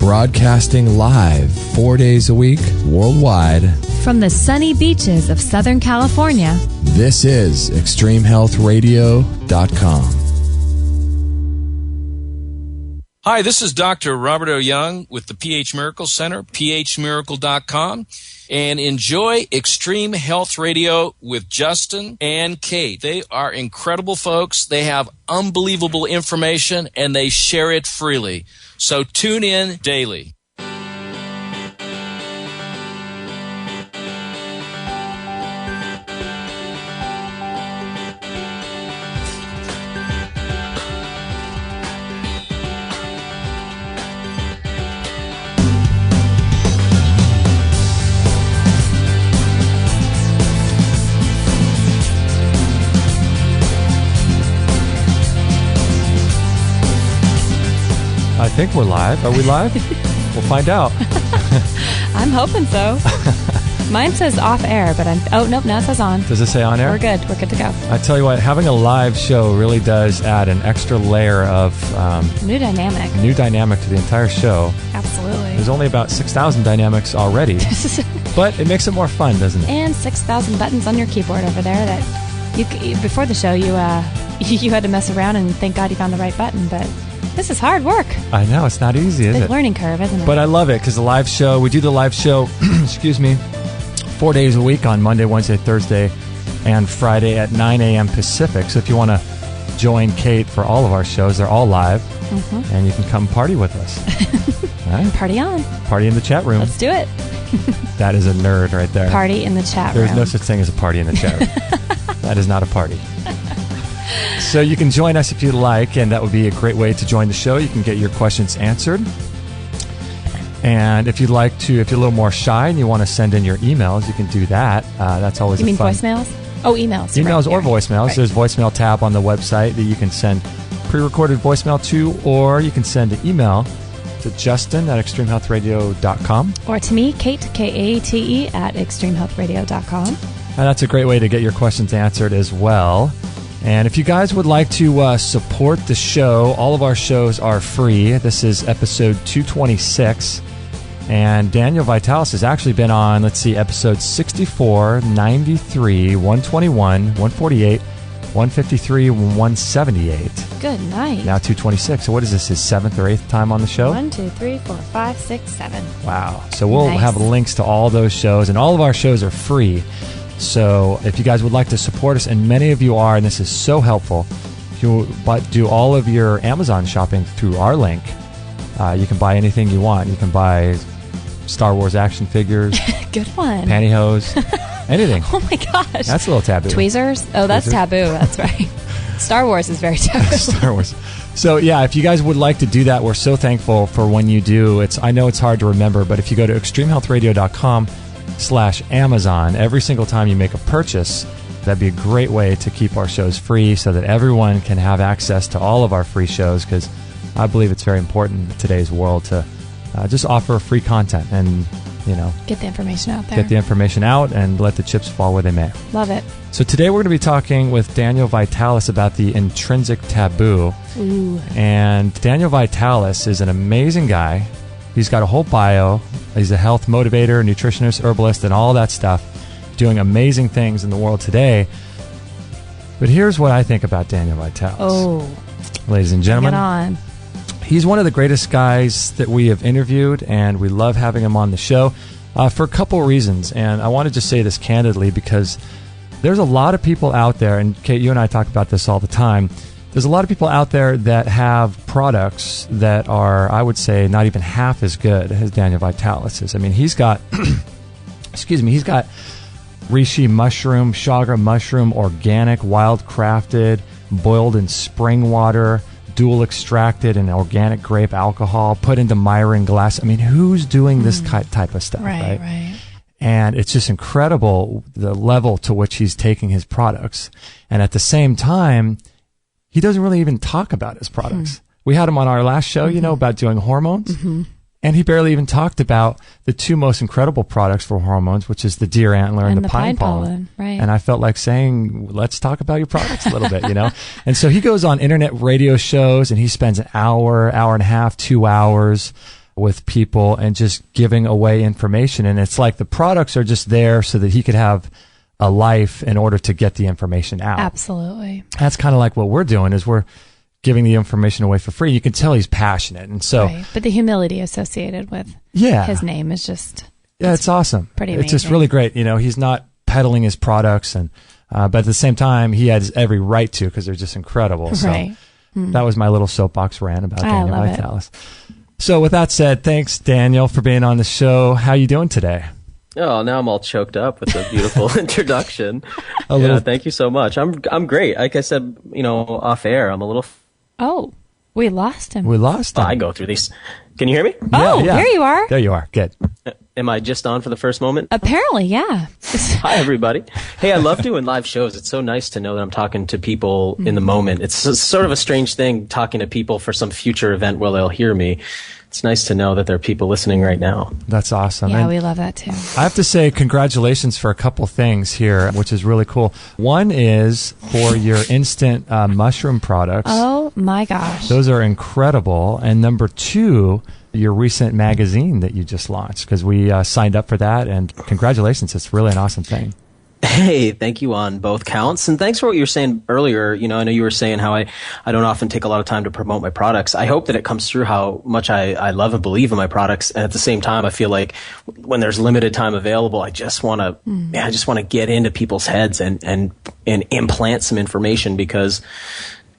broadcasting live 4 days a week worldwide from the sunny beaches of Southern California. This is ExtremeHealthRadio.com. Hi, this is Dr. Robert O. Young with the pH Miracle Center, phmiracle.com, and enjoy Extreme Health Radio with Justin and Kate. They are incredible folks. They have unbelievable information, and they share it freely. So tune in daily. I think we're live. Are we live? We'll find out. I'm hoping so. Mine says off air, but oh, nope, now it says on. Does it say on air? We're good. We're good to go. I tell you what, having a live show really does add an extra layer of new dynamic to the entire show. Absolutely. There's only about 6,000 dynamics already, but it makes it more fun, doesn't it? And 6,000 buttons on your keyboard over there that you before the show you had to mess around and thank God you found the right button, but this is hard work. I know, it's not easy, is it? Big learning curve, isn't it? But I love it because we do the live show, 4 days a week on Monday, Wednesday, Thursday, and Friday at 9 a.m. Pacific. So if you want to join Kate for all of our shows, they're all live, and you can come party with us. Right? Party on. Party in the chat room. Let's do it. That is a nerd right there. Party in the chat room. There's no such thing as a party in the chat room. That is not a party. So you can join us if you'd like, and that would be a great way to join the show. You can get your questions answered. And if you'd like to, if you're a little more shy and you want to send in your emails, you can do that. That's always You mean fun. voicemails? Oh, emails. Emails or voicemails. Right. There's voicemail tab on the website that you can send pre-recorded voicemail to, or you can send an email to Justin at extremehealthradio.com. Or to me, Kate, K-A-T-E, at extremehealthradio.com. And that's a great way to get your questions answered as well. And if you guys would like to support the show, all of our shows are free. This is episode 226. And Daniel Vitalis has actually been on, episodes 64, 93, 121, 148, 153, 178. Good night. Now 226. So what is this, his 7th or 8th time on the show? 1, 2, 3, 4, 5, 6, 7. Wow. So we'll Nice. have links to all those shows, and all of our shows are free. So if you guys would like to support us, and many of you are, and this is so helpful, if you do all of your Amazon shopping through our link, you can buy anything you want. You can buy Star Wars action figures, Good one. pantyhose, anything. Oh my gosh. That's a little taboo. Tweezers? Oh, that's Tweezers. taboo. That's right. Star Wars is very taboo. Star Wars. So yeah, if you guys would like to do that, we're so thankful for when you do. I know it's hard to remember, but if you go to extremehealthradio.com/Amazon, every single time you make a purchase, that'd be a great way to keep our shows free so that everyone can have access to all of our free shows, because I believe it's very important in today's world to just offer free content and, Get the information out there. get the information out and let the chips fall where they may. Love it. So today we're going to be talking with Daniel Vitalis about the intrinsic taboo. Ooh. And Daniel Vitalis is an amazing guy. He's got a whole bio. He's a health motivator, nutritionist, herbalist, and all that stuff, doing amazing things in the world today. But here's what I think about Daniel Vitalis. Oh. Ladies and gentlemen, Get on. he's one of the greatest guys that we have interviewed, and we love having him on the show for a couple reasons. And I want to just say this candidly, because there's a lot of people out there, and Kate, you and I talk about this all the time. There's a lot of people out there that have products that are, I would say, not even half as good as Daniel Vitalis is. I mean, he's got, he's got reishi mushroom, chaga mushroom, organic, wild crafted, boiled in spring water, dual extracted and organic grape alcohol, put into Myron glass. I mean, who's doing this type of stuff, right? Right. And it's just incredible the level to which he's taking his products. And at the same time, he doesn't really even talk about his products. We had him on our last show, about doing hormones. And he barely even talked about the two most incredible products for hormones, which is the deer antler and the pine pollen. Right. And I felt like saying, let's talk about your products a little bit, And so he goes on internet radio shows and he spends an hour, hour and a half, 2 hours with people and just giving away information. And it's like the products are just there so that he could have a life in order to get the information out. Absolutely. That's kind of like what we're doing, is we're giving the information away for free. You can tell he's passionate. And so, right. But the humility associated with his name is just, it's awesome. Pretty amazing. It's just really great. You know, he's not peddling his products, and but at the same time, he has every right to, because they're just incredible. So right. That was my little soapbox rant about Daniel love Vitalis. So with that said, thanks, Daniel, for being on the show. How you doing today? Oh, now I'm all choked up with a beautiful introduction. Thank you so much. I'm great. Like I said, off air, I'm a little. Oh, we lost him. I go through these. Can you hear me? Oh, yeah. There you are. There you are. Good. Am I just on for the first moment? Apparently, yeah. Hi, everybody. Hey, I love doing live shows. It's so nice to know that I'm talking to people in the moment. It's sort of a strange thing talking to people for some future event where they'll hear me. It's nice to know that there are people listening right now. That's awesome. Yeah, and we love that too. I have to say congratulations for a couple things here, which is really cool. One is for your instant mushroom products. Oh my gosh. Those are incredible. And number two, your recent magazine that you just launched, because we signed up for that, and congratulations. It's really an awesome thing. Hey, thank you on both counts. And thanks for what you were saying earlier. I know you were saying how I don't often take a lot of time to promote my products. I hope that it comes through how much I love and believe in my products. And at the same time, I feel like when there's limited time available, I just want to get into people's heads and implant some information, because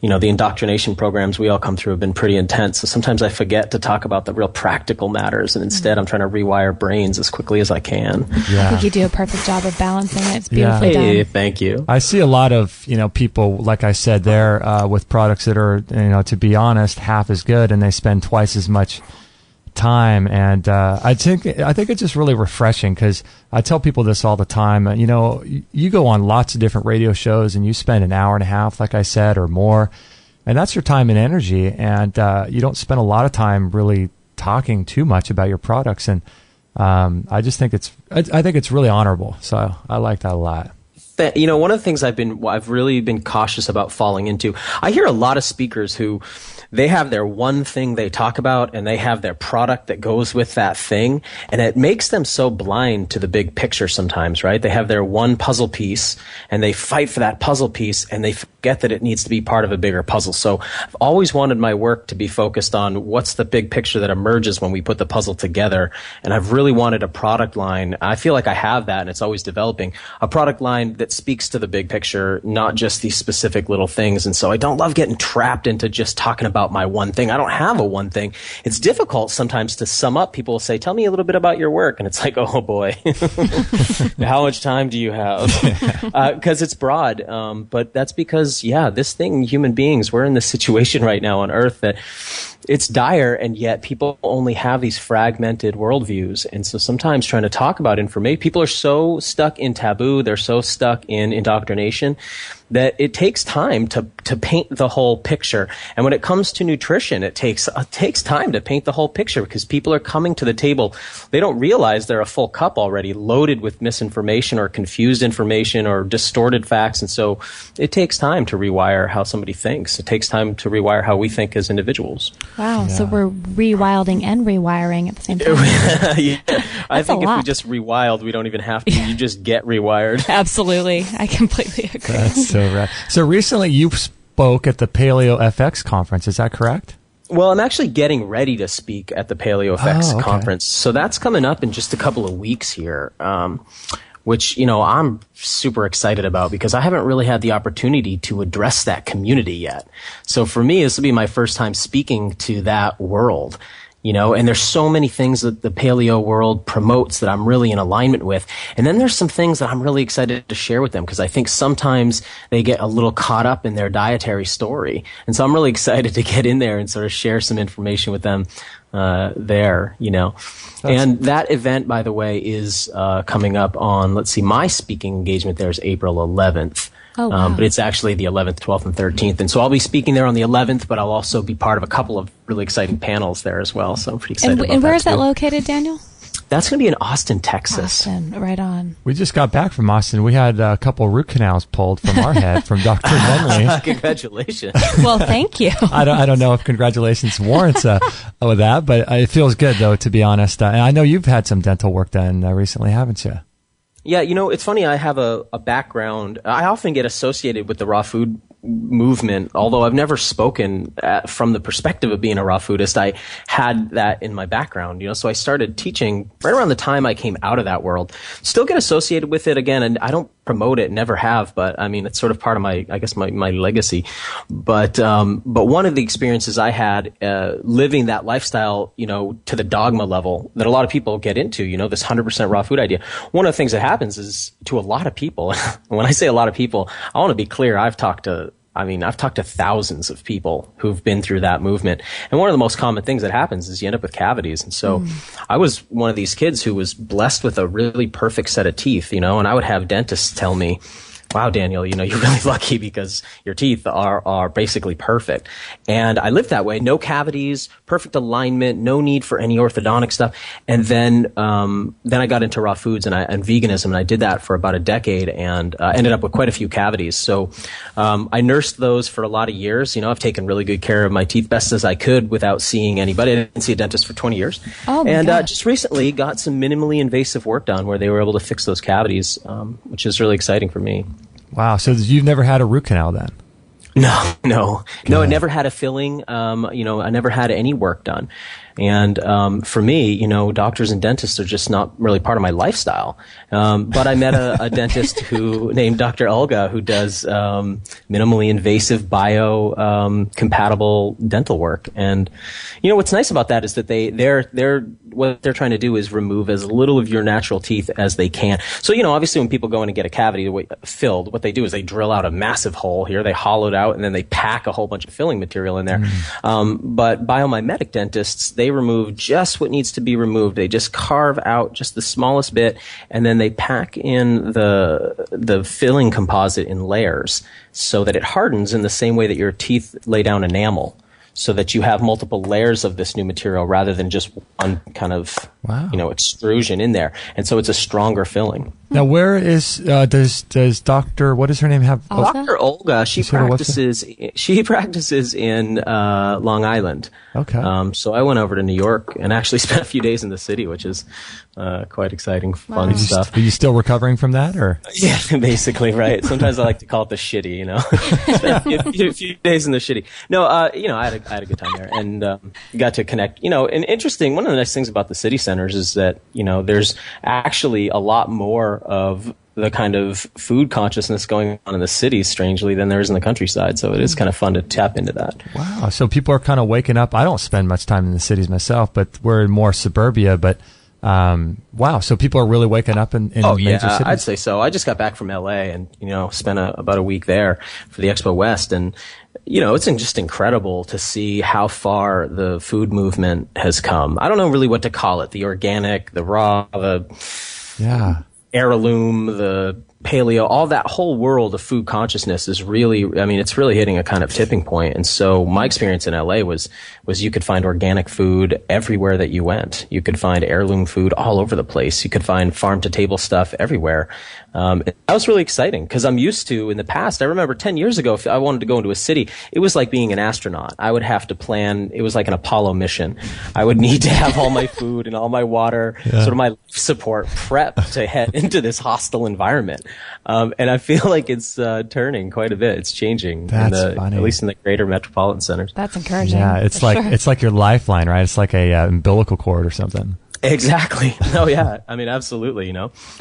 the indoctrination programs we all come through have been pretty intense. So sometimes I forget to talk about the real practical matters, and instead I'm trying to rewire brains as quickly as I can. Yeah. I think you do a perfect job of balancing it. It's beautifully done. Hey, thank you. I see a lot of, people, like I said, there with products that are, to be honest, half as good, and they spend twice as much time. And I think it's just really refreshing, because I tell people this all the time. You go on lots of different radio shows and you spend an hour and a half, like I said, or more, and that's your time and energy, and you don't spend a lot of time really talking too much about your products. And I just think it's really honorable. So I like that a lot. One of the things I've really been cautious about falling into. I hear a lot of speakers who they have their one thing they talk about, and they have their product that goes with that thing, and it makes them so blind to the big picture sometimes, right? They have their one puzzle piece, and they fight for that puzzle piece, and they forget that it needs to be part of a bigger puzzle. So I've always wanted my work to be focused on what's the big picture that emerges when we put the puzzle together, and I've really wanted a product line. I feel like I have that, and it's always developing. A product line that speaks to the big picture, not just these specific little things. And so I don't love getting trapped into just talking about my one thing. I don't have a one thing. It's difficult sometimes to sum up. People will say, tell me a little bit about your work. And it's like, oh boy, how much time do you have? Because it's broad. But that's because, this thing, human beings, we're in this situation right now on Earth that it's dire, and yet people only have these fragmented worldviews. And so sometimes trying to talk about information, people are so stuck in taboo, they're so stuck in indoctrination, that it takes time to paint the whole picture. And when it comes to nutrition, it takes time to paint the whole picture, because people are coming to the table. They don't realize they're a full cup already, loaded with misinformation or confused information or distorted facts. And so it takes time to rewire how somebody thinks. It takes time to rewire how we think as individuals. Wow. Yeah. So we're rewilding and rewiring at the same time. I think if we just rewild, we don't even have to. You just get rewired. Absolutely. I completely agree. That's so right. So recently you spoke at the Paleo FX conference. Is that correct? Well, I'm actually getting ready to speak at the Paleo FX conference. So that's coming up in just a couple of weeks here, which, I'm super excited about, because I haven't really had the opportunity to address that community yet. So for me, this will be my first time speaking to that world. And there's so many things that the paleo world promotes that I'm really in alignment with. And then there's some things that I'm really excited to share with them, because I think sometimes they get a little caught up in their dietary story. And so I'm really excited to get in there and sort of share some information with them there. And that event, by the way, is coming up on, my speaking engagement there is April 11th. Oh, wow. But it's actually the 11th, 12th, and 13th. And so I'll be speaking there on the 11th, but I'll also be part of a couple of really exciting panels there as well. So I'm pretty excited about that. And where is that located, Daniel? That's going to be in Austin, Texas. Austin, right on. We just got back from Austin. We had a couple root canals pulled from our head from Dr. Henley. Congratulations. Well, thank you. I don't know if congratulations warrants with that, but it feels good, though, to be honest. And I know you've had some dental work done recently, haven't you? Yeah, it's funny. I have a background. I often get associated with the raw food movement, although I've never spoken from the perspective of being a raw foodist. I had that in my background, so I started teaching right around the time I came out of that world. Still get associated with it again, and I don't promote it, never have, but I mean, it's sort of part of my legacy. But one of the experiences I had living that lifestyle, to the dogma level that a lot of people get into, this 100% raw food idea. One of the things that happens is to a lot of people, when I say a lot of people, I want to be clear, I've talked to thousands of people who've been through that movement. And one of the most common things that happens is you end up with cavities. And so I was one of these kids who was blessed with a really perfect set of teeth, and I would have dentists tell me, wow, Daniel, you're really lucky because your teeth are basically perfect. And I lived that way. No cavities, perfect alignment, no need for any orthodontic stuff. And then I got into raw foods and veganism, and I did that for about a decade and ended up with quite a few cavities. So I nursed those for a lot of years. I've taken really good care of my teeth best as I could without seeing anybody. I didn't see a dentist for 20 years. Oh, and just recently got some minimally invasive work done where they were able to fix those cavities, which is really exciting for me. Wow. So you've never had a root canal then? No. I never had a filling. I never had any work done. And for me, doctors and dentists are just not really part of my lifestyle. But I met a dentist named Dr. Olga who does minimally invasive bio-compatible dental work. And what's nice about that is that what they're trying to do is remove as little of your natural teeth as they can. So obviously when people go in and get a cavity filled, what they do is they drill out a massive hole here, they hollow it out, and then they pack a whole bunch of filling material in there. But biomimetic dentists, they remove just what needs to be removed. They just carve out just the smallest bit, and then they pack in the filling composite in layers so that it hardens in the same way that your teeth lay down enamel, so that you have multiple layers of this new material rather than just one kind of extrusion in there. And so it's a stronger filling. Now, where is does Dr. what is her name have? Dr. Olga, she practices in Long Island. Okay. So I went over to New York and actually spent a few days in the city, which is quite exciting, fun stuff. Are you still recovering from that, or? Yeah, basically, right. Sometimes I like to call it the shitty, Spent a few days in the shitty. No, I had a good time there and got to connect. And interesting, one of the nice things about the city centers is that, there's actually a lot more of the kind of food consciousness going on in the cities, strangely, than there is in the countryside. So it is kind of fun to tap into that. Wow. So people are kind of waking up. I don't spend much time in the cities myself, but we're in more suburbia. But wow. So people are really waking up in major cities? I'd say so. I just got back from LA and, spent about a week there for the Expo West. And, it's just incredible to see how far the food movement has come. I don't know really what to call it. The organic, the raw, heirloom, the paleo, all that whole world of food consciousness is really, it's really hitting a kind of tipping point. And so my experience in LA was you could find organic food everywhere that you went. You could find heirloom food all over the place. You could find farm to table stuff everywhere. That was really exciting because I'm used to, in the past, I remember 10 years ago, if I wanted to go into a city, it was like being an astronaut. I would have to plan, it was like an Apollo mission. I would need to have all my food and all my water, sort of my life support prep to head into this hostile environment. And I feel like it's turning quite a bit. It's changing, funny. At least in the greater metropolitan centers. That's encouraging. Yeah, it's like your lifeline, right? It's like a umbilical cord or something. Exactly. Oh yeah. Absolutely.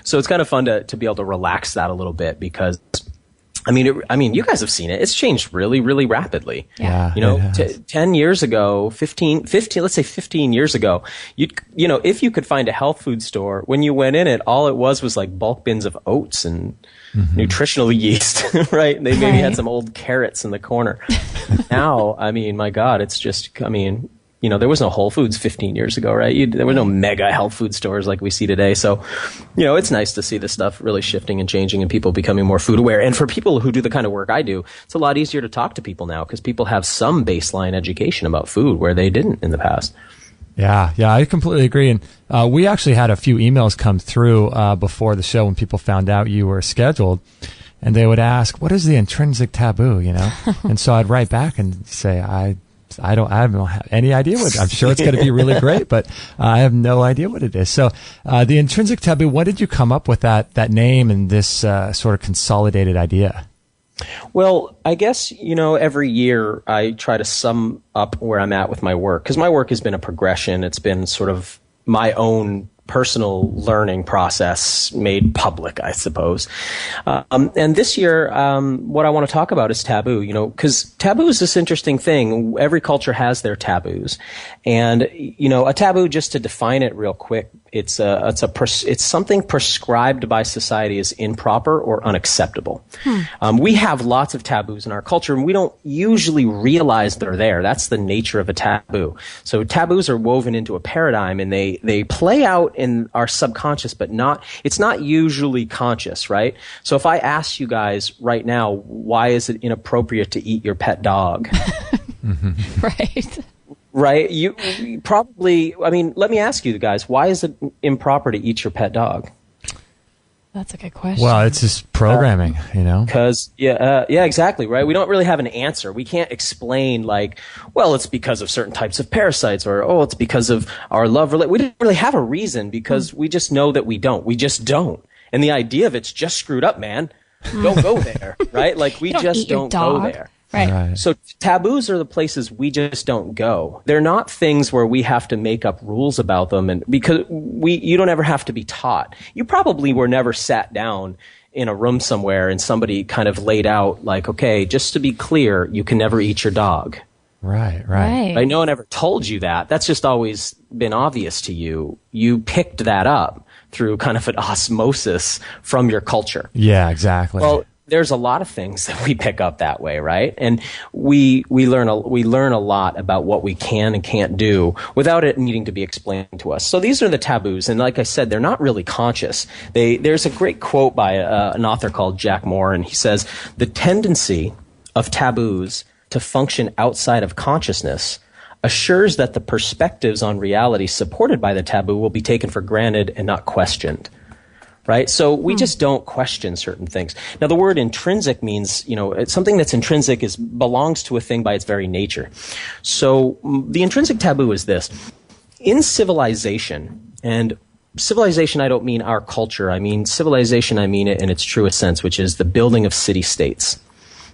So it's kind of fun to be able to relax that a little bit because, you guys have seen it. It's changed really, really rapidly. Yeah. 10 years ago, 15, let's say 15 years ago, if you could find a health food store, when you went in it, all it was like bulk bins of oats and nutritional yeast, right? They maybe had some old carrots in the corner. Now, my God, it's just, there was no Whole Foods 15 years ago, right? There were no mega health food stores like we see today. So, it's nice to see this stuff really shifting and changing and people becoming more food aware. And for people who do the kind of work I do, it's a lot easier to talk to people now because people have some baseline education about food where they didn't in the past. Yeah, I completely agree. And we actually had a few emails come through before the show when people found out you were scheduled, and they would ask, "What is the intrinsic taboo?" You know, and so I'd write back and say, "I don't have any idea what. I'm sure it's going to be really great, but I have no idea what it is." So, the intrinsic taboo. What did you come up with that name and this sort of consolidated idea? Well, I guess, every year I try to sum up where I'm at with my work, because my work has been a progression. It's been sort of my own personal learning process made public, I suppose. And this year, what I want to talk about is taboo, because taboo is this interesting thing. Every culture has their taboos. And, a taboo, just to define it real quick, it's something prescribed by society as improper or unacceptable. We have lots of taboos in our culture, and we don't usually realize they're there. That's the nature of a taboo. So taboos are woven into a paradigm, and they play out in our subconscious, but it's not usually conscious, right? So if I ask you guys right now, why is it inappropriate to eat your pet dog? Right. Right? You probably, let me ask you guys, why is it improper to eat your pet dog? That's a good question. Well, it's just programming, Because, yeah, exactly, right? We don't really have an answer. We can't explain it's because of certain types of parasites, or, it's because of our love. We don't really have a reason, because we just know that we don't. We just don't. And the idea of it's just screwed up, man. Don't go there, right? We just don't go there. Right. So taboos are the places we just don't go. They're not things where we have to make up rules about them, and because you don't ever have to be taught. You probably were never sat down in a room somewhere and somebody kind of laid out okay, just to be clear, you can never eat your dog. Right. No one ever told you that. That's just always been obvious to you. You picked that up through kind of an osmosis from your culture. Yeah, exactly. Well, there's a lot of things that we pick up that way, right? And we learn a lot about what we can and can't do without it needing to be explained to us. So these are the taboos, and like I said, they're not really conscious. There's a great quote by an author called Jack Moore, and he says, "The tendency of taboos to function outside of consciousness assures that the perspectives on reality supported by the taboo will be taken for granted and not questioned." Right? So we just don't question certain things. Now, the word intrinsic means, it's something that's intrinsic belongs to a thing by its very nature. So the intrinsic taboo is this. In civilization, and civilization, I don't mean our culture. I mean civilization, I mean it in its truest sense, which is the building of city-states.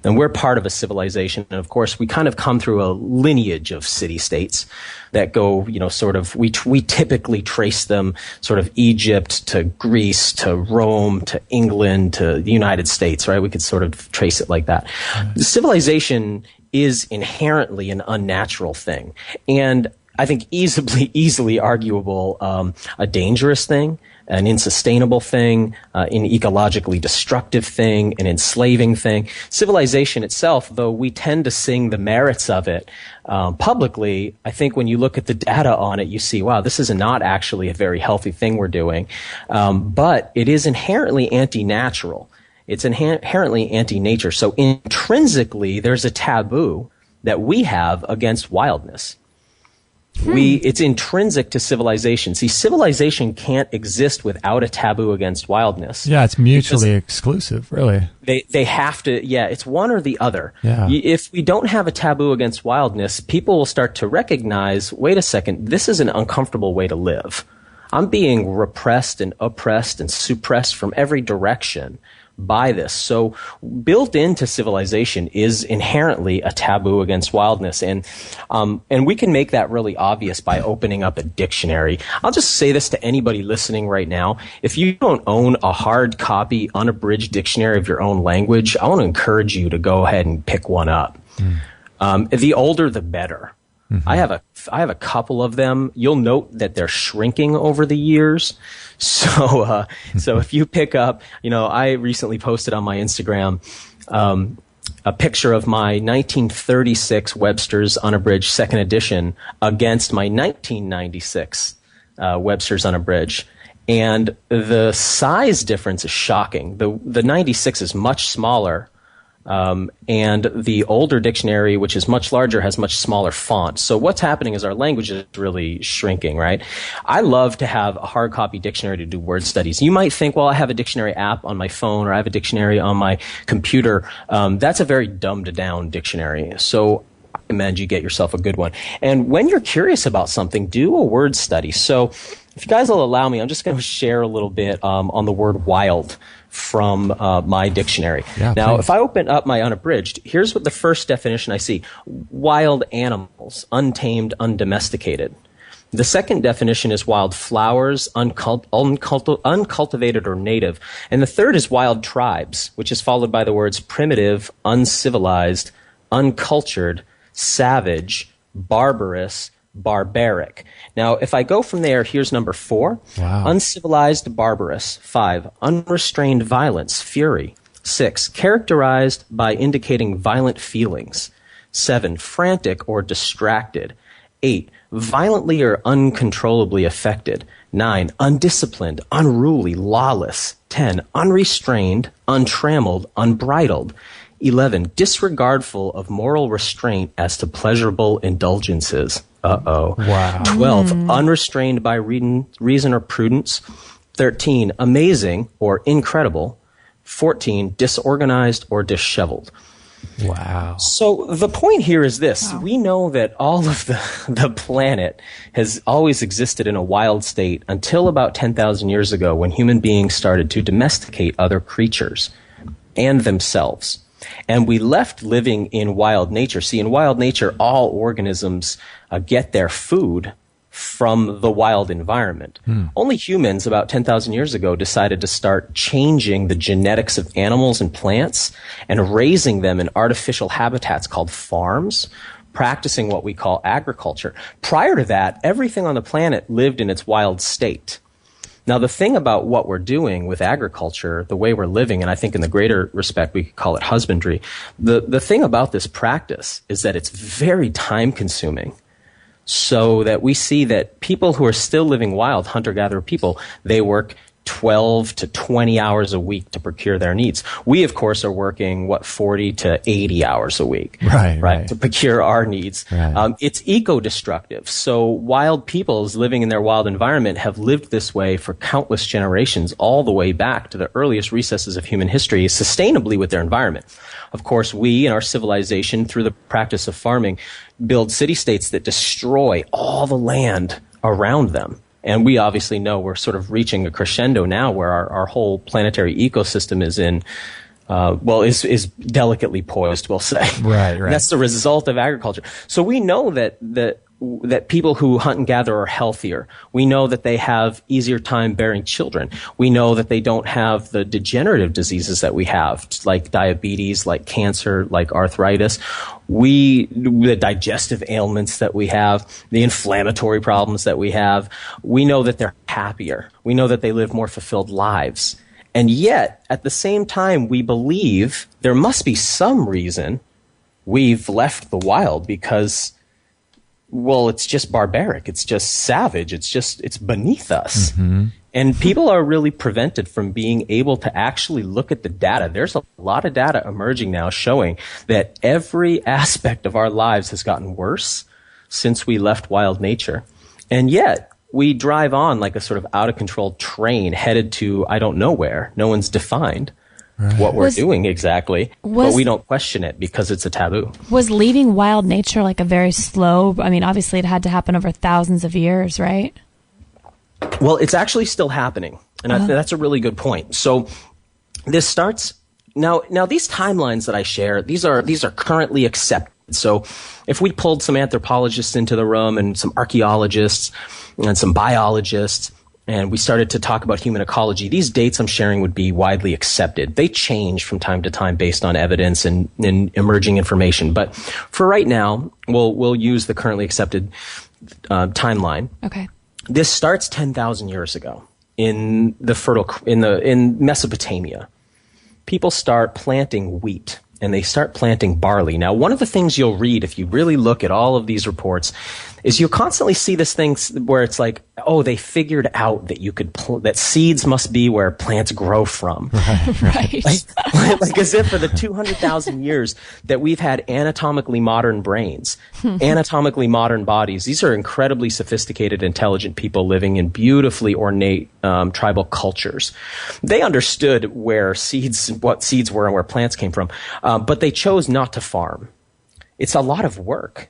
And we're part of a civilization. And of course, we kind of come through a lineage of city-states that go, we typically trace them sort of Egypt to Greece to Rome to England to the United States, right? We could sort of trace it like that. Civilization is inherently an unnatural thing. And I think easily arguable, a dangerous thing, an insustainable thing, an ecologically destructive thing, an enslaving thing. Civilization itself, though we tend to sing the merits of it publicly, I think when you look at the data on it, you see, wow, this is not actually a very healthy thing we're doing. But it is inherently anti-natural. It's inherently anti-nature. So intrinsically, there's a taboo that we have against wildness. It's intrinsic to civilization. See, civilization can't exist without a taboo against wildness. Yeah, it's mutually exclusive, really. They have to, it's one or the other. Yeah. If we don't have a taboo against wildness, people will start to recognize, wait a second, this is an uncomfortable way to live. I'm being repressed and oppressed and suppressed from every direction by this. So built into civilization is inherently a taboo against wildness. And we can make that really obvious by opening up a dictionary. I'll just say this to anybody listening right now. If you don't own a hard copy, unabridged dictionary of your own language, I want to encourage you to go ahead and pick one up. The older, the better. Mm-hmm. I have a couple of them. You'll note that they're shrinking over the years. So if you pick up, I recently posted on my Instagram a picture of my 1936 Webster's Unabridged Second Edition against my 1996 Webster's Unabridged. And the size difference is shocking. The 96 is much smaller And the older dictionary, which is much larger, has much smaller font. So what's happening is our language is really shrinking, right? I love to have a hard copy dictionary to do word studies. You might think, well, I have a dictionary app on my phone or I have a dictionary on my computer. That's a very dumbed down dictionary. So I recommend you get yourself a good one. And when you're curious about something, do a word study. So if you guys will allow me, I'm just going to share a little bit on the word wild from my dictionary. Yeah, now, please. if I open up my unabridged, here's what the first definition I see. Wild animals, untamed, undomesticated. The second definition is wild flowers, uncultivated or native. And the third is wild tribes, which is followed by the words primitive, uncivilized, uncultured, savage, barbarous, barbaric. Now, if I go from there, here's number 4. Wow. Uncivilized, barbarous. 5, unrestrained violence, fury. 6, characterized by indicating violent feelings. 7, frantic or distracted. 8, violently or uncontrollably affected. 9, undisciplined, unruly, lawless. 10, unrestrained, untrammeled, unbridled. 11, disregardful of moral restraint as to pleasurable indulgences. Uh-oh. Wow. 12, unrestrained by reason or prudence. 13, amazing or incredible. 14, disorganized or disheveled. Wow. So the point here is this. We know that all of the planet has always existed in a wild state until about 10,000 years ago when human beings started to domesticate other creatures and themselves. And we left living in wild nature. See, in wild nature, all organisms get their food from the wild environment. Only humans about 10,000 years ago decided to start changing the genetics of animals and plants and raising them in artificial habitats called farms, practicing what we call agriculture. Prior to that, everything on the planet lived in its wild state. Now, the thing about what we're doing with agriculture, the way we're living, and I think in the greater respect we could call it husbandry, the thing about this practice is that it's very time-consuming. So that we see that people who are still living wild, hunter-gatherer people, they work 12 to 20 hours a week to procure their needs. We, of course, are working, 40 to 80 hours a week, Right. to procure our needs. Right. It's eco-destructive. So wild peoples living in their wild environment have lived this way for countless generations, all the way back to the earliest recesses of human history, sustainably with their environment. Of course, we in our civilization, through the practice of farming, build city-states that destroy all the land around them. And we obviously know we're sort of reaching a crescendo now where our whole planetary ecosystem is is delicately poised, we'll say. Right. And that's the result of agriculture. So we know that people who hunt and gather are healthier. We know that they have easier time bearing children. We know that they don't have the degenerative diseases that we have, like diabetes, like cancer, like arthritis. The digestive ailments that we have, the inflammatory problems that we have. We know that they're happier. We know that they live more fulfilled lives. And yet, at the same time, we believe there must be some reason we've left the wild because, well, it's just barbaric. It's just savage. It's beneath us. Mm-hmm. And people are really prevented from being able to actually look at the data. There's a lot of data emerging now showing that every aspect of our lives has gotten worse since we left wild nature. And yet, we drive on like a sort of out-of-control train headed to I don't know where. No one's defined what we're doing exactly, but we don't question it because it's a taboo. Was leaving wild nature like a very slow, obviously it had to happen over thousands of years, right? Well, it's actually still happening, and that's a really good point. So this starts now. These timelines that I share, these are currently accepted. So if we pulled some anthropologists into the room and some archaeologists and some biologists, and we started to talk about human ecology, these dates I'm sharing would be widely accepted. They change from time to time based on evidence and emerging information. But for right now, we'll use the currently accepted timeline. Okay. This starts 10,000 years ago in Mesopotamia. People start planting wheat and they start planting barley. Now, one of the things you'll read if you really look at all of these reports, is you constantly see this thing where it's like, oh, they figured out that that seeds must be where plants grow from. Right. Like as if for the 200,000 years that we've had anatomically modern brains, anatomically modern bodies. These are incredibly sophisticated, intelligent people living in beautifully ornate tribal cultures. They understood what seeds were and where plants came from, but they chose not to farm. It's a lot of work.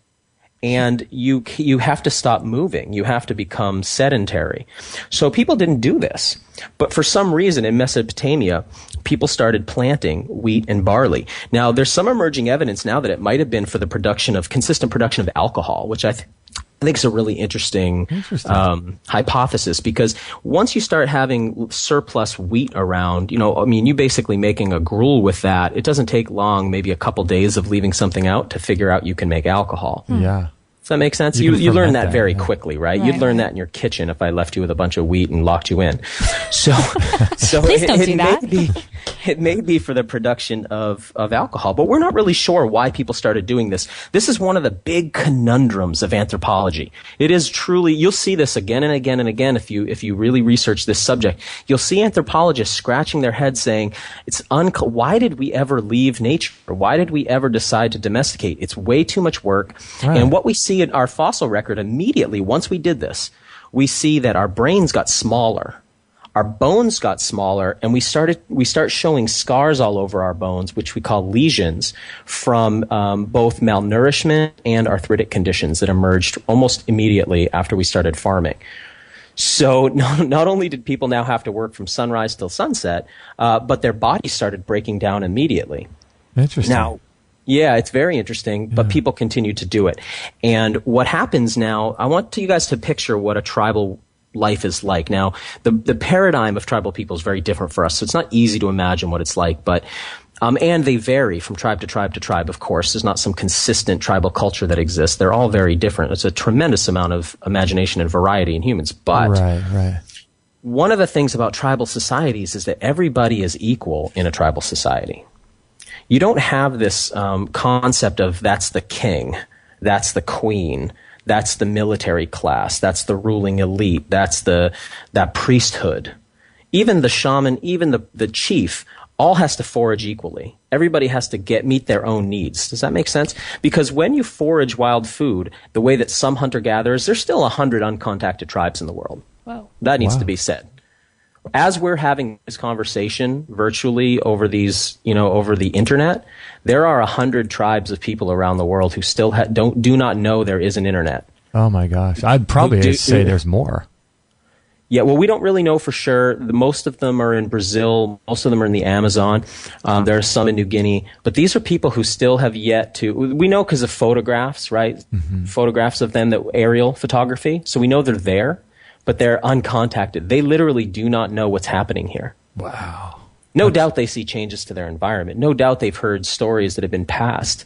And you have to stop moving. You have to become sedentary. So people didn't do this. But for some reason in Mesopotamia, people started planting wheat and barley. Now, there's some emerging evidence now that it might have been for the consistent production of alcohol, which I think is a really interesting hypothesis, because once you start having surplus wheat around, you basically making a gruel with that, it doesn't take long, maybe a couple days of leaving something out to figure out you can make alcohol. Yeah. Does that make sense? You learn that very quickly, right? You'd learn that in your kitchen if I left you with a bunch of wheat and locked you in. So Please don't do that. It may be for the production of alcohol, but we're not really sure why people started doing this. This is one of the big conundrums of anthropology. It is truly, you'll see this again and again and again if you really research this subject. You'll see anthropologists scratching their heads saying, why did we ever leave nature? Why did we ever decide to domesticate? It's way too much work. Right. And what we see in our fossil record immediately, once we did this, we see that our brains got smaller. Our bones got smaller, and we start showing scars all over our bones, which we call lesions, from both malnourishment and arthritic conditions that emerged almost immediately after we started farming. So not only did people now have to work from sunrise till sunset, but their bodies started breaking down immediately. Interesting. Now, yeah, it's very interesting, but people continue to do it. And what happens now, I want you guys to picture what a tribal life is like. Now, the paradigm of tribal people is very different for us, so it's not easy to imagine what it's like, but and they vary from tribe to tribe to tribe, of course. There's not some consistent tribal culture that exists. They're all very different. It's a tremendous amount of imagination and variety in humans. But one of the things about tribal societies is that everybody is equal in a tribal society. You don't have this concept of that's the king, that's the queen, that's the military class, that's the ruling elite, that's that priesthood. Even the shaman, even the chief, all has to forage equally. Everybody has to meet their own needs. Does that make sense? Because when you forage wild food, the way that some hunter-gatherers, there's still 100 uncontacted tribes in the world. Wow. That needs to be said. As we're having this conversation virtually over over the internet, there are 100 tribes of people around the world who still do not know there is an internet. Oh my gosh. I'd probably say there's more. Yeah, well, we don't really know for sure. Most of them are in Brazil. Most of them are in the Amazon. There are some in New Guinea. But these are people who still have yet to... We know because of photographs, right? Mm-hmm. Photographs of them, aerial photography. So we know they're there, but they're uncontacted. They literally do not know what's happening here. Wow. No doubt they see changes to their environment. No doubt they've heard stories that have been passed,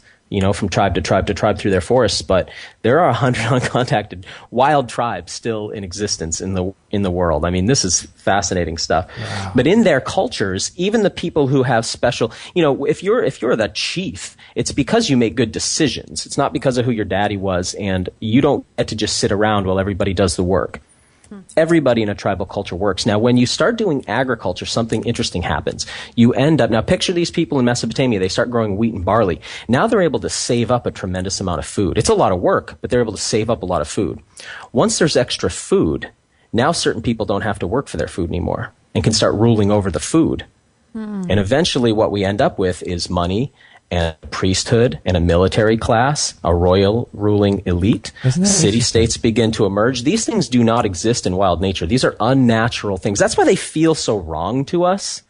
from tribe to tribe to tribe through their forests. But there are 100 uncontacted wild tribes still in existence in the world. I mean, this is fascinating stuff. Wow. But in their cultures, even the people who have special, if you're the chief, it's because you make good decisions. It's not because of who your daddy was, and you don't get to just sit around while everybody does the work. Everybody in a tribal culture works. Now, when you start doing agriculture, something interesting happens. You end up, now picture these people in Mesopotamia, they start growing wheat and barley. Now they're able to save up a tremendous amount of food. It's a lot of work, but they're able to save up a lot of food. Once there's extra food, now certain people don't have to work for their food anymore and can start ruling over the food. And eventually what we end up with is money and a priesthood and a military class, a royal ruling elite. City-states begin to emerge. These things do not exist in wild nature. These are unnatural things. That's why they feel so wrong to us,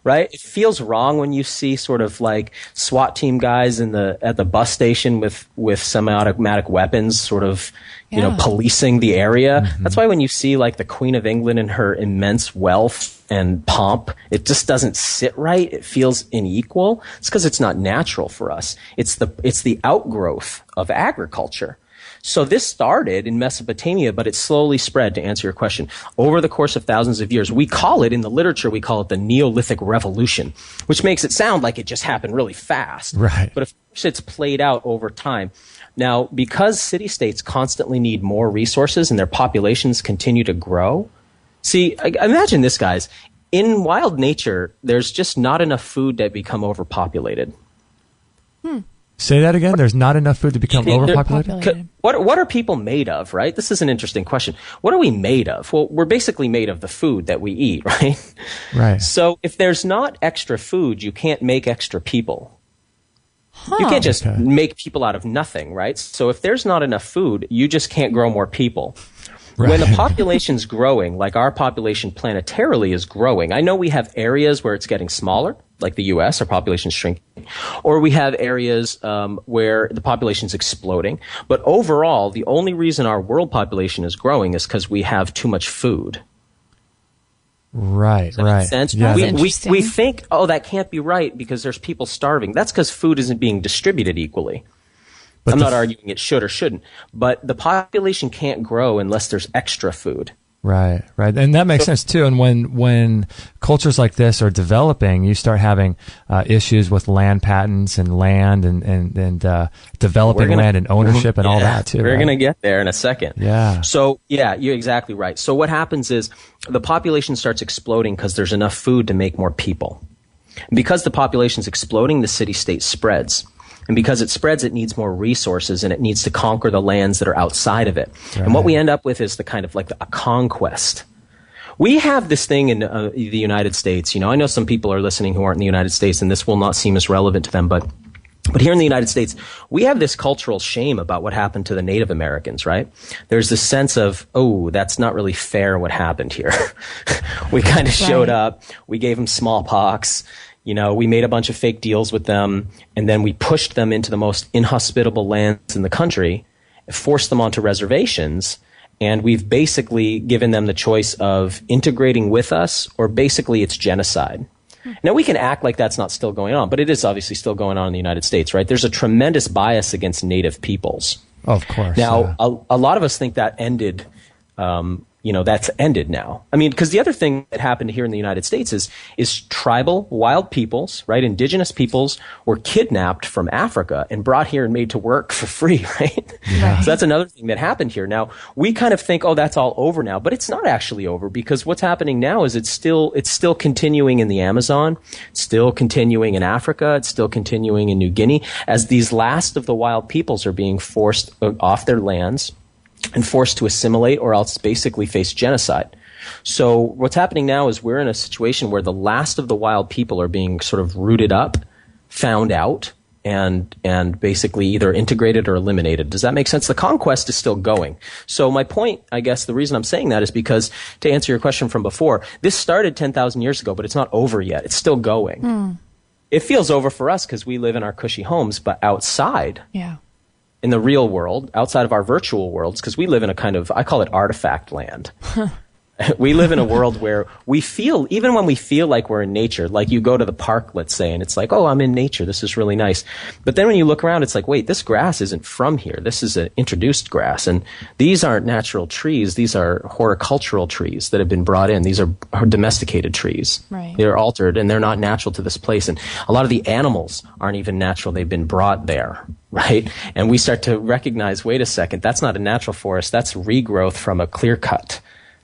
right? It feels wrong when you see sort of like SWAT team guys at the bus station with semi-automatic weapons sort of, policing the area. Mm-hmm. That's why when you see like the Queen of England and her immense wealth and pomp, it just doesn't sit right. It feels unequal. It's because it's not natural for us. It's the outgrowth of agriculture. So this started in Mesopotamia, but it slowly spread, to answer your question, over the course of thousands of years. We call it, in the literature, we call it the Neolithic Revolution, which makes it sound like it just happened really fast. Right. But of course it's played out over time. Now, because city-states constantly need more resources and their populations continue to grow, see, imagine this, guys. In wild nature, there's just not enough food to become overpopulated. Say that again? There's not enough food to become overpopulated? What are people made of, right? This is an interesting question. What are we made of? Well, we're basically made of the food that we eat, right? Right. So if there's not extra food, you can't make extra people. You can't just make people out of nothing, right? So if there's not enough food, you just can't grow more people. Right. When the population's growing, like our population planetarily is growing, I know we have areas where it's getting smaller, like the U.S., our population's shrinking, or we have areas where the population's exploding. But overall, the only reason our world population is growing is because we have too much food. Right, Does that make sense? Yeah, we think, oh, that can't be right because there's people starving. That's because food isn't being distributed equally. But I'm not arguing it should or shouldn't, but the population can't grow unless there's extra food. Right. And that makes sense too. And when cultures like this are developing, you start having issues with land patents and land and developing land and ownership and all that too. We're going to get there in a second. Yeah. So, yeah, you're exactly right. So what happens is the population starts exploding because there's enough food to make more people. And because the population's exploding, the city-state spreads. And because it spreads, it needs more resources and it needs to conquer the lands that are outside of it. Right. And what we end up with is the kind of like a conquest. We have this thing in the United States. You know, I know some people are listening who aren't in the United States, and this will not seem as relevant to them, but here in the United States, we have this cultural shame about what happened to the Native Americans, right? There's this sense of, oh, that's not really fair what happened here. We kind of showed up. We gave them smallpox. You know, we made a bunch of fake deals with them, and then we pushed them into the most inhospitable lands in the country, forced them onto reservations, and we've basically given them the choice of integrating with us, or basically it's genocide. Now, we can act like that's not still going on, but it is obviously still going on in the United States, right? There's a tremendous bias against native peoples. Of course. Now, a lot of us think that ended that's ended now. I mean, because the other thing that happened here in the United States is tribal, wild peoples, right? Indigenous peoples were kidnapped from Africa and brought here and made to work for free, right? Yeah. So that's another thing that happened here. Now, we kind of think, oh, that's all over now, but it's not actually over, because what's happening now is it's still continuing in the Amazon, it's still continuing in Africa, it's still continuing in New Guinea, as these last of the wild peoples are being forced off their lands and forced to assimilate or else basically face genocide. So what's happening now is we're in a situation where the last of the wild people are being sort of rooted up, found out, and basically either integrated or eliminated. Does that make sense? The conquest is still going. So my point, I guess, the reason I'm saying that is because, to answer your question from before, this started 10,000 years ago, but it's not over yet. It's still going. It feels over for us because we live in our cushy homes, but outside, in the real world, outside of our virtual worlds, because we live in a kind of, I call it artifact land. We live in a world where we feel, even when we feel like we're in nature, like you go to the park, let's say, and it's like, oh, I'm in nature, this is really nice. But then when you look around, it's like, wait, this grass isn't from here. This is an introduced grass. And these aren't natural trees. These are horticultural trees that have been brought in. These are domesticated trees. Right. They're altered, and they're not natural to this place. And a lot of the animals aren't even natural. They've been brought there. Right? And we start to recognize, wait a second, that's not a natural forest. That's regrowth from a clear cut.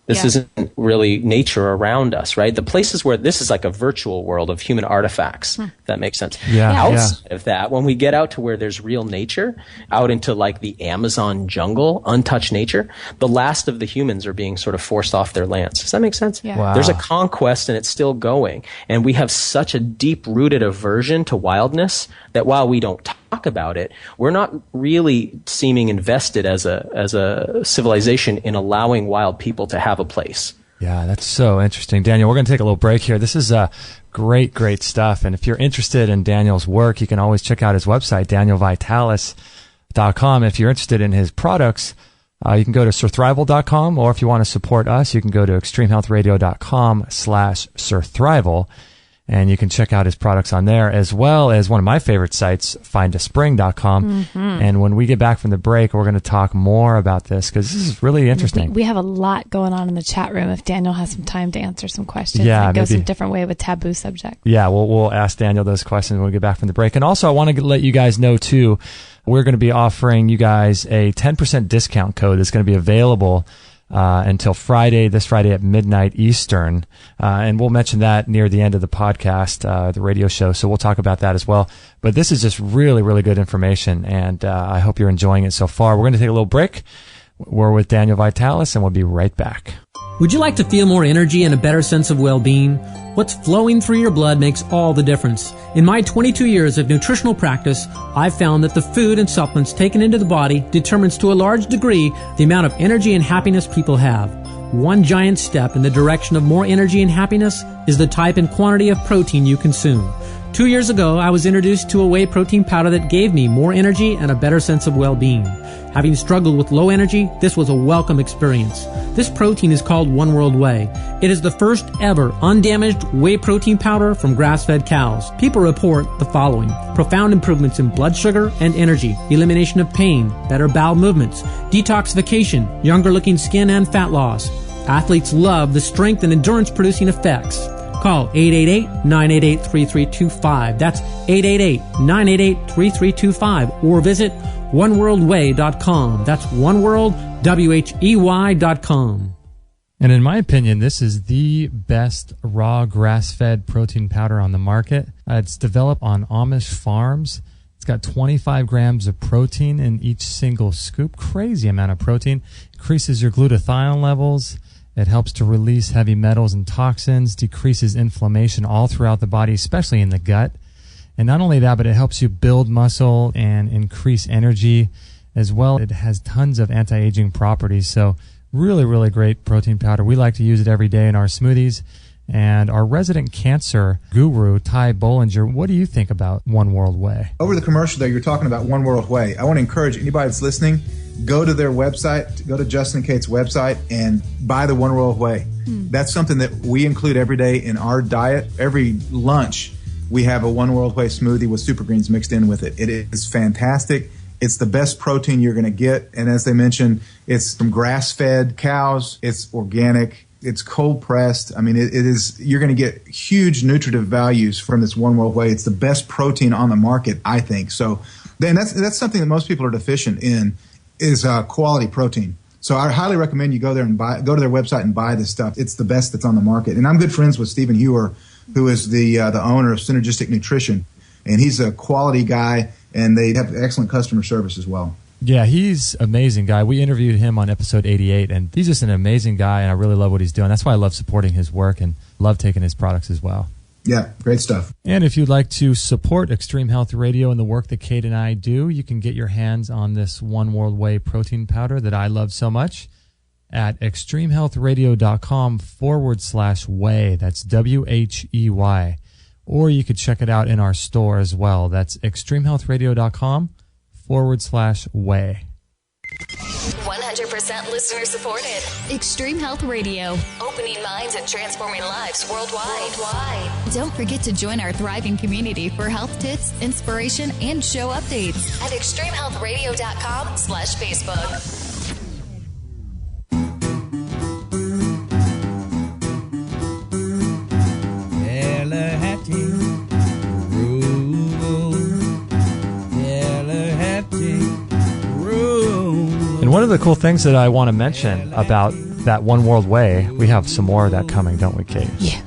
This isn't really nature around us, right? The places where this is like a virtual world of human artifacts, if that makes sense. Outside of that, when we get out to where there's real nature, out into like the Amazon jungle, untouched nature, the last of the humans are being sort of forced off their lands. Does that make sense? Yeah. Wow. There's a conquest and it's still going. And we have such a deep-rooted aversion to wildness that while we don't talk about it, we're not really seeming invested as a civilization in allowing wild people to have a place. Yeah, that's so interesting. Daniel, we're going to take a little break here. This is great stuff. And if you're interested in Daniel's work, you can always check out his website, danielvitalis.com. If you're interested in his products, you can go to surthrival.com, or if you want to support us, you can go to extremehealthradio.com/surthrival. And you can check out his products on there, as well as one of my favorite sites, findaspring.com. And when we get back from the break, we're going to talk more about this because this is really interesting. We have a lot going on in the chat room if Daniel has some time to answer some questions. Yeah, and go some different way with taboo subjects. Yeah, we'll ask Daniel those questions when we get back from the break. And also, I want to let you guys know, too, we're going to be offering you guys a 10% discount code that's going to be available until this Friday at midnight Eastern. And we'll mention that near the end of the podcast, the radio show. So we'll talk about that as well. But this is just really, really good information. And I hope you're enjoying it so far. We're going to take a little break. We're with Daniel Vitalis, and we'll be right back. Would you like to feel more energy and a better sense of well-being? What's flowing through your blood makes all the difference. In my 22 years of nutritional practice, I've found that the food and supplements taken into the body determines to a large degree the amount of energy and happiness people have. One giant step in the direction of more energy and happiness is the type and quantity of protein you consume. 2 years ago, I was introduced to a whey protein powder that gave me more energy and a better sense of well-being. Having struggled with low energy, this was a welcome experience. This protein is called One World Whey. It is the first ever undamaged whey protein powder from grass-fed cows. People report the following: profound improvements in blood sugar and energy, elimination of pain, better bowel movements, detoxification, younger-looking skin and fat loss. Athletes love the strength and endurance-producing effects. Call 888-988-3325. That's 888-988-3325. Or visit oneworldwhey.com. That's oneworldwhey.com. And in my opinion, this is the best raw grass-fed protein powder on the market. It's developed on Amish farms. It's got 25 grams of protein in each single scoop. Crazy amount of protein. Increases your glutathione levels. It helps to release heavy metals and toxins, decreases inflammation all throughout the body, especially in the gut. And not only that, but it helps you build muscle and increase energy as well. It has tons of anti-aging properties. So really, really great protein powder. We like to use it every day in our smoothies. And our resident cancer guru, Ty Bollinger, what do you think about One World Whey? Over the commercial there, you're talking about One World Whey. I want to encourage anybody that's listening, go to their website, go to Justin and Kate's website, and buy the One World Whey. That's something that we include every day in our diet. Every lunch, we have a One World Whey smoothie with super greens mixed in with it. It is fantastic. It's the best protein you're going to get. And as they mentioned, it's from grass-fed cows. It's organic. It's cold pressed. I mean, it is. You're going to get huge nutritive values from this One World Whey. It's the best protein on the market, I think. So then that's something that most people are deficient in is quality protein. So I highly recommend you go there and go to their website and buy this stuff. It's the best that's on the market. And I'm good friends with Stephen Hewer, who is the owner of Synergistic Nutrition, and he's a quality guy, and they have excellent customer service as well. Yeah, he's an amazing guy. We interviewed him on episode 88, and he's just an amazing guy, and I really love what he's doing. That's why I love supporting his work and love taking his products as well. Yeah, great stuff. And if you'd like to support Extreme Health Radio and the work that Kate and I do, you can get your hands on this One World Whey protein powder that I love so much at extremehealthradio.com/whey. That's WHEY. Or you could check it out in our store as well. That's extremehealthradio.com/whey. 100% listener supported. Extreme Health Radio. Opening minds and transforming lives worldwide. Don't forget to join our thriving community for health tips, inspiration, and show updates at extremehealthradio.com/Facebook. And one of the cool things that I want to mention about that One World Whey, we have some more of that coming, don't we, Kate? Yeah.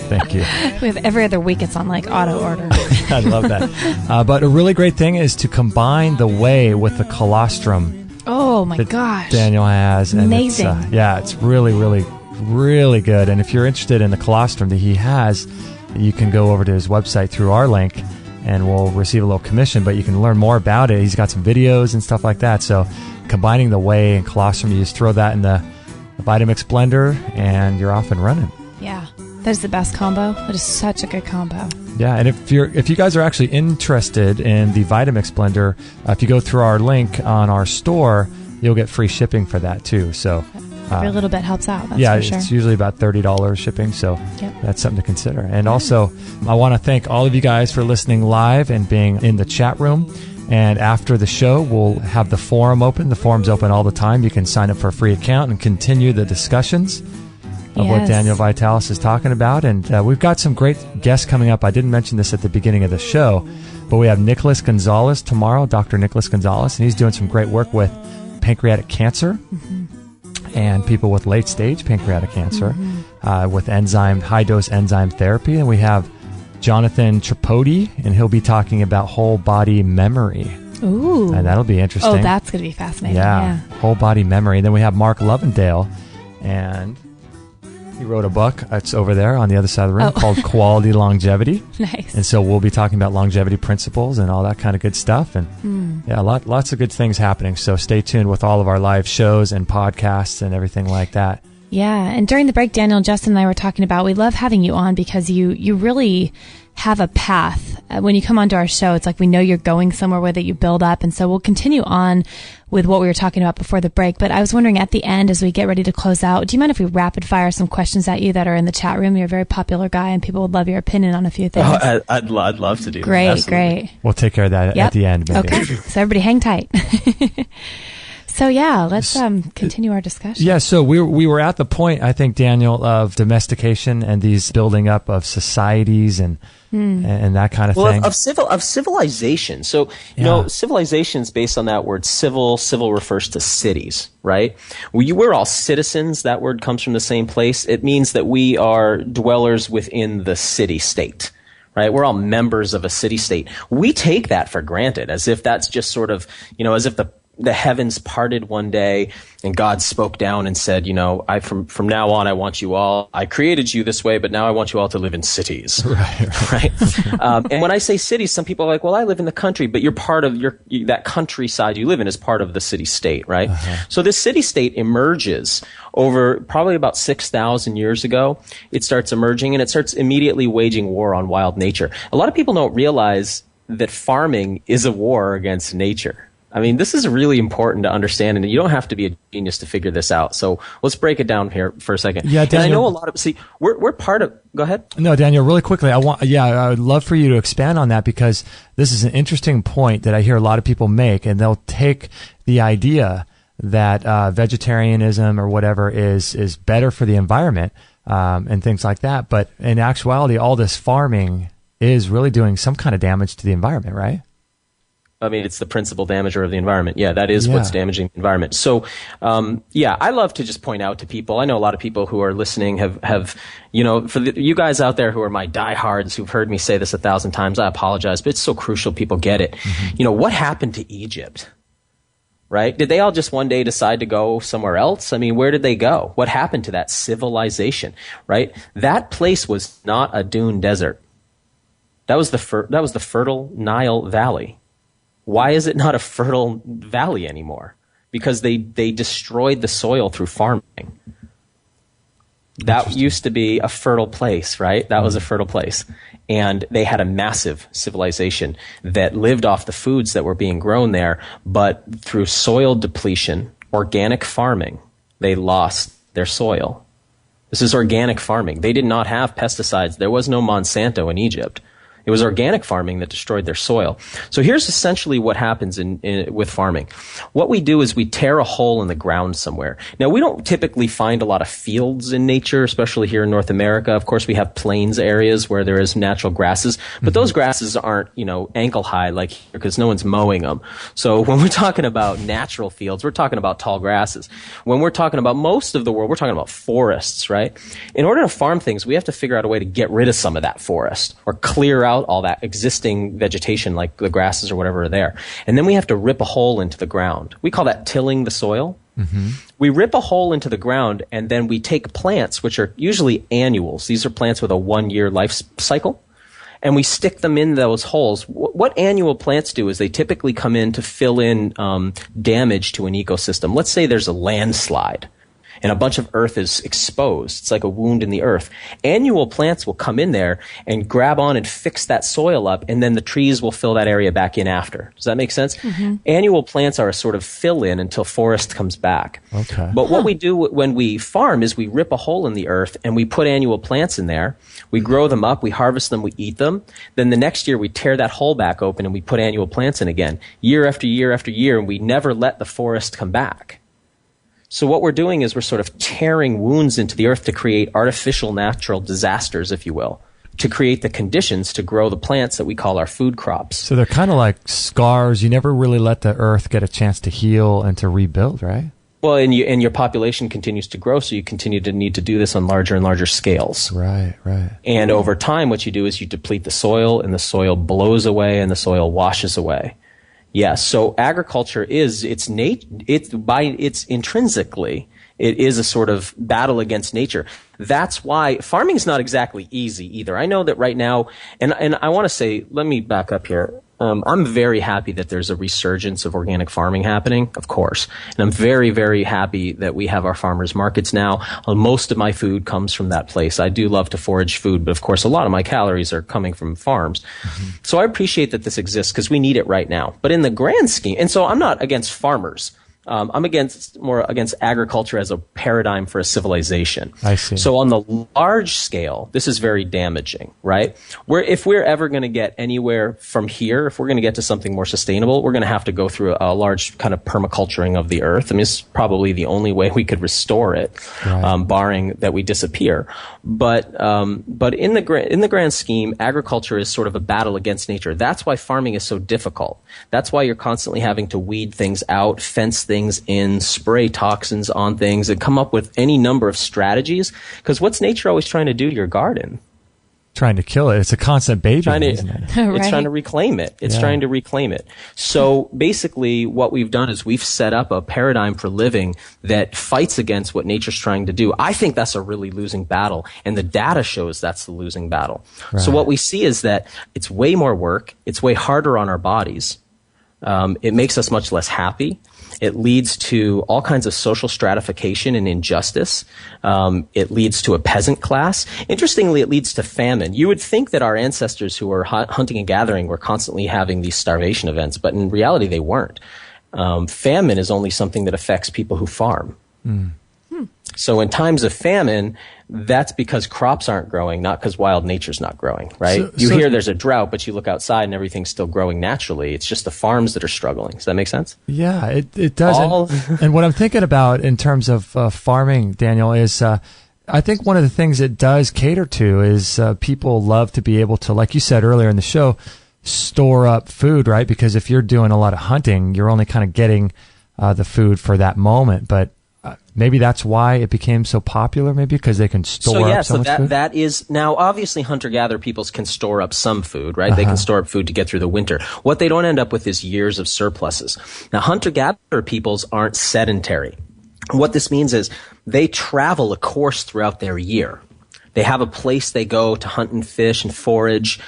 Thank you. We have every other week it's on like auto order. I love that. But a really great thing is to combine the whey with the colostrum. Oh my gosh. Daniel has. And amazing. It's really, really, really good. And if you're interested in the colostrum that he has, you can go over to his website through our link and we'll receive a little commission, but you can learn more about it. He's got some videos and stuff like that. So combining the whey and colostrum, you just throw that in the Vitamix blender and you're off and running. Yeah, that is the best combo. That is such a good combo. Yeah, and if you guys are actually interested in the Vitamix blender, if you go through our link on our store, you'll get free shipping for that too. So Every little bit helps out. That's yeah, for sure. It's usually about $30 shipping, so Yep. that's something to consider. And also, I want to thank all of you guys for listening live and being in the chat room. And after the show, we'll have the forum open. The forum's open all the time. You can sign up for a free account and continue the discussions of what Yes. Daniel Vitalis is talking about. And we've got some great guests coming up. I didn't mention this at the beginning of the show, but we have Nicholas Gonzalez tomorrow, Dr. Nicholas Gonzalez, and he's doing some great work with pancreatic cancer and people with late-stage pancreatic cancer with high-dose enzyme therapy. And we have Jonathan Tripodi, and he'll be talking about whole body memory. Ooh. And that'll be interesting. Oh, that's going to be fascinating. Yeah, whole body memory. And then we have Mark Lovendale, and he wrote a book. It's over there on the other side of the room called Quality Longevity. Nice. And so we'll be talking about longevity principles and all that kind of good stuff. And yeah, lots of good things happening. So stay tuned with all of our live shows and podcasts and everything like that. Yeah, and during the break, Daniel, Justin, and I were talking about, we love having you on because you really have a path. When you come onto our show, it's like we know you're going somewhere with it, you build up. And so we'll continue on with what we were talking about before the break. But I was wondering at the end, as we get ready to close out, do you mind if we rapid fire some questions at you that are in the chat room? You're a very popular guy and people would love your opinion on a few things. Oh, I'd love to do that. Great, Absolutely. great. We'll take care of that at the end. Maybe. Okay, so everybody hang tight. So yeah, let's continue our discussion. Yeah, so we were at the point, I think, Daniel, of domestication and these building up of societies and that kind of thing. Of civilization. So you know, civilization's based on that word civil. Civil refers to cities, right? We're all citizens. That word comes from the same place. It means that we are dwellers within the city state. Right? We're all members of a city state. We take that for granted as if that's just sort of, as if the heavens parted one day and God spoke down and said, from now on, I want you all, I created you this way, but now I want you all to live in cities. Right. And when I say cities, some people are like, well, I live in the country, but you're part of that countryside you live in is part of the city state, right? So this city state emerges over probably about 6,000 years ago. It starts emerging and it starts immediately waging war on wild nature. A lot of people don't realize that farming is a war against nature. I mean, this is really important to understand, and you don't have to be a genius to figure this out. So let's break it down here for a second. Yeah, Daniel, and I know a lot of we're part of. Go ahead. No, Daniel, really quickly, I would love for you to expand on that because this is an interesting point that I hear a lot of people make, and they'll take the idea that vegetarianism or whatever is better for the environment and things like that, but in actuality, all this farming is really doing some kind of damage to the environment, right? I mean, it's the principal damager of the environment. Yeah, that is what's damaging the environment. So, I love to just point out to people. I know a lot of people who are listening have for you guys out there who are my diehards who've heard me say this 1,000 times, I apologize, but it's so crucial people get it. What happened to Egypt? Right? Did they all just one day decide to go somewhere else? I mean, where did they go? What happened to that civilization? Right? That place was not a dune desert. That was the fertile Nile Valley. Why is it not a fertile valley anymore? Because they destroyed the soil through farming. That used to be a fertile place, right? That was a fertile place. And they had a massive civilization that lived off the foods that were being grown there, but through soil depletion, organic farming, they lost their soil. This is organic farming. They did not have pesticides. There was no Monsanto in Egypt. It was organic farming that destroyed their soil. So here's essentially what happens with farming. What we do is we tear a hole in the ground somewhere. Now, we don't typically find a lot of fields in nature, especially here in North America. Of course, we have plains areas where there is natural grasses, but those grasses aren't, ankle high like here because no one's mowing them. So when we're talking about natural fields, we're talking about tall grasses. When we're talking about most of the world, we're talking about forests, right? In order to farm things, we have to figure out a way to get rid of some of that forest or clear out all that existing vegetation like the grasses or whatever are there. And then we have to rip a hole into the ground. We call that tilling the soil. We rip a hole into the ground and then we take plants, which are usually annuals. These are plants with a 1-year life cycle. And we stick them in those holes. What annual plants do is they typically come in to fill in damage to an ecosystem. Let's say there's a landslide. and a bunch of earth is exposed. It's like a wound in the earth. Annual plants will come in there and grab on and fix that soil up, and then the trees will fill that area back in after. Does that make sense? Mm-hmm. Annual plants are a sort of fill-in until forest comes back. Okay. But what we do when we farm is we rip a hole in the earth and we put annual plants in there. We grow them up, we harvest them, we eat them. Then the next year we tear that hole back open and we put annual plants in again, year after year after year, and we never let the forest come back. So what we're doing is we're sort of tearing wounds into the earth to create artificial natural disasters, if you will, to create the conditions to grow the plants that we call our food crops. So they're kind of like scars. You never really let the earth get a chance to heal and to rebuild, right? Well, and your population continues to grow, so you continue to need to do this on larger and larger scales. Right, right. And over time, what you do is you deplete the soil, and the soil blows away, and the soil washes away. Yes, so agriculture is intrinsically, it is a sort of battle against nature. That's why farming is not exactly easy either. I know that right now, and I want to say, let me back up here. I'm very happy that there's a resurgence of organic farming happening, of course. And I'm very, very happy that we have our farmers markets now. Most of my food comes from that place. I do love to forage food, but of course a lot of my calories are coming from farms. Mm-hmm. So I appreciate that this exists because we need it right now. But in the grand scheme, and so I'm not against farmers. I'm more against agriculture as a paradigm for a civilization. I see. So on the large scale, this is very damaging, right? If we're ever going to get anywhere from here, if we're going to get to something more sustainable, we're going to have to go through a large kind of permaculturing of the earth. I mean, it's probably the only way we could restore it, right. Barring that we disappear. But in the grand scheme, agriculture is sort of a battle against nature. That's why farming is so difficult. That's why you're constantly having to weed things out, fence things in, spray toxins on things, and come up with any number of strategies. Because what's nature always trying to do to your garden? Trying to kill it. It's a constant baby, isn't it? Right. It's trying to reclaim it. It's trying to reclaim it. So basically what we've done is we've set up a paradigm for living that fights against what nature's trying to do. I think that's a really losing battle, and the data shows that's the losing battle. Right. So what we see is that it's way more work. It's way harder on our bodies. It makes us much less happy. It leads to all kinds of social stratification and injustice. It leads to a peasant class. Interestingly, it leads to famine. You would think that our ancestors who were hunting and gathering were constantly having these starvation events, but in reality, they weren't. Famine is only something that affects people who farm. Mm. So in times of famine, that's because crops aren't growing, not because wild nature's not growing, right? You hear there's a drought, but you look outside and everything's still growing naturally. It's just the farms that are struggling. Does that make sense? Yeah, it does. And what I'm thinking about in terms of farming, Daniel, is I think one of the things it does cater to is people love to be able to, like you said earlier in the show, store up food, right? Because if you're doing a lot of hunting, you're only kind of getting the food for that moment. But maybe that's why it became so popular, maybe because they can store up so much food? That is, now obviously hunter-gatherer peoples can store up some food, right? Uh-huh. They can store up food to get through the winter. What they don't end up with is years of surpluses. Now hunter-gatherer peoples aren't sedentary. What this means is they travel a course throughout their year. They have a place they go to hunt and fish and forage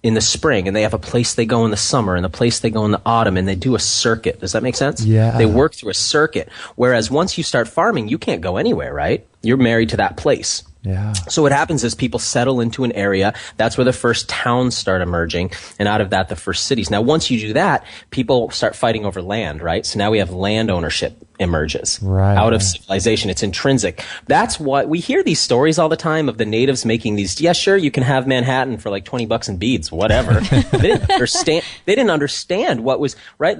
in the spring, and they have a place they go in the summer and a place they go in the autumn, and they do a circuit. Does that make sense? Yeah. They work through a circuit. Whereas once you start farming, you can't go anywhere, right? You're married to that place. Yeah. So what happens is people settle into an area. That's where the first towns start emerging, and out of that, the first cities. Now, once you do that, people start fighting over land, right? So now we have land ownership emerges out of civilization. It's intrinsic. That's what we hear these stories all the time of the natives making these. Yeah, sure, you can have Manhattan for like $20 in beads, whatever. They didn't understand what was right.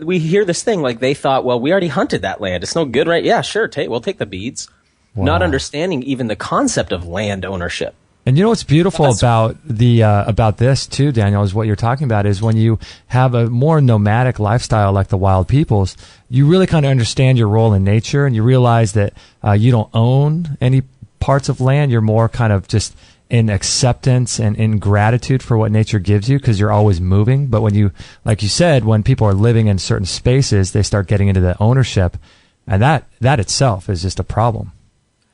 We hear this thing like they thought, well, we already hunted that land. It's no good, right? Yeah, sure. We'll take the beads. Wow. Not understanding even the concept of land ownership. And you know what's beautiful about this too, Daniel, is what you're talking about is when you have a more nomadic lifestyle like the wild peoples, you really kind of understand your role in nature, and you realize that you don't own any parts of land. You're more kind of just in acceptance and in gratitude for what nature gives you because you're always moving. But when you, like you said, when people are living in certain spaces, they start getting into the ownership, and that itself is just a problem.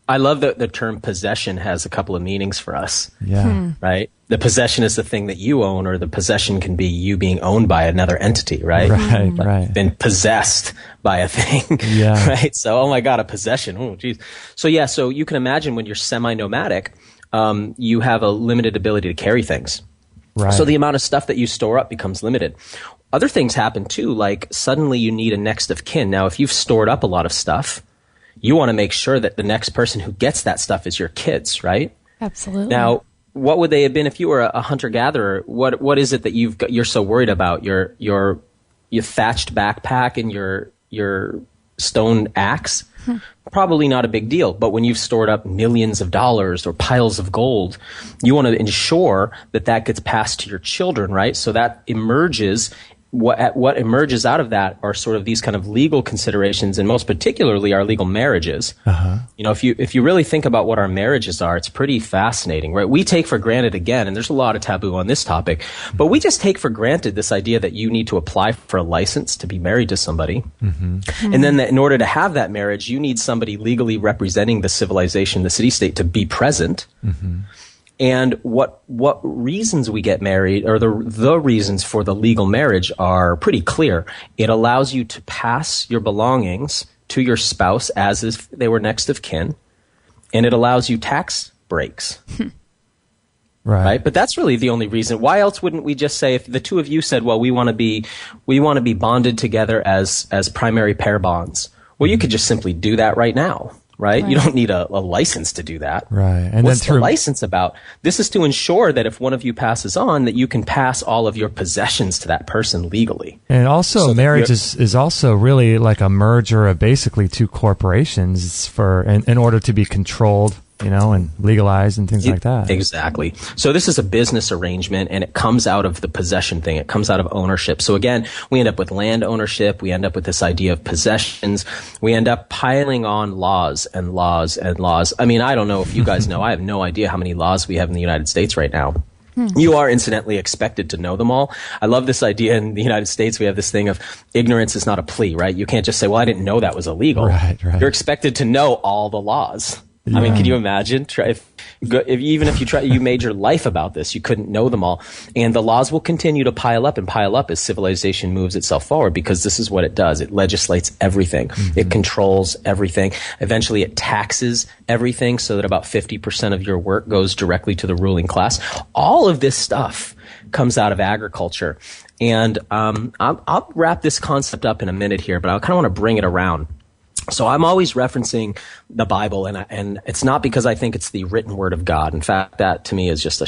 I love that the term possession has a couple of meanings for us. Yeah. Right? The possession is the thing that you own, or the possession can be you being owned by another entity, right? Right, like right. Been possessed by a thing. Yeah. Right? So, oh my God, a possession. Oh, geez. So yeah, so you can imagine when you're semi-nomadic, you have a limited ability to carry things. Right. So the amount of stuff that you store up becomes limited. Other things happen too, like suddenly you need a next of kin. Now, if you've stored up a lot of stuff, you want to make sure that the next person who gets that stuff is your kids, right? Absolutely. Now, what would they have been if you were a hunter-gatherer? What is it that you're so worried about? Your thatched backpack and your stone axe? Probably not a big deal. But when you've stored up millions of dollars or piles of gold, you want to ensure that that gets passed to your children, right? So that emerges. What emerges out of that are sort of these kind of legal considerations, and most particularly our legal marriages. You know, if you really think about what our marriages are, it's pretty fascinating, right? We take for granted, again, and there's a lot of taboo on this topic, but we just take for granted this idea that you need to apply for a license to be married to somebody. And then that in order to have that marriage, you need somebody legally representing the civilization, the city-state, to be present. And what reasons we get married, or the reasons for the legal marriage, are pretty clear. It allows you to pass your belongings to your spouse as if they were next of kin, and it allows you tax breaks. Right? But that's really the only reason. Why else wouldn't we just say, if the two of you said, well, we want to be bonded together as primary pair bonds? Well, you could just simply do that right now. Right? You don't need a license to do that. Right. And what's the license about? This is to ensure that if one of you passes on, that you can pass all of your possessions to that person legally. And also, so marriage is also really like a merger of basically two corporations in order to be controlled, you know, and legalized and things like that. Exactly. So this is a business arrangement, and it comes out of the possession thing. It comes out of ownership. So again, we end up with land ownership. We end up with this idea of possessions. We end up piling on laws and laws and laws. I mean, I don't know if you guys know. I have no idea how many laws we have in the United States right now. You are incidentally expected to know them all. I love this idea in the United States. We have this thing of ignorance is not a plea, right? You can't just say, well, I didn't know that was illegal. Right. You're expected to know all the laws. Yeah. I mean, can you imagine? Even if you made your life about this, you couldn't know them all. And the laws will continue to pile up as civilization moves itself forward, because this is what it does. It legislates everything. It controls everything. Eventually, it taxes everything so that about 50% of your work goes directly to the ruling class. All of this stuff comes out of agriculture. And I'll wrap this concept up in a minute here, but I kind of want to bring it around. So I'm always referencing the Bible, and it's not because I think it's the written word of God. In fact, that to me is just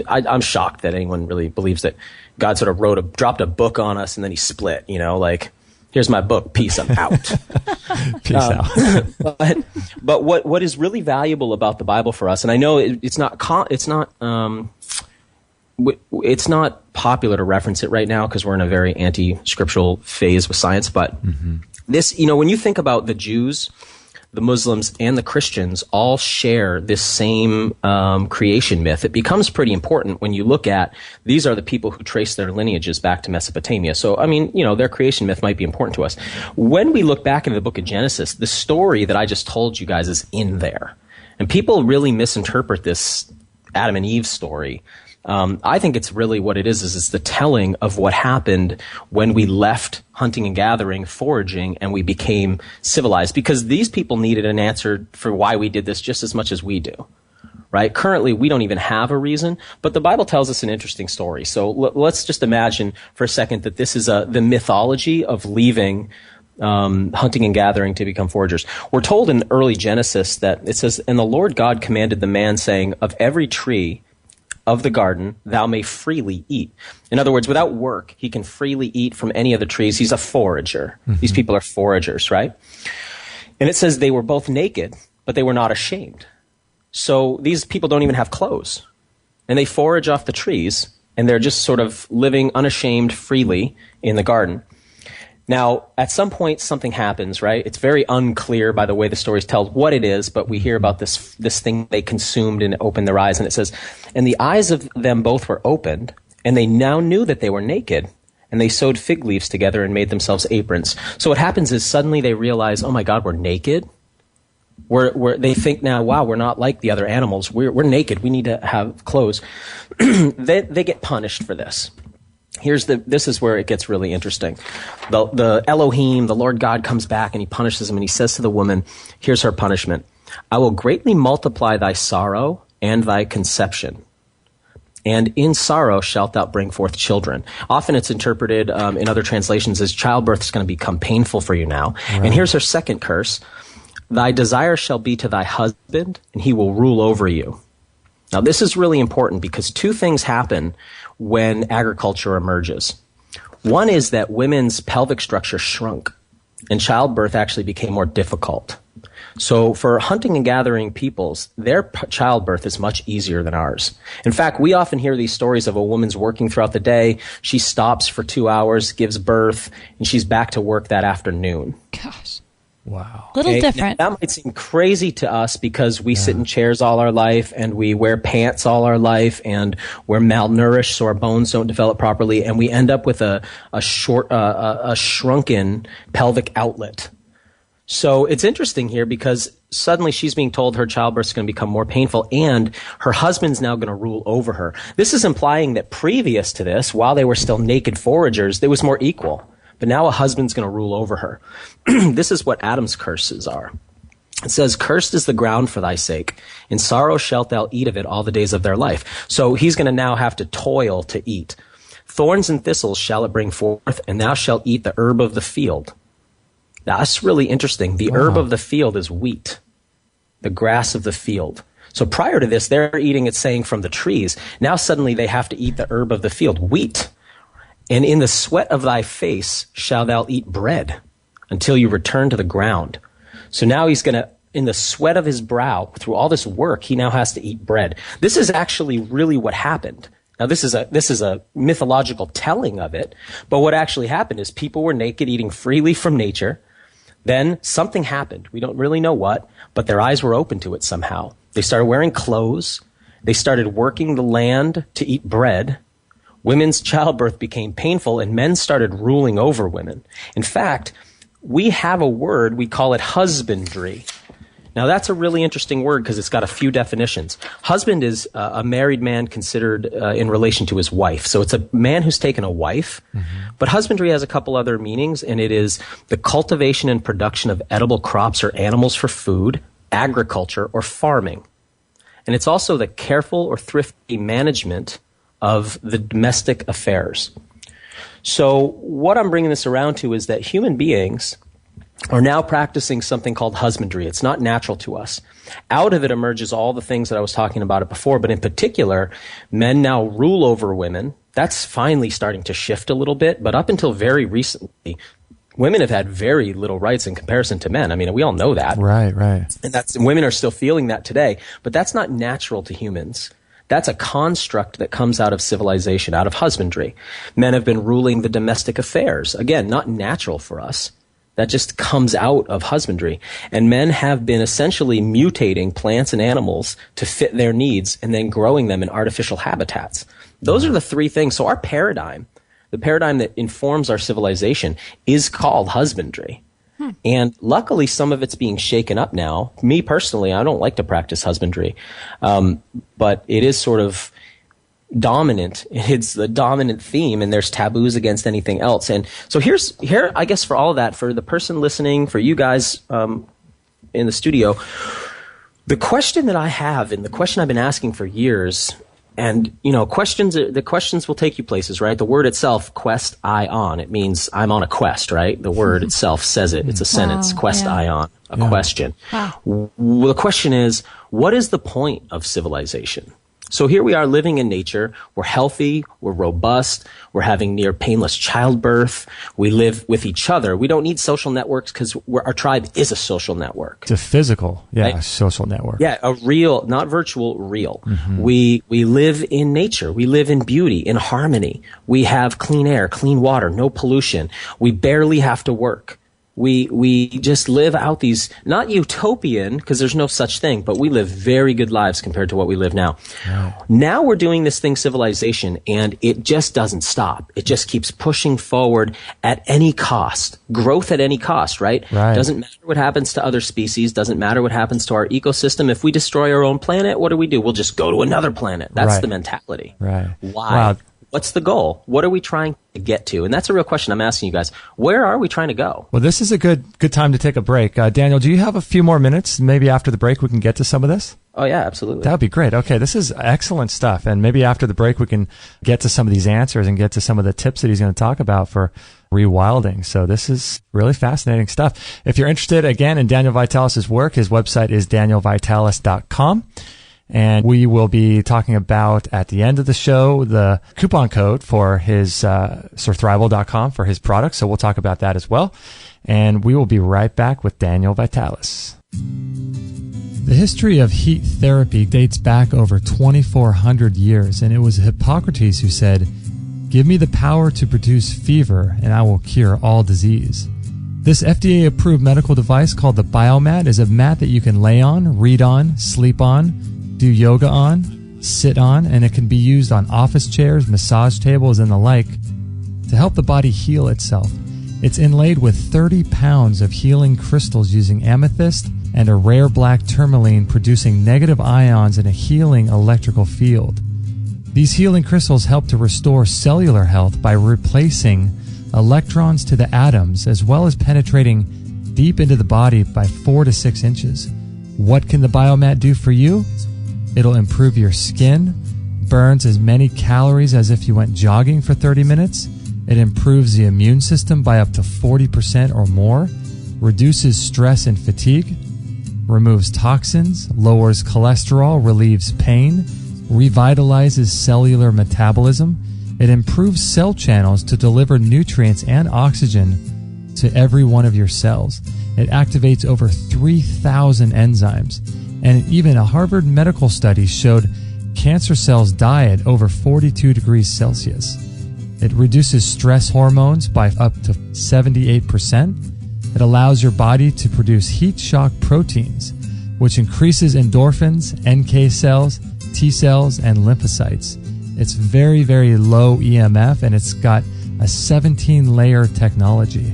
I'm shocked that anyone really believes that God sort of dropped a book on us and then he split, you know, like, here's my book, peace, I'm out. Peace out. But what is really valuable about the Bible for us, and I know it's not popular to reference it right now because we're in a very anti-scriptural phase with science, but this, you know, when you think about the Jews, the Muslims, and the Christians all share this same creation myth, it becomes pretty important when you look at these are the people who trace their lineages back to Mesopotamia. So, I mean, you know, their creation myth might be important to us. When we look back into the book of Genesis, the story that I just told you guys is in there. And people really misinterpret this Adam and Eve story. I think it's really what it is it's the telling of what happened when we left hunting and gathering, foraging, and we became civilized, because these people needed an answer for why we did this just as much as we do. Right? Currently, we don't even have a reason, but the Bible tells us an interesting story. So let's just imagine for a second that this is the mythology of leaving hunting and gathering to become foragers. We're told in early Genesis that it says, "And the Lord God commanded the man, saying, of every tree of the garden thou may freely eat." In other words, without work, he can freely eat from any of the trees. He's a forager. These people are foragers, right? And it says they were both naked, but they were not ashamed. So these people don't even have clothes. And they forage off the trees, and they're just sort of living unashamed freely in the garden. Now, at some point, something happens, right? It's very unclear by the way the stories tell what it is, but we hear about this thing they consumed and it opened their eyes. And it says, "And the eyes of them both were opened, and they now knew that they were naked. And they sewed fig leaves together and made themselves aprons." So what happens is suddenly they realize, oh my God, we're naked. They think now, wow, we're not like the other animals. We're naked. We need to have clothes. They get punished for this. This is where it gets really interesting. The Elohim, the Lord God, comes back and he punishes him, and he says to the woman, here's her punishment. I will greatly multiply thy sorrow and thy conception, and in sorrow shalt thou bring forth children. Often it's interpreted in other translations as childbirth is going to become painful for you now. Right. And here's her second curse. Thy desire shall be to thy husband, and he will rule over you. Now, this is really important because two things happen when agriculture emerges. One is that women's pelvic structure shrunk, and childbirth actually became more difficult. So for hunting and gathering peoples, their childbirth is much easier than ours. In fact, we often hear these stories of a woman's working throughout the day. She stops for 2 hours, gives birth, and she's back to work that afternoon. Gosh. Wow. Little different. Now, that might seem crazy to us because we sit in chairs all our life and we wear pants all our life and we're malnourished so our bones don't develop properly, and we end up with a shrunken pelvic outlet. So it's interesting here because suddenly she's being told her childbirth is going to become more painful and her husband's now going to rule over her. This is implying that previous to this, while they were still naked foragers, it was more equal. But now a husband's going to rule over her. This is what Adam's curses are. It says, cursed is the ground for thy sake. In sorrow shalt thou eat of it all the days of their life. So he's going to now have to toil to eat. Thorns and thistles shall it bring forth, and thou shalt eat the herb of the field. That's really interesting. The herb of the field is wheat, the grass of the field. So prior to this, they're eating, it's saying, from the trees. Now suddenly they have to eat the herb of the field, wheat. And in the sweat of thy face shalt thou eat bread until you return to the ground. So now he's going to, in the sweat of his brow, through all this work, he now has to eat bread. This is actually really what happened. Now, this is a mythological telling of it, but what actually happened is people were naked, eating freely from nature. Then something happened. We don't really know what, but their eyes were open to it somehow. They started wearing clothes. They started working the land to eat bread. Women's childbirth became painful, and men started ruling over women. In fact, we have a word, we call it husbandry. Now, that's a really interesting word because it's got a few definitions. Husband is a married man considered in relation to his wife. So it's a man who's taken a wife. Mm-hmm. But husbandry has a couple other meanings, and it is the cultivation and production of edible crops or animals for food, agriculture, or farming. And it's also the careful or thrifty management of the domestic affairs. So what I'm bringing this around to is that human beings are now practicing something called husbandry. It's not natural to us. Out of it emerges all the things that I was talking about it before, but in particular, men now rule over women. That's finally starting to shift a little bit, but up until very recently, women have had very little rights in comparison to men. I mean, we all know that. Right. And women are still feeling that today, but that's not natural to humans. That's a construct that comes out of civilization, out of husbandry. Men have been ruling the domestic affairs. Again, not natural for us. That just comes out of husbandry. And men have been essentially mutating plants and animals to fit their needs and then growing them in artificial habitats. Those are the three things. So our paradigm, the paradigm that informs our civilization, is called husbandry. And luckily, some of it's being shaken up now. Me personally, I don't like to practice husbandry, but it is sort of dominant. It's the dominant theme, and there's taboos against anything else. And so here, I guess, for all of that, for the person listening, for you guys in the studio, the question that I have, and the question I've been asking for years. And, the questions will take you places, right? The word itself, quest I on, it means I'm on a quest, right? The word itself says it. It's a sentence, quest I on, question. Wow. Well, the question is, what is the point of civilization? So here we are living in nature. We're healthy. We're robust. We're having near painless childbirth. We live with each other. We don't need social networks because our tribe is a social network. It's a physical, right? Social network. Yeah, a real, not virtual, real. Mm-hmm. We live in nature. We live in beauty, in harmony. We have clean air, clean water, no pollution. We barely have to work. We just live out these, not utopian, because there's no such thing, but we live very good lives compared to what we live now. Wow. Now we're doing this thing, civilization, and it just doesn't stop. It just keeps pushing forward at any cost. Growth at any cost, right? Doesn't matter what happens to other species, doesn't matter what happens to our ecosystem. If we destroy our own planet, what do? We'll just go to another planet. That's the mentality. Right. Why? Wow. What's the goal? What are we trying to get to? And that's a real question I'm asking you guys. Where are we trying to go? Well, this is a good time to take a break. Daniel, do you have a few more minutes? Maybe after the break we can get to some of this? Oh, yeah, absolutely. That would be great. Okay, this is excellent stuff. And maybe after the break we can get to some of these answers and get to some of the tips that he's going to talk about for rewilding. So this is really fascinating stuff. If you're interested, again, in Daniel Vitalis' work, his website is danielvitalis.com. And we will be talking about, at the end of the show, the coupon code for his surthrival.com for his products. So we'll talk about that as well. And we will be right back with Daniel Vitalis. The history of heat therapy dates back over 2,400 years, and it was Hippocrates who said, "Give me the power to produce fever, and I will cure all disease." This FDA-approved medical device called the Biomat is a mat that you can lay on, read on, sleep on, do yoga on, sit on, and it can be used on office chairs, massage tables, and the like to help the body heal itself. It's inlaid with 30 pounds of healing crystals using amethyst and a rare black tourmaline, producing negative ions in a healing electrical field. These healing crystals help to restore cellular health by replacing electrons to the atoms, as well as penetrating deep into the body by 4 to 6 inches. What can the Biomat do for you? It'll improve your skin, burns as many calories as if you went jogging for 30 minutes. It improves the immune system by up to 40% or more, reduces stress and fatigue, removes toxins, lowers cholesterol, relieves pain, revitalizes cellular metabolism. It improves cell channels to deliver nutrients and oxygen to every one of your cells. It activates over 3,000 enzymes. And even a Harvard medical study showed cancer cells die at over 42 degrees Celsius. It reduces stress hormones by up to 78%. It allows your body to produce heat shock proteins, which increases endorphins, NK cells, T cells, and lymphocytes. It's very, very low EMF, and it's got a 17-layer technology.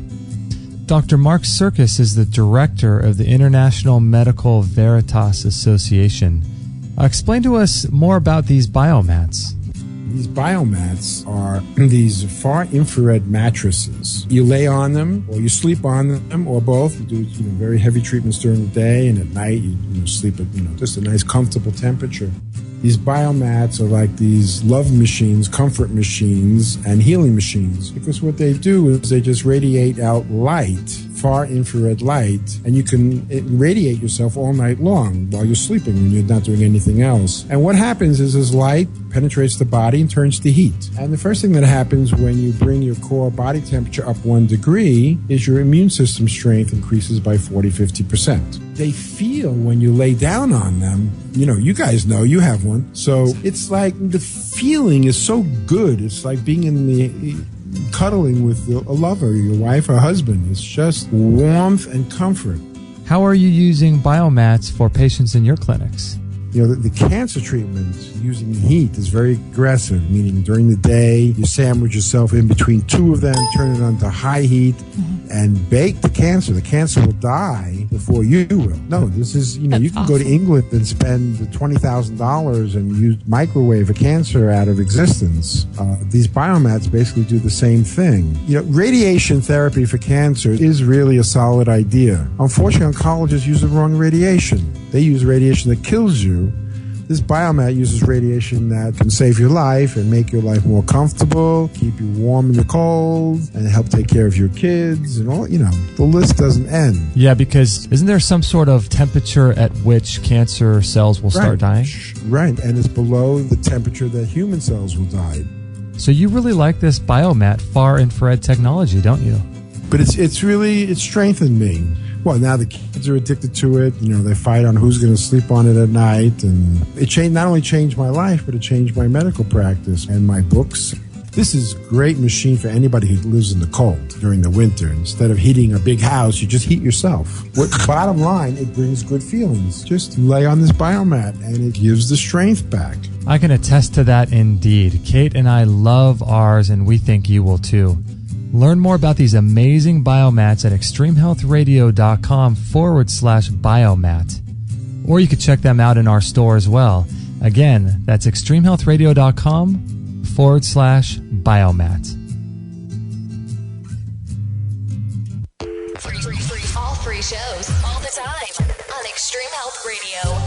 Dr. Mark Serkis is the director of the International Medical Veritas Association. Explain to us more about these biomats. These biomats are these far infrared mattresses. You lay on them, or you sleep on them, or both. You do very heavy treatments during the day, and at night you sleep at just a nice comfortable temperature. These biomats are like these love machines, comfort machines, and healing machines, because what they do is they just radiate out light, far infrared light, and you can radiate yourself all night long while you're sleeping when you're not doing anything else. And what happens is this light penetrates the body and turns to heat. And the first thing that happens when you bring your core body temperature up 1 degree is your immune system strength increases by 40-50%. They feel when you lay down on them, you guys know, you have one. So it's like the feeling is so good. It's like being in the cuddling with a lover, your wife or husband. It's just warmth and comfort. How are you using biomats for patients in your clinics? The cancer treatment using heat is very aggressive, meaning during the day, you sandwich yourself in between two of them, turn it on to high heat, and bake the cancer. The cancer will die before you will. No, this is, you can go to England and spend $20,000 and use microwave a cancer out of existence. These biomats basically do the same thing. Radiation therapy for cancer is really a solid idea. Unfortunately, oncologists use the wrong radiation. They use radiation that kills you. This biomat uses radiation that can save your life and make your life more comfortable, keep you warm in the cold, and help take care of your kids and all. The list doesn't end. Yeah, because isn't there some sort of temperature at which cancer cells will start dying? Right, and it's below the temperature that human cells will die. So you really like this biomat far infrared technology, don't you? But it's strengthened me. Well, now the kids are addicted to it. They fight on who's going to sleep on it at night. And it not only changed my life, but it changed my medical practice and my books. This is a great machine for anybody who lives in the cold during the winter. Instead of heating a big house, you just heat yourself. Bottom line, it brings good feelings. Just lay on this biomat and it gives the strength back. I can attest to that indeed. Kate and I love ours, and we think you will too. Learn more about these amazing biomats at extremehealthradio.com/biomat. Or you could check them out in our store as well. Again, that's extremehealthradio.com/biomat. All free shows, all the time on Extreme Health Radio.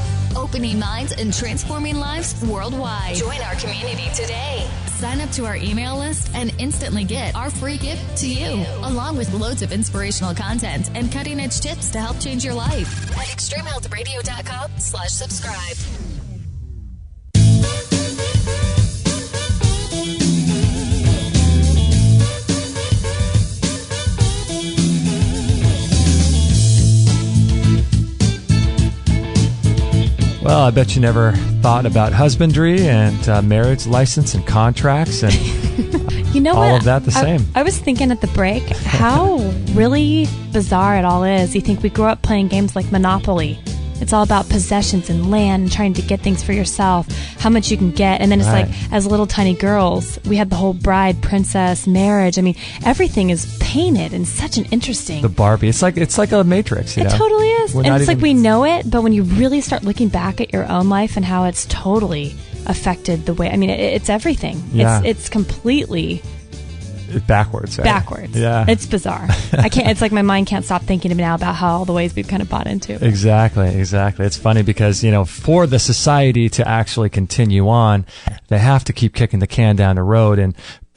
Opening minds and transforming lives worldwide. Join our community today. Sign up to our email list and instantly get our free gift to you, along with loads of inspirational content and cutting-edge tips to help change your life at extremehealthradio.com/subscribe. Well, I bet you never thought about husbandry and marriage license and contracts and You know all what? of that the same. I was thinking at the break how really bizarre it all is. You think we grew up playing games like Monopoly. It's all about possessions and land and trying to get things for yourself, how much you can get. And then it's Right. like, as little tiny girls, we had the whole bride, princess, marriage. I mean, everything is painted in such an interesting... The Barbie. It's like a Matrix, you know? It totally is. We're And not it's like even- we know it, but when you really start looking back at your own life and how it's totally affected the way... I mean, it's everything. Yeah. It's completely... backwards, right? backwards. Yeah. It's bizarre. I can't. It's like my mind can't stop thinking now about how all the ways we've kind of bought into it. Exactly. It's funny because, for the society to actually continue on, they have to keep kicking the can down the road and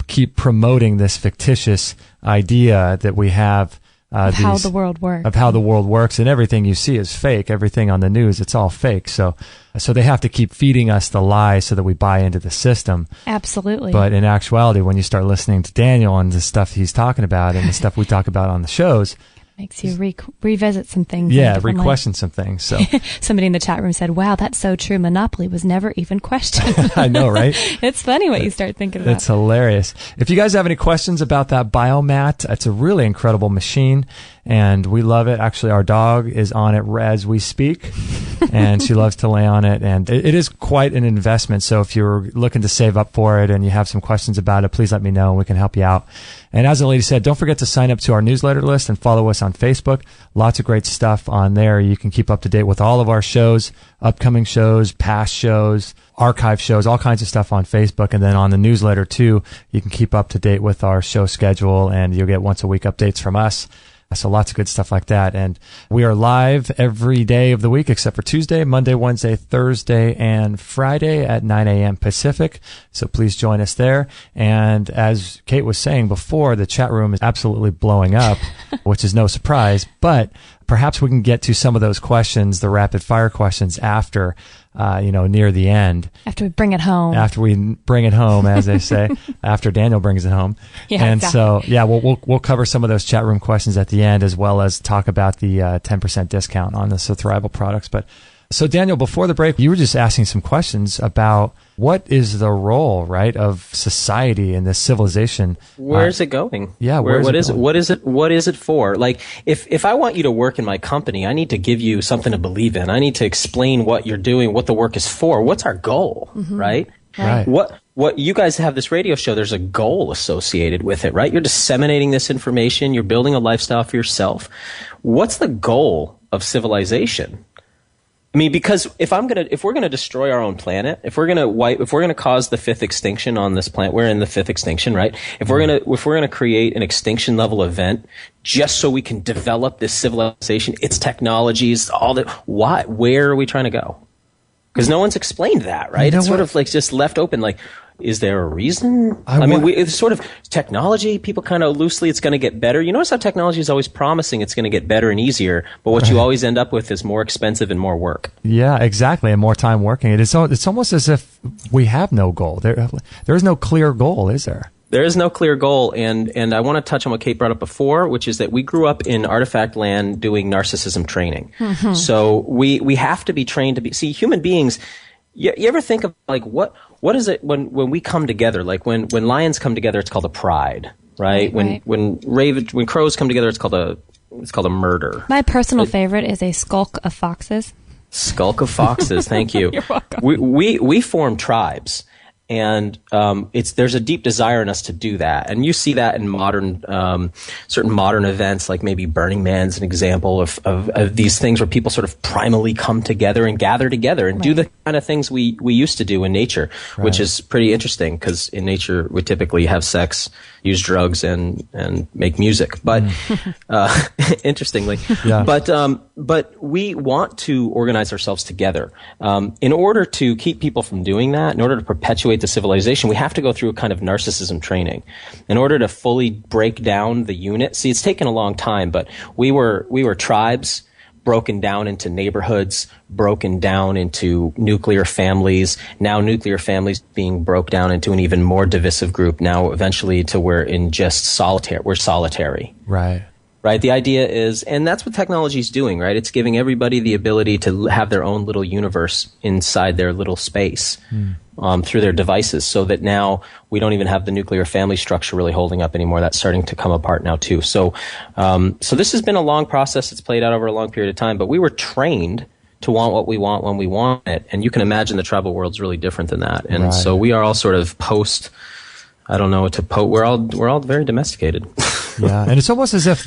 keep promoting this fictitious idea that we have Of how the world works. Of how the world works, and everything you see is fake. Everything on the news, it's all fake. So they have to keep feeding us the lie so that we buy into the system. Absolutely. But in actuality, when you start listening to Daniel and the stuff he's talking about and the stuff we talk about on the shows, makes you revisit some things. Yeah, re-question some things. So somebody in the chat room said, "Wow, that's so true. Monopoly was never even questioned." I know, right? It's funny what you start thinking about. It's hilarious. If you guys have any questions about that biomat, it's a really incredible machine, and we love it. Actually, our dog is on it as we speak, and she loves to lay on it, and it is quite an investment. So if you're looking to save up for it and you have some questions about it, please let me know, and we can help you out. And as the lady said, don't forget to sign up to our newsletter list and follow us on Facebook. Lots of great stuff on there. You can keep up to date with all of our shows, upcoming shows, past shows, archive shows, all kinds of stuff on Facebook. And then on the newsletter too, you can keep up to date with our show schedule, and you'll get once a week updates from us. So lots of good stuff like that. And we are live every day of the week except for Tuesday, Monday, Wednesday, Thursday, and Friday at 9 a.m. Pacific. So please join us there. And as Kate was saying before, the chat room is absolutely blowing up, which is no surprise. But perhaps we can get to some of those questions, the rapid fire questions, after, near the end. After we bring it home. After we bring it home, as they say. After Daniel brings it home. Yeah, and exactly. so, yeah, we'll cover some of those chat room questions at the end, as well as talk about the 10% discount on the Thrival products. But so, Daniel, before the break, you were just asking some questions about what is the role, right, of society in this civilization. Where's it going? Yeah, what is it for? Like, if I want you to work in my company, I need to give you something to believe in. I need to explain what you're doing, what the work is for. What's our goal, right? Right. What you guys have this radio show, there's a goal associated with it, right? You're disseminating this information. You're building a lifestyle for yourself. What's the goal of civilization? I mean, because if we're gonna destroy our own planet, if we're gonna cause the fifth extinction on this planet, we're in the fifth extinction, right? If we're gonna create an extinction level event just so we can develop this civilization, its technologies, all that, where are we trying to go? Because no one's explained that, right? It's sort of like just left open, like, is there a reason? It's sort of technology, people kind of loosely, it's going to get better. You notice how technology is always promising it's going to get better and easier, but what you always end up with is more expensive and more work. Yeah, exactly, and more time working. It's almost as if we have no goal. There is no clear goal, is there? There is no clear goal, and I want to touch on what Kate brought up before, which is that we grew up in artifact land doing narcissism training. So we have to be trained to be, see, human beings, You ever think of like what is it when we come together? Like when lions come together, it's called a pride, right? When crows come together, it's called a murder. My personal favorite is a skulk of foxes. Skulk of foxes. Thank you. You're welcome. We form tribes. And there's a deep desire in us to do that, and you see that in certain modern events, like maybe Burning Man's an example of these things where people sort of primally come together and gather together and do the kind of things we used to do in nature, which is pretty interesting because in nature we typically have sex, use drugs, and make music. But interestingly, but we want to organize ourselves together in order to keep people from doing that. In order to perpetuate the civilization, we have to go through a kind of narcissism training in order to fully break down the unit. See, it's taken a long time, but we were tribes broken down into neighborhoods, broken down into nuclear families, now nuclear families being broke down into an even more divisive group, now eventually to we're solitary. Right. The idea is, and that's what technology is doing, right? It's giving everybody the ability to have their own little universe inside their little space through their devices, so that now we don't even have the nuclear family structure really holding up anymore. That's starting to come apart now too. So this has been a long process. It's played out over a long period of time, but we were trained to want what we want when we want it. And you can imagine the tribal world's really different than that. And so we are all sort of we're all very domesticated. Yeah, and it's almost as if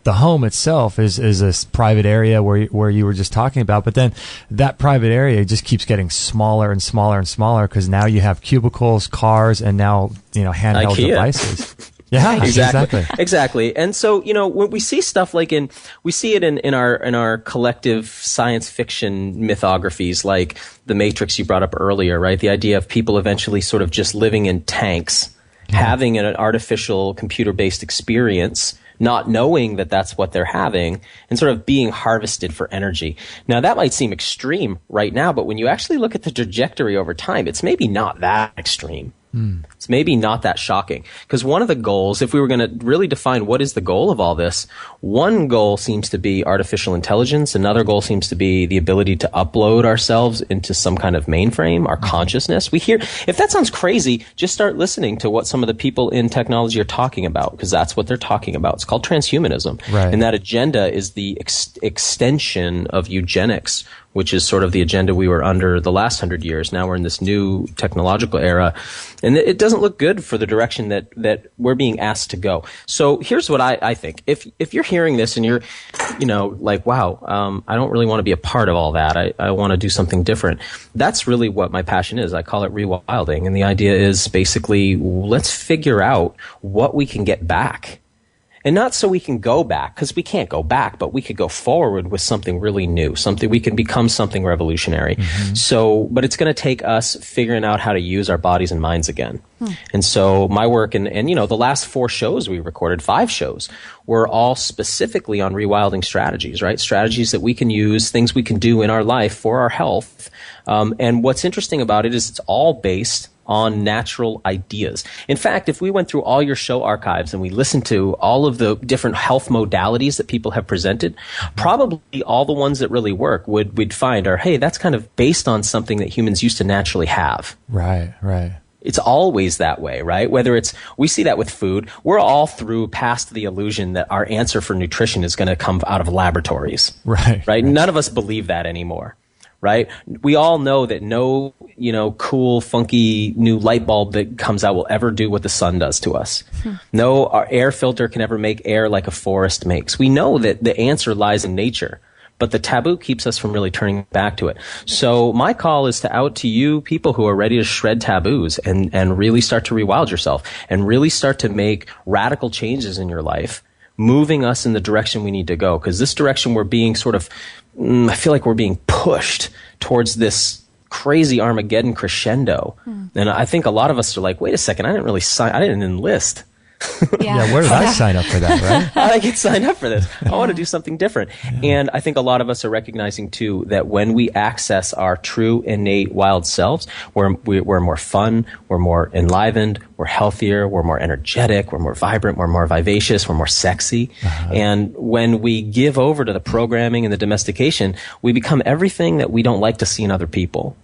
the home itself is this private area where you were just talking about, but then that private area just keeps getting smaller and smaller and smaller because now you have cubicles, cars, and now handheld devices. Yeah, exactly. And so when we see stuff we see it in our collective science fiction mythographies, like The Matrix you brought up earlier, right? The idea of people eventually sort of just living in tanks, having an artificial computer-based experience, not knowing that that's what they're having, and sort of being harvested for energy. Now, that might seem extreme right now, but when you actually look at the trajectory over time, it's maybe not that extreme. It's maybe not that shocking. Because one of the goals, if we were going to really define what is the goal of all this, one goal seems to be artificial intelligence. Another goal seems to be the ability to upload ourselves into some kind of mainframe, our consciousness. If that sounds crazy, just start listening to what some of the people in technology are talking about, because that's what they're talking about. It's called transhumanism. Right. And that agenda is the extension of eugenics, which is sort of the agenda we were under the last 100 years. Now we're in this new technological era. And it doesn't look good for the direction that we're being asked to go. So here's what I think. If you're hearing this and you're, like, wow, I don't really want to be a part of all that. I want to do something different. That's really what my passion is. I call it rewilding. And the idea is basically, let's figure out what we can get back. And not so we can go back, because we can't go back, but we could go forward with something really new, we can become something revolutionary. But it's going to take us figuring out how to use our bodies and minds again. And so my work and the last 4 shows we recorded, 5 shows, were all specifically on rewilding strategies, right? Strategies that we can use, things we can do in our life for our health. And what's interesting about it is it's all based on natural ideas. In fact, if we went through all your show archives and we listened to all of the different health modalities that people have presented, probably all the ones that really work we'd find are, hey, that's kind of based on something that humans used to naturally have. Right. It's always that way, right? We see that with food. We're all past the illusion that our answer for nutrition is going to come out of laboratories. Right? None of us believe that anymore. Right? We all know that no, cool, funky new light bulb that comes out will ever do what the sun does to us. No, our air filter can ever make air like a forest makes. We know that the answer lies in nature, but the taboo keeps us from really turning back to it. So my call is out to you people who are ready to shred taboos and really start to rewild yourself and really start to make radical changes in your life, moving us in the direction we need to go. Because this direction we're being I feel like we're being pushed towards this crazy Armageddon crescendo. And I think a lot of us are like, wait a second, I didn't enlist. Yeah, where did I sign up for that, right? How did I get signed up for this? I want to do something different. And I think a lot of us are recognizing, too, that when we access our true, innate, wild selves, we're more fun, we're more enlivened, we're healthier, we're more energetic, we're more vibrant, we're more vivacious, we're more sexy. And when we give over to the programming and the domestication, we become everything that we don't like to see in other people.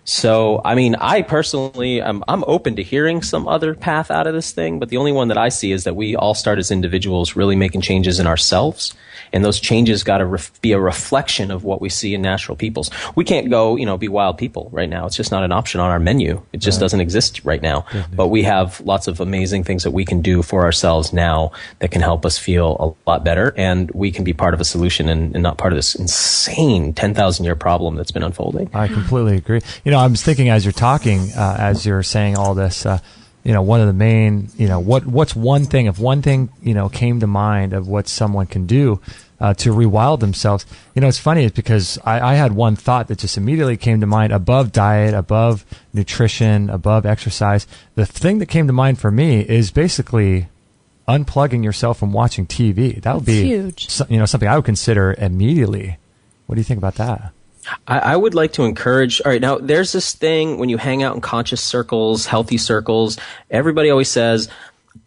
So, I mean, I personally, I'm open to hearing some other path out of this thing, but the only one that I see is that we all start as individuals really making changes in ourselves, and those changes got to be a reflection of what we see in natural peoples. We can't go, be wild people right now. It's just not an option on our menu. It just doesn't exist right now. Definitely. But we have lots of amazing things that we can do for ourselves now that can help us feel a lot better, and we can be part of a solution and not part of this insane 10,000-year problem that's been unfolding. I completely agree. I was thinking as you're talking, as you're saying all this, one of the main, what's one thing, if one thing, came to mind of what someone can do to rewild themselves. It's funny, it's because I had one thought that just immediately came to mind above diet, above nutrition, above exercise. The thing that came to mind for me is basically unplugging yourself from watching TV. That would be huge. Something I would consider immediately. What do you think about that? I would like to encourage, all right, now there's this thing when you hang out in conscious circles, healthy circles, everybody always says,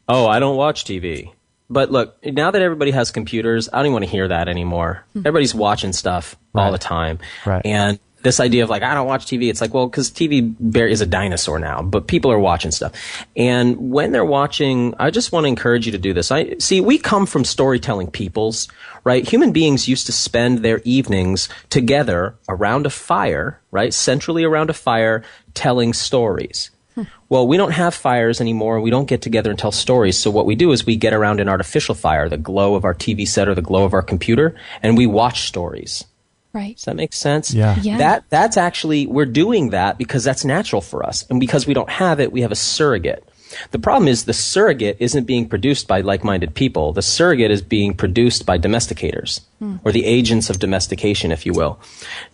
oh, I don't watch TV. But look, now that everybody has computers, I don't even want to hear that anymore. Everybody's watching stuff all the time. Right. And this idea of I don't watch TV, it's like, well, because TV is a dinosaur now, but people are watching stuff. And when they're watching, I just want to encourage you to do this. We come from storytelling peoples, right? Human beings used to spend their evenings together around a fire, right? Centrally around a fire, telling stories. Well, we don't have fires anymore. We don't get together and tell stories. So what we do is we get around an artificial fire, the glow of our TV set or the glow of our computer, and we watch stories. Right. Does that make sense? Yeah. That's actually, we're doing that because that's natural for us. And because we don't have it, we have a surrogate. The problem is the surrogate isn't being produced by like-minded people. The surrogate is being produced by domesticators, or the agents of domestication, if you will.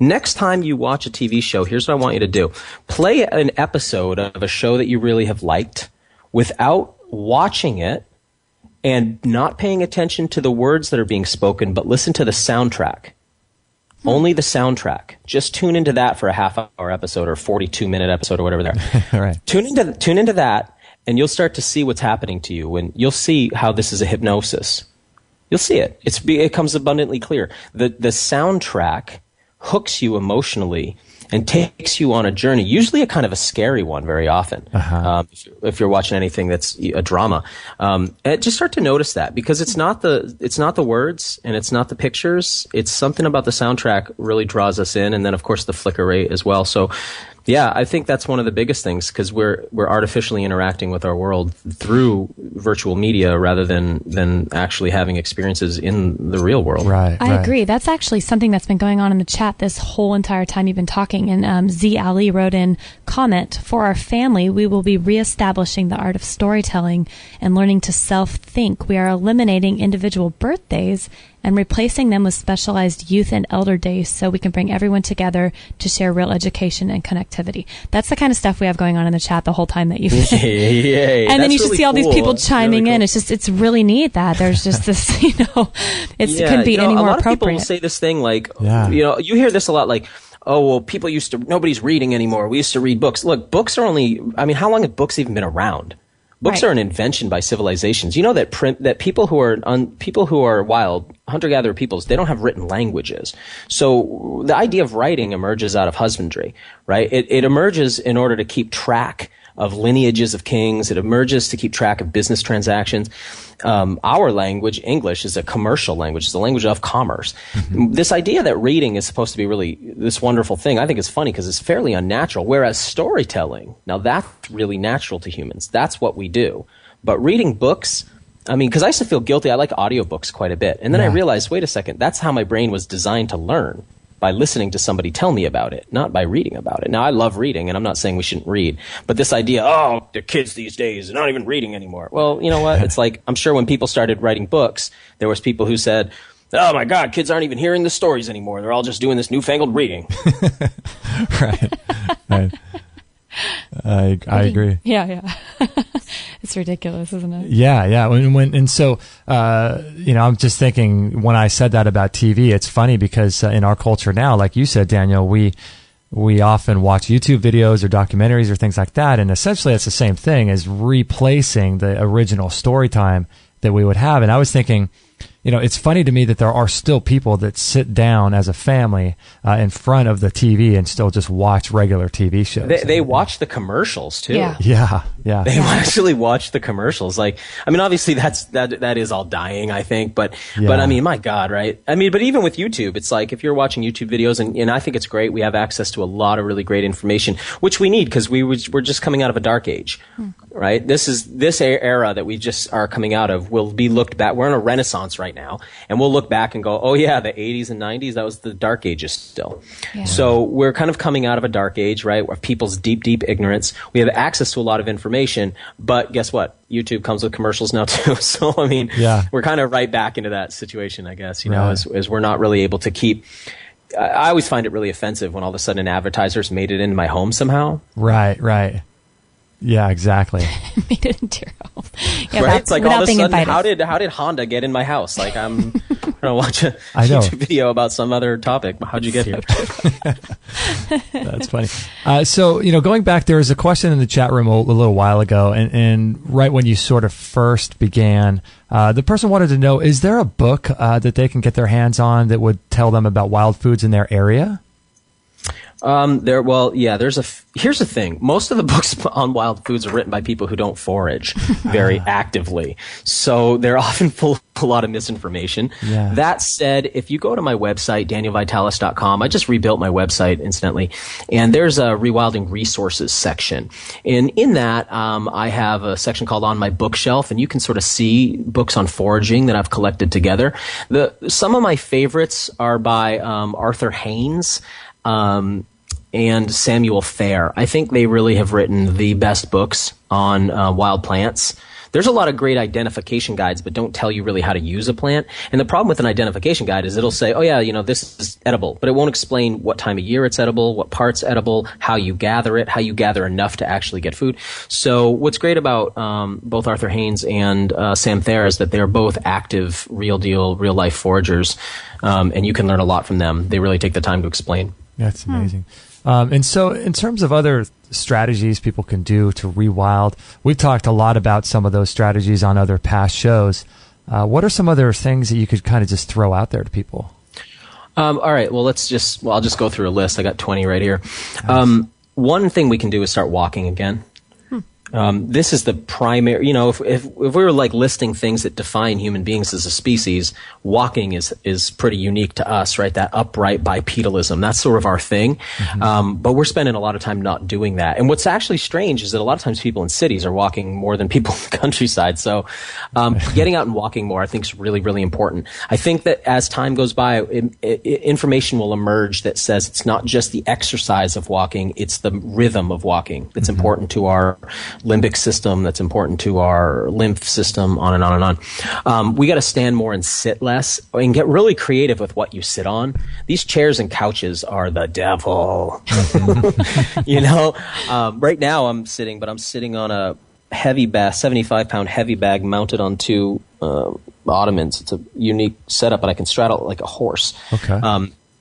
Next time you watch a TV show, here's what I want you to do. Play an episode of a show that you really have liked without watching it and not paying attention to the words that are being spoken, but listen to the soundtrack. Only the soundtrack. Just tune into that for a half-hour episode or 42-minute episode or whatever there. Right. Tune into that, and you'll start to see what's happening to you, and you'll see how this is a hypnosis. You'll see it. It becomes abundantly clear. The soundtrack hooks you emotionally and takes you on a journey, usually a kind of a scary one very often. If you're watching anything that's a drama. And just start to notice that, because it's not the words and it's not the pictures. It's something about the soundtrack really draws us in, and then of course the flicker rate as well. So yeah, I think that's one of the biggest things, because we're artificially interacting with our world through virtual media rather than actually having experiences in the real world. Right. I agree. That's actually something that's been going on in the chat this whole entire time you've been talking. And Z Ali wrote in comment, for our family, we will be reestablishing the art of storytelling and learning to self-think. We are eliminating individual birthdays and replacing them with specialized youth and elder days so we can bring everyone together to share real education and connectivity. That's the kind of stuff we have going on in the chat the whole time that you've been. And then you should see all these people chiming in. It's really neat that there's just this, it couldn't be any more appropriate. A lot of people will say this thing like, you hear this a lot, like, oh, well, nobody's reading anymore. We used to read books. Look, books are how long have books even been around? Books are an invention by civilizations. You know that people who are wild hunter-gatherer peoples, they don't have written languages. So the idea of writing emerges out of husbandry, right? It emerges in order to keep track of lineages of kings. It emerges to keep track of business transactions. Our language, English, is a commercial language. It's a language of commerce. Mm-hmm. This idea that reading is supposed to be really this wonderful thing, I think is funny because it's fairly unnatural. Whereas storytelling, now that's really natural to humans. That's what we do. But reading books, because I used to feel guilty. I like audiobooks quite a bit. And then I realized, wait a second, that's how my brain was designed to learn. By listening to somebody tell me about it, not by reading about it. Now, I love reading, and I'm not saying we shouldn't read. But this idea, the kids these days are not even reading anymore. Well, you know what? It's like, I'm sure when people started writing books, there was people who said, oh my God, kids aren't even hearing the stories anymore. They're all just doing this newfangled reading. Right. I agree. Yeah. It's ridiculous, isn't it? Yeah. And so, I'm just thinking when I said that about TV, it's funny because in our culture now, like you said, Daniel, we often watch YouTube videos or documentaries or things like that. And essentially it's the same thing as replacing the original story time that we would have. And I was thinking, it's funny to me that there are still people that sit down as a family in front of the TV and still just watch regular TV shows. They watch the commercials too. Yeah. They actually watch the commercials. Like, I mean, obviously that is all dying, I think, but I mean, my God, right? I mean, but even with YouTube, it's like if you're watching YouTube videos, and I think it's great, we have access to a lot of really great information, which we need because we're just coming out of a dark age, right? This era that we just are coming out of will be looked back. We're in a renaissance right now, and we'll look back and go, oh yeah, the 80s and 90s, that was the dark ages still. Yeah. So we're kind of coming out of a dark age, right? Of people's deep ignorance. We have access to a lot of information, but guess what? YouTube comes with commercials now too. So, I mean, we're kind of right back into that situation, I guess, as we're not really able to keep. I always find it really offensive when all of a sudden advertisers made it into my home somehow. Right. Yeah, exactly. Made it into your home. Yeah, right? It's like all of a sudden, how did Honda get in my house? Like, I'm going to watch a YouTube video about some other topic. How'd you get here? That's funny. So, going back, there was a question in the chat room a little while ago, and right when you sort of first began, the person wanted to know, is there a book that they can get their hands on that would tell them about wild foods in their area? Here's the thing. Most of the books on wild foods are written by people who don't forage very actively. So they're often full of a lot of misinformation. Yeah. That said, if you go to my website, danielvitalis.com, I just rebuilt my website incidentally, and there's a Rewilding Resources section. And in that, I have a section called On My Bookshelf, and you can sort of see books on foraging that I've collected together. Some of my favorites are by Arthur Haynes, and Samuel Fair. I think they really have written the best books on wild plants. There's a lot of great identification guides, but don't tell you really how to use a plant. And the problem with an identification guide is it'll say, oh yeah, this is edible, but it won't explain what time of year it's edible, what part's edible, how you gather it, how you gather enough to actually get food. So what's great about both Arthur Haynes and Sam Thayer is that they're both active, real deal, real life foragers, and you can learn a lot from them. They really take the time to explain. That's amazing. And so in terms of other strategies people can do to rewild, we've talked a lot about some of those strategies on other past shows. What are some other things that you could kind of just throw out there to people? All right. Well, I'll just go through a list. I got 20 right here. One thing we can do is start walking again. This is the primary, if we were like listing things that define human beings as a species, walking is pretty unique to us, right? That upright bipedalism, that's sort of our thing. But we're spending a lot of time not doing that. And what's actually strange is that a lot of times people in cities are walking more than people in the countryside. So, getting out and walking more, I think is really, really important. I think that as time goes by, information will emerge that says it's not just the exercise of walking, it's the rhythm of walking that's important to our limbic system, that's important to our lymph system, on and on and on. We got to stand more and sit less and get really creative with what you sit on. These chairs and couches are the devil. Right now I'm sitting on a heavy bag, 75-pound heavy bag mounted on two ottomans. It's a unique setup, but I can straddle it like a horse. Okay.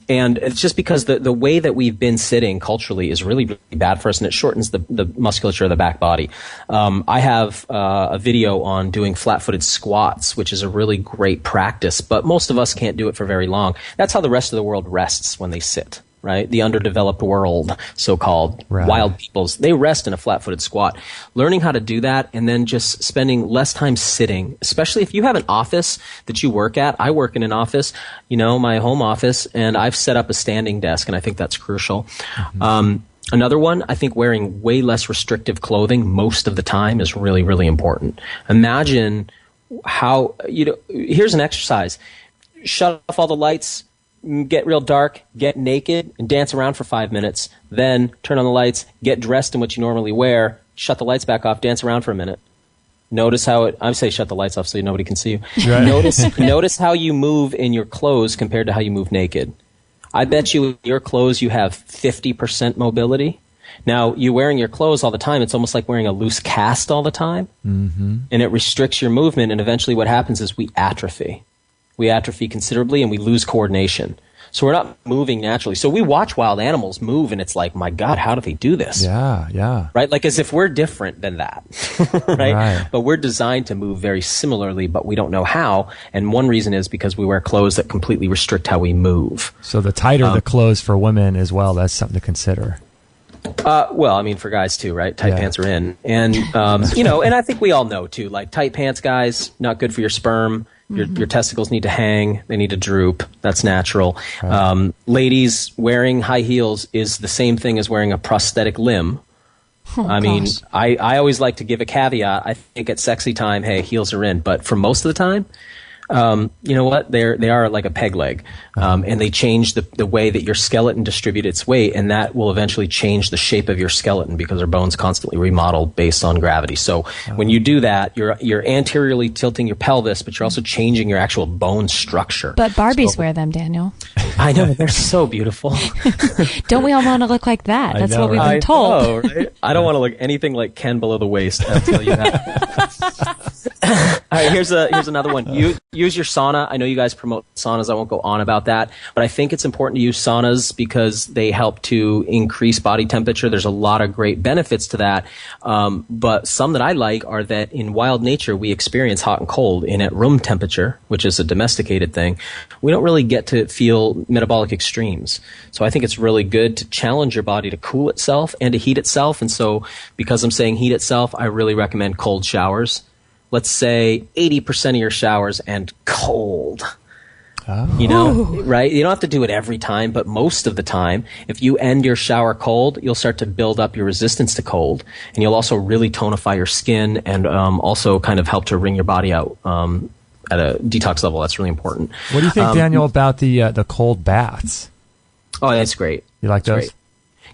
And it's just because the way that we've been sitting culturally is really, really bad for us, and it shortens the musculature of the back body. I have a video on doing flat-footed squats, which is a really great practice, but most of us can't do it for very long. That's how the rest of the world rests when they sit, right? The underdeveloped world, so-called, wild peoples, they rest in a flat-footed squat. Learning how to do that and then just spending less time sitting, especially if you have an office that you work at. I work in an office, my home office, and I've set up a standing desk, and I think that's crucial. Another one, I think wearing way less restrictive clothing most of the time is really, really important. Imagine how, here's an exercise. Shut off all the lights, get real dark, get naked, and dance around for 5 minutes. Then turn on the lights, get dressed in what you normally wear, shut the lights back off, dance around for a minute. Notice how I say shut the lights off so nobody can see you. Right. Notice how you move in your clothes compared to how you move naked. I bet you in your clothes you have 50% mobility. Now, you wearing your clothes all the time, it's almost like wearing a loose cast all the time. And it restricts your movement, and eventually what happens is we atrophy. We atrophy considerably and we lose coordination. So we're not moving naturally. So we watch wild animals move, and it's like, my God, how do they do this? Yeah. Right? Like as if we're different than that, right? But we're designed to move very similarly, but we don't know how. And one reason is because we wear clothes that completely restrict how we move. So the tighter the clothes for women as well, that's something to consider. Well, I mean, for guys too, right? Tight pants are in. And, and I think we all know too, like tight pants, guys, not good for your sperm. Your testicles need to hang. They need to droop. That's natural. Right. Ladies, wearing high heels is the same thing as wearing a prosthetic limb. I mean, I always like to give a caveat. I think at sexy time, hey, heels are in. But for most of the time, you know what? They are like a peg leg, and they change the way that your skeleton distributes its weight, and that will eventually change the shape of your skeleton because our bones constantly remodel based on gravity. So when you do that, you're anteriorly tilting your pelvis, but you're also changing your actual bone structure. But Barbies wear them, Daniel. I know, they're so beautiful. Don't we all want to look like that? That's what we've been told. I know, right? I don't want to look anything like Ken below the waist. I'll tell you that. All right, here's another one. Use your sauna. I know you guys promote saunas. I won't go on about that, but I think it's important to use saunas because they help to increase body temperature. There's a lot of great benefits to that, but some that I like are that in wild nature we experience hot and cold, and at room temperature, which is a domesticated thing, we don't really get to feel metabolic extremes. So I think it's really good to challenge your body to cool itself and to heat itself. And so because I'm saying heat itself, I really recommend cold showers. Let's say 80% of your showers and cold. Oh. You know, right? You don't have to do it every time, but most of the time, if you end your shower cold, you'll start to build up your resistance to cold, and you'll also really tonify your skin and also kind of help to wring your body out at a detox level. That's really important. What do you think, Daniel, about the cold baths? Oh, that's great. You like those? Great.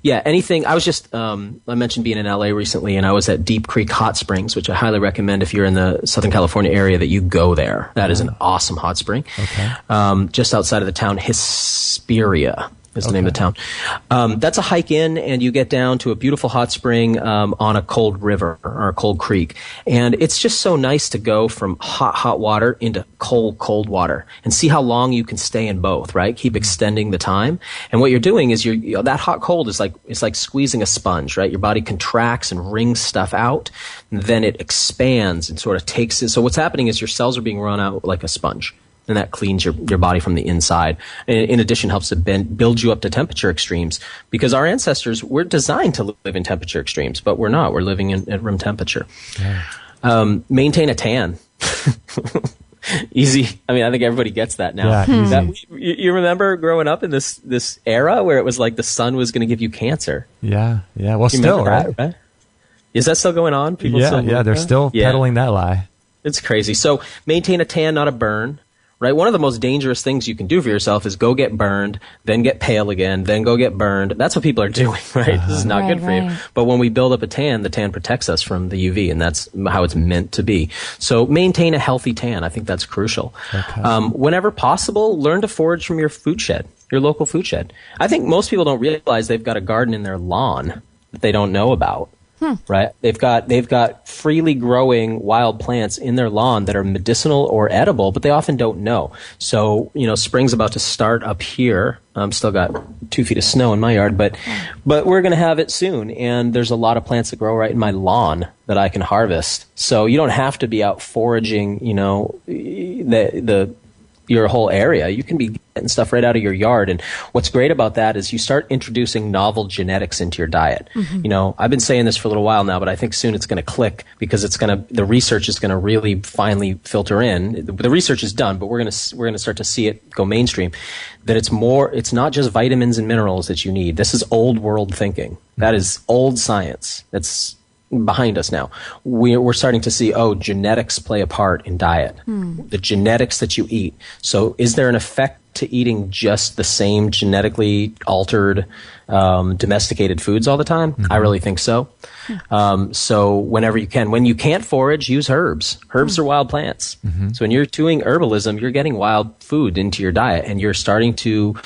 Yeah, anything. I was just, I mentioned being in LA recently, and I was at Deep Creek Hot Springs, which I highly recommend if you're in the Southern California area that you go there. That is an awesome hot spring. Okay. Just outside of the town, Hesperia is the name of the town. That's a hike in, and you get down to a beautiful hot spring on a cold river or a cold creek. And it's just so nice to go from hot water into cold water and see how long you can stay in both, right? Keep extending the time. And what you're doing is that hot cold is like squeezing a sponge, right? Your body contracts and wrings stuff out, and then it expands and sort of takes it. So what's happening is your cells are being run out like a sponge. And that cleans your body from the inside. In addition, helps to build you up to temperature extremes. Because our ancestors were designed to live in temperature extremes, but we're not. We're living at room temperature. Yeah. Maintain a tan. Easy. I mean, I think everybody gets that now. Yeah, you remember growing up in this era where it was like the sun was going to give you cancer? Yeah. Well, still, right? Is that still going on? People they're still peddling that lie. It's crazy. So maintain a tan, not a burn. Right? One of the most dangerous things you can do for yourself is go get burned, then get pale again, then go get burned. That's what people are doing, right? This is not good for you. But when we build up a tan, the tan protects us from the UV, and that's how it's meant to be. So maintain a healthy tan. I think that's crucial. Okay. Whenever possible, learn to forage from your food shed, your local food shed. I think most people don't realize they've got a garden in their lawn that they don't know about. Right? They've got freely growing wild plants in their lawn that are medicinal or edible, but they often don't know. So, spring's about to start up here. Still got 2 feet of snow in my yard, but we're going to have it soon. And there's a lot of plants that grow right in my lawn that I can harvest. So you don't have to be out foraging, your whole area. You can be getting stuff right out of your yard. And what's great about that is you start introducing novel genetics into your diet. I've been saying this for a little while now, but I think soon it's going to click because the research is going to really finally filter in. The research is done, but we're going to start to see it go mainstream. That it's not just vitamins and minerals that you need. This is old world thinking. That is old science. That's behind us now. We're starting to see, genetics play a part in diet. The genetics that you eat. So is there an effect to eating just the same genetically altered, domesticated foods all the time? I really think so. So whenever you can. When you can't forage, use herbs. Herbs are wild plants. So when you're doing herbalism, you're getting wild food into your diet, and you're starting to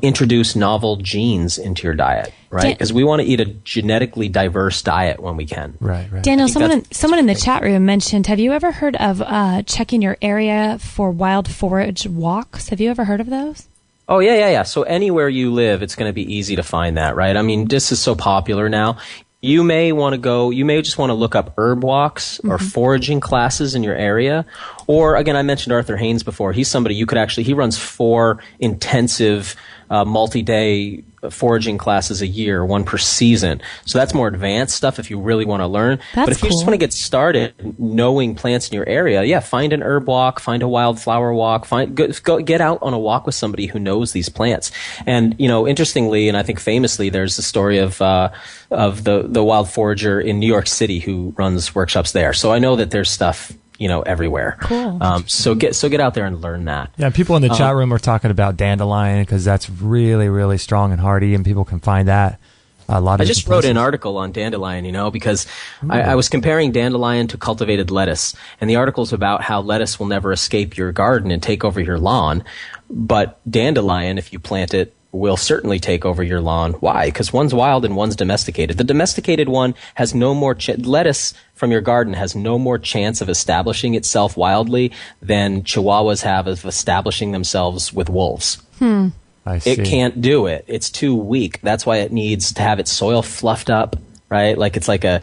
introduce novel genes into your diet, right? Because we want to eat a genetically diverse diet when we can. Right. Daniel, someone in the chat room mentioned, have you ever heard of checking your area for wild forage walks? Have you ever heard of those? Oh, yeah. So anywhere you live, it's going to be easy to find that, right? I mean, this is so popular now. You may just want to look up herb walks or foraging classes in your area. Or, again, I mentioned Arthur Haynes before. He's somebody he runs 4 intensive multi-day foraging classes a year, 1 per season. So that's more advanced stuff if you really want to learn. But if you just want to get started knowing plants in your area, find an herb walk, find a wildflower walk, go get out on a walk with somebody who knows these plants. And, interestingly, and I think famously, there's the story of the wild forager in New York City who runs workshops there. So I know that there's stuff everywhere. Cool. So get out there and learn that. Yeah, people in the chat room are talking about dandelion because that's really, really strong and hardy, and people can find that a lot of. I just wrote an article on dandelion, because I was comparing dandelion to cultivated lettuce, and the article's about how lettuce will never escape your garden and take over your lawn, but dandelion, if you plant it, will certainly take over your lawn. Why? Because one's wild and one's domesticated. The domesticated one has no more lettuce from your garden has no more chance of establishing itself wildly than chihuahuas have of establishing themselves with wolves. I see. It can't do it. It's too weak. That's why it needs to have its soil fluffed up, right? Like it's like a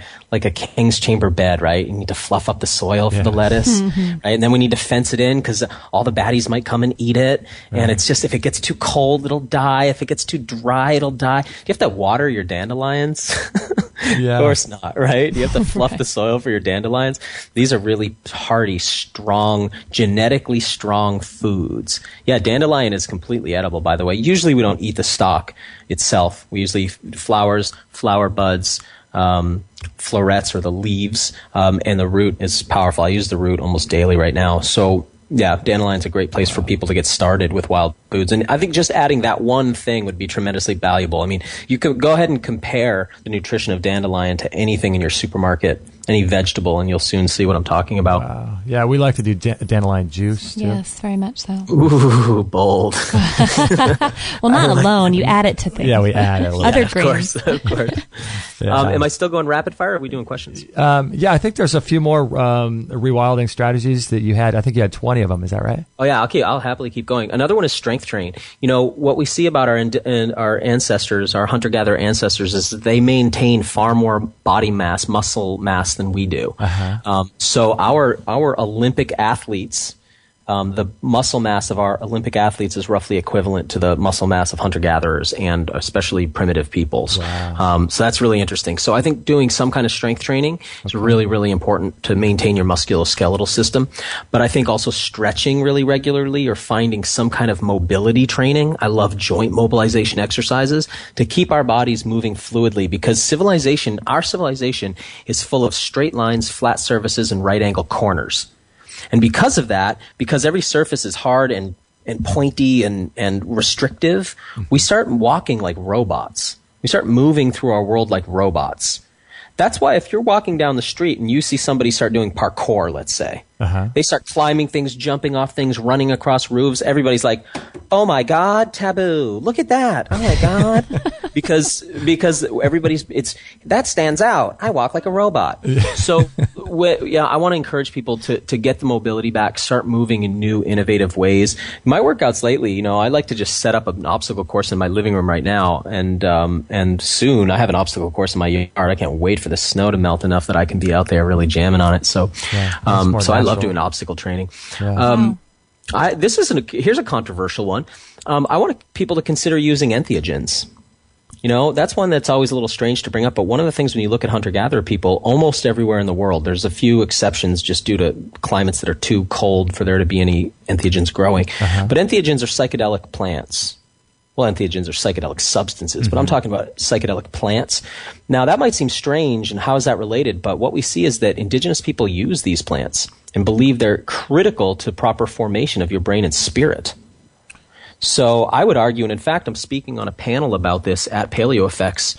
king's chamber bed, right? You need to fluff up the soil for the lettuce, right? And then we need to fence it in because all the baddies might come and eat it. And it's just, if it gets too cold, it'll die. If it gets too dry, it'll die. Do you have to water your dandelions? Yeah. Of course not, right? You have to fluff the soil for your dandelions. These are really hardy, strong, genetically strong foods. Yeah, dandelion is completely edible, by the way. Usually we don't eat the stalk itself. We usually eat flowers, flower buds, florets or the leaves, and the root is powerful. I use the root almost daily right now. So yeah, dandelion's a great place for people to get started with wild foods. And I think just adding that one thing would be tremendously valuable. I mean, you could go ahead and compare the nutrition of dandelion to anything in your supermarket, any vegetable, and you'll soon see what I'm talking about. Wow. Yeah, we like to do dandelion juice, too. Yes, very much so. Ooh, bold. Well, not alone. You add it to things. Yeah, we add it a little. Other greens. Of course. Yeah. Am I still going rapid fire, or are we doing questions? Yeah, I think there's a few more rewilding strategies that you had. I think you had 20 of them. Is that right? Oh, yeah. Okay, I'll happily keep going. Another one is strength train. What we see about our ancestors, our hunter-gatherer ancestors, is that they maintain far more body mass, muscle mass than we do. So our Olympic athletes, the muscle mass of our Olympic athletes is roughly equivalent to the muscle mass of hunter-gatherers and especially primitive peoples. Wow. So that's really interesting. So I think doing some kind of strength training is really, really important to maintain your musculoskeletal system. But I think also stretching really regularly or finding some kind of mobility training. I love joint mobilization exercises to keep our bodies moving fluidly, because our civilization is full of straight lines, flat surfaces, and right angle corners. And because of that, because every surface is hard and pointy and restrictive, we start walking like robots. We start moving through our world like robots. That's why if you're walking down the street and you see somebody start doing parkour, let's say, they start climbing things, jumping off things, running across roofs, everybody's like, oh my God, taboo. Look at that. Oh my God. because that stands out. I walk like a robot. So I want to encourage people to get the mobility back, start moving in new, innovative ways. My workouts lately, I like to just set up an obstacle course in my living room right now. And soon I have an obstacle course in my yard. I can't wait for the snow to melt enough that I can be out there really jamming on it. So, so I love doing obstacle training. Yeah. Here's a controversial one. I want people to consider using entheogens. That's one that's always a little strange to bring up, but one of the things when you look at hunter-gatherer people, almost everywhere in the world, there's a few exceptions just due to climates that are too cold for there to be any entheogens growing. But entheogens are psychedelic plants. Well, entheogens are psychedelic substances, but I'm talking about psychedelic plants. Now, that might seem strange, and how is that related? But what we see is that indigenous people use these plants and believe they're critical to proper formation of your brain and spirit. So I would argue, and in fact, I'm speaking on a panel about this at Paleo Effects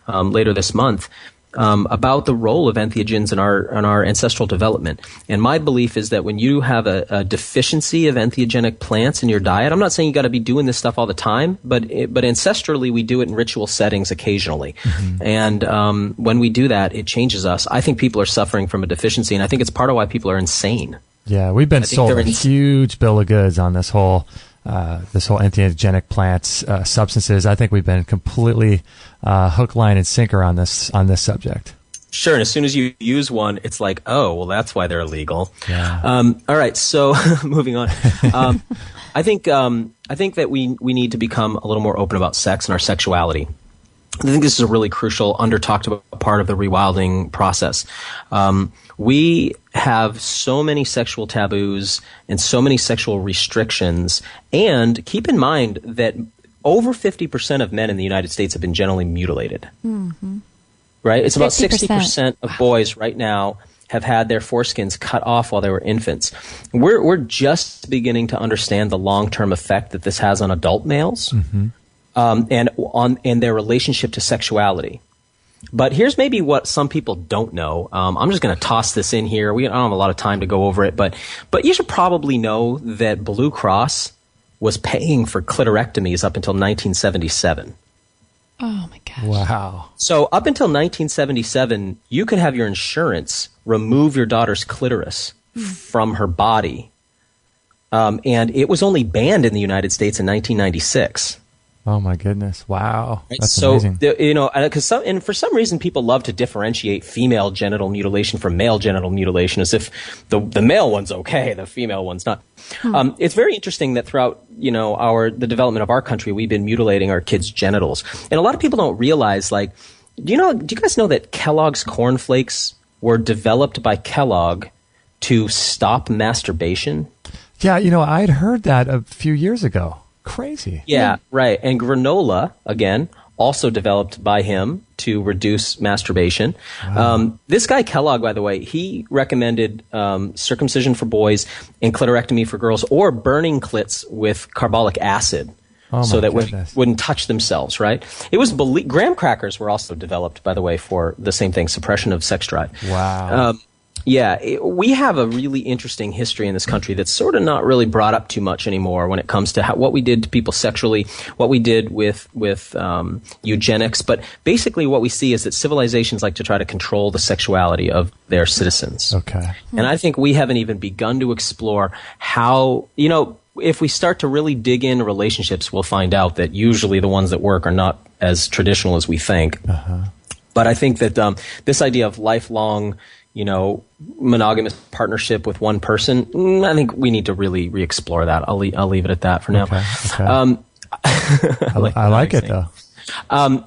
later this month, about the role of entheogens in our ancestral development. And my belief is that when you have a deficiency of entheogenic plants in your diet, I'm not saying you got to be doing this stuff all the time, but ancestrally we do it in ritual settings occasionally. And when we do that, it changes us. I think people are suffering from a deficiency, and I think it's part of why people are insane. Yeah, we've been sold a huge bill of goods on this whole this whole entheogenic plants, substances. I think we've been completely hook, line, and sinker on this subject. Sure, and as soon as you use one, it's like, oh, well, that's why they're illegal. Yeah. All right, so moving on. I think that we need to become a little more open about sex and our sexuality. I think this is a really crucial, under-talked about part of the rewilding process. We have so many sexual taboos and so many sexual restrictions, and keep in mind that over 50% of men in the United States have been genitally mutilated. Mm-hmm. Right? It's about 60% of boys right now have had their foreskins cut off while they were infants. We're just beginning to understand the long-term effect that this has on adult males, and their relationship to sexuality. But here's maybe what some people don't know. I'm just going to toss this in here. I don't have a lot of time to go over it, but you should probably know that Blue Cross was paying for clitorectomies up until 1977. Oh my gosh. Wow. So up until 1977, you could have your insurance remove your daughter's clitoris from her body. And it was only banned in the United States in 1996. Oh my goodness! Wow, that's so amazing. Because for some reason people love to differentiate female genital mutilation from male genital mutilation, as if the male one's okay, the female one's not. It's very interesting that throughout the development of our country, we've been mutilating our kids' genitals, and a lot of people don't realize. Like, do you guys know that Kellogg's Corn Flakes were developed by Kellogg to stop masturbation? Yeah, I'd heard that a few years ago. Crazy. Yeah, right. And granola, again, also developed by him to reduce masturbation. Wow. This guy Kellogg, by the way, he recommended circumcision for boys and clitorectomy for girls, or burning clits with carbolic acid. So that wouldn't touch themselves, right? It was graham crackers were also developed, by the way, for the same thing, suppression of sex drive. Wow. We have a really interesting history in this country that's sort of not really brought up too much anymore when it comes to what we did to people sexually, what we did with eugenics. But basically what we see is that civilizations like to try to control the sexuality of their citizens. Okay. And I think we haven't even begun to explore how, if we start to really dig into relationships, we'll find out that usually the ones that work are not as traditional as we think. But I think that this idea of lifelong monogamous partnership with one person, I think we need to really re-explore that. I'll leave it at that for now. Okay. I like it though.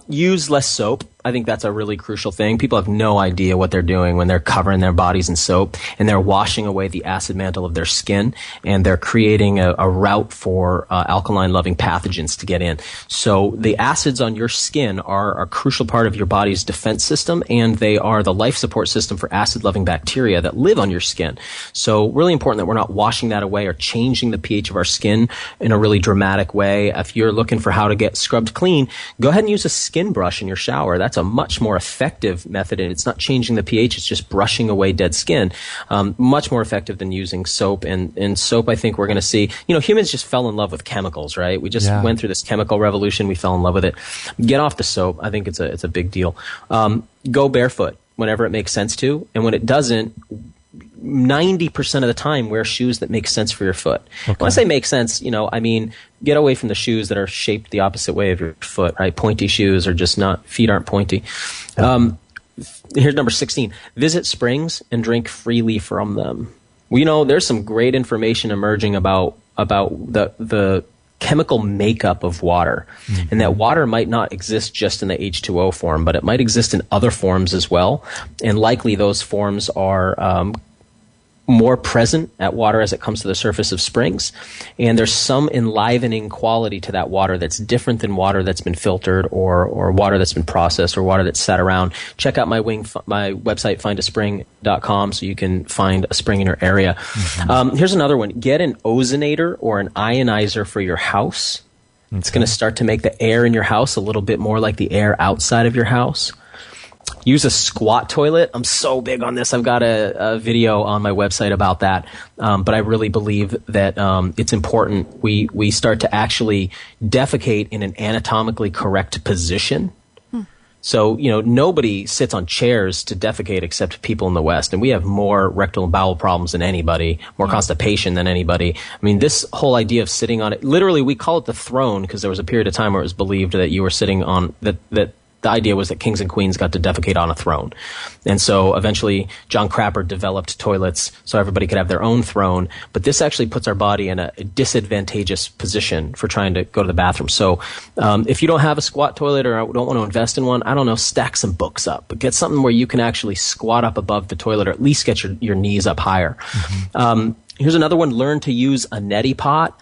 Use less soap. I think that's a really crucial thing. People have no idea what they're doing when they're covering their bodies in soap, and they're washing away the acid mantle of their skin, and they're creating a route for alkaline-loving pathogens to get in. So the acids on your skin are a crucial part of your body's defense system, and they are the life support system for acid-loving bacteria that live on your skin. So really important that we're not washing that away or changing the pH of our skin in a really dramatic way. If you're looking for how to get scrubbed clean, go ahead and use a skin brush in your shower. That's a much more effective method, and it's not changing the pH, it's just brushing away dead skin. Much more effective than using soap. And soap, I think we're going to see, humans just fell in love with chemicals, right? We just went through this chemical revolution. We fell in love with it. Get off the soap. I think it's a big deal. Go barefoot whenever it makes sense to, and when it doesn't, 90% of the time wear shoes that make sense for your foot. Okay. When I say make sense, I mean get away from the shoes that are shaped the opposite way of your foot, right? Pointy shoes are just not, feet aren't pointy. Here's number 16. Visit springs and drink freely from them. There's some great information emerging about the chemical makeup of water, and that water might not exist just in the H2O form, but it might exist in other forms as well, and likely those forms are more present at water as it comes to the surface of springs, and there's some enlivening quality to that water that's different than water that's been filtered or water that's been processed or water that's sat around. Check out my website, findaspring.com, so you can find a spring in your area. Here's another one. Get an ozonator or an ionizer for your house. It's going to start to make the air in your house a little bit more like the air outside of your house. Use a squat toilet. I'm so big on this. I've got a video on my website about that. But I really believe that it's important we start to actually defecate in an anatomically correct position. So, nobody sits on chairs to defecate except people in the West. And we have more rectal and bowel problems than anybody, more constipation than anybody. I mean, this whole idea of sitting on it, literally we call it the throne because there was a period of time where it was believed that you were sitting on, that the idea was that kings and queens got to defecate on a throne. And so eventually John Crapper developed toilets so everybody could have their own throne. But this actually puts our body in a disadvantageous position for trying to go to the bathroom. So if you don't have a squat toilet or don't want to invest in one, I don't know, stack some books up. But get something where you can actually squat up above the toilet or at least get your knees up higher. Here's another one. Learn to use a neti pot.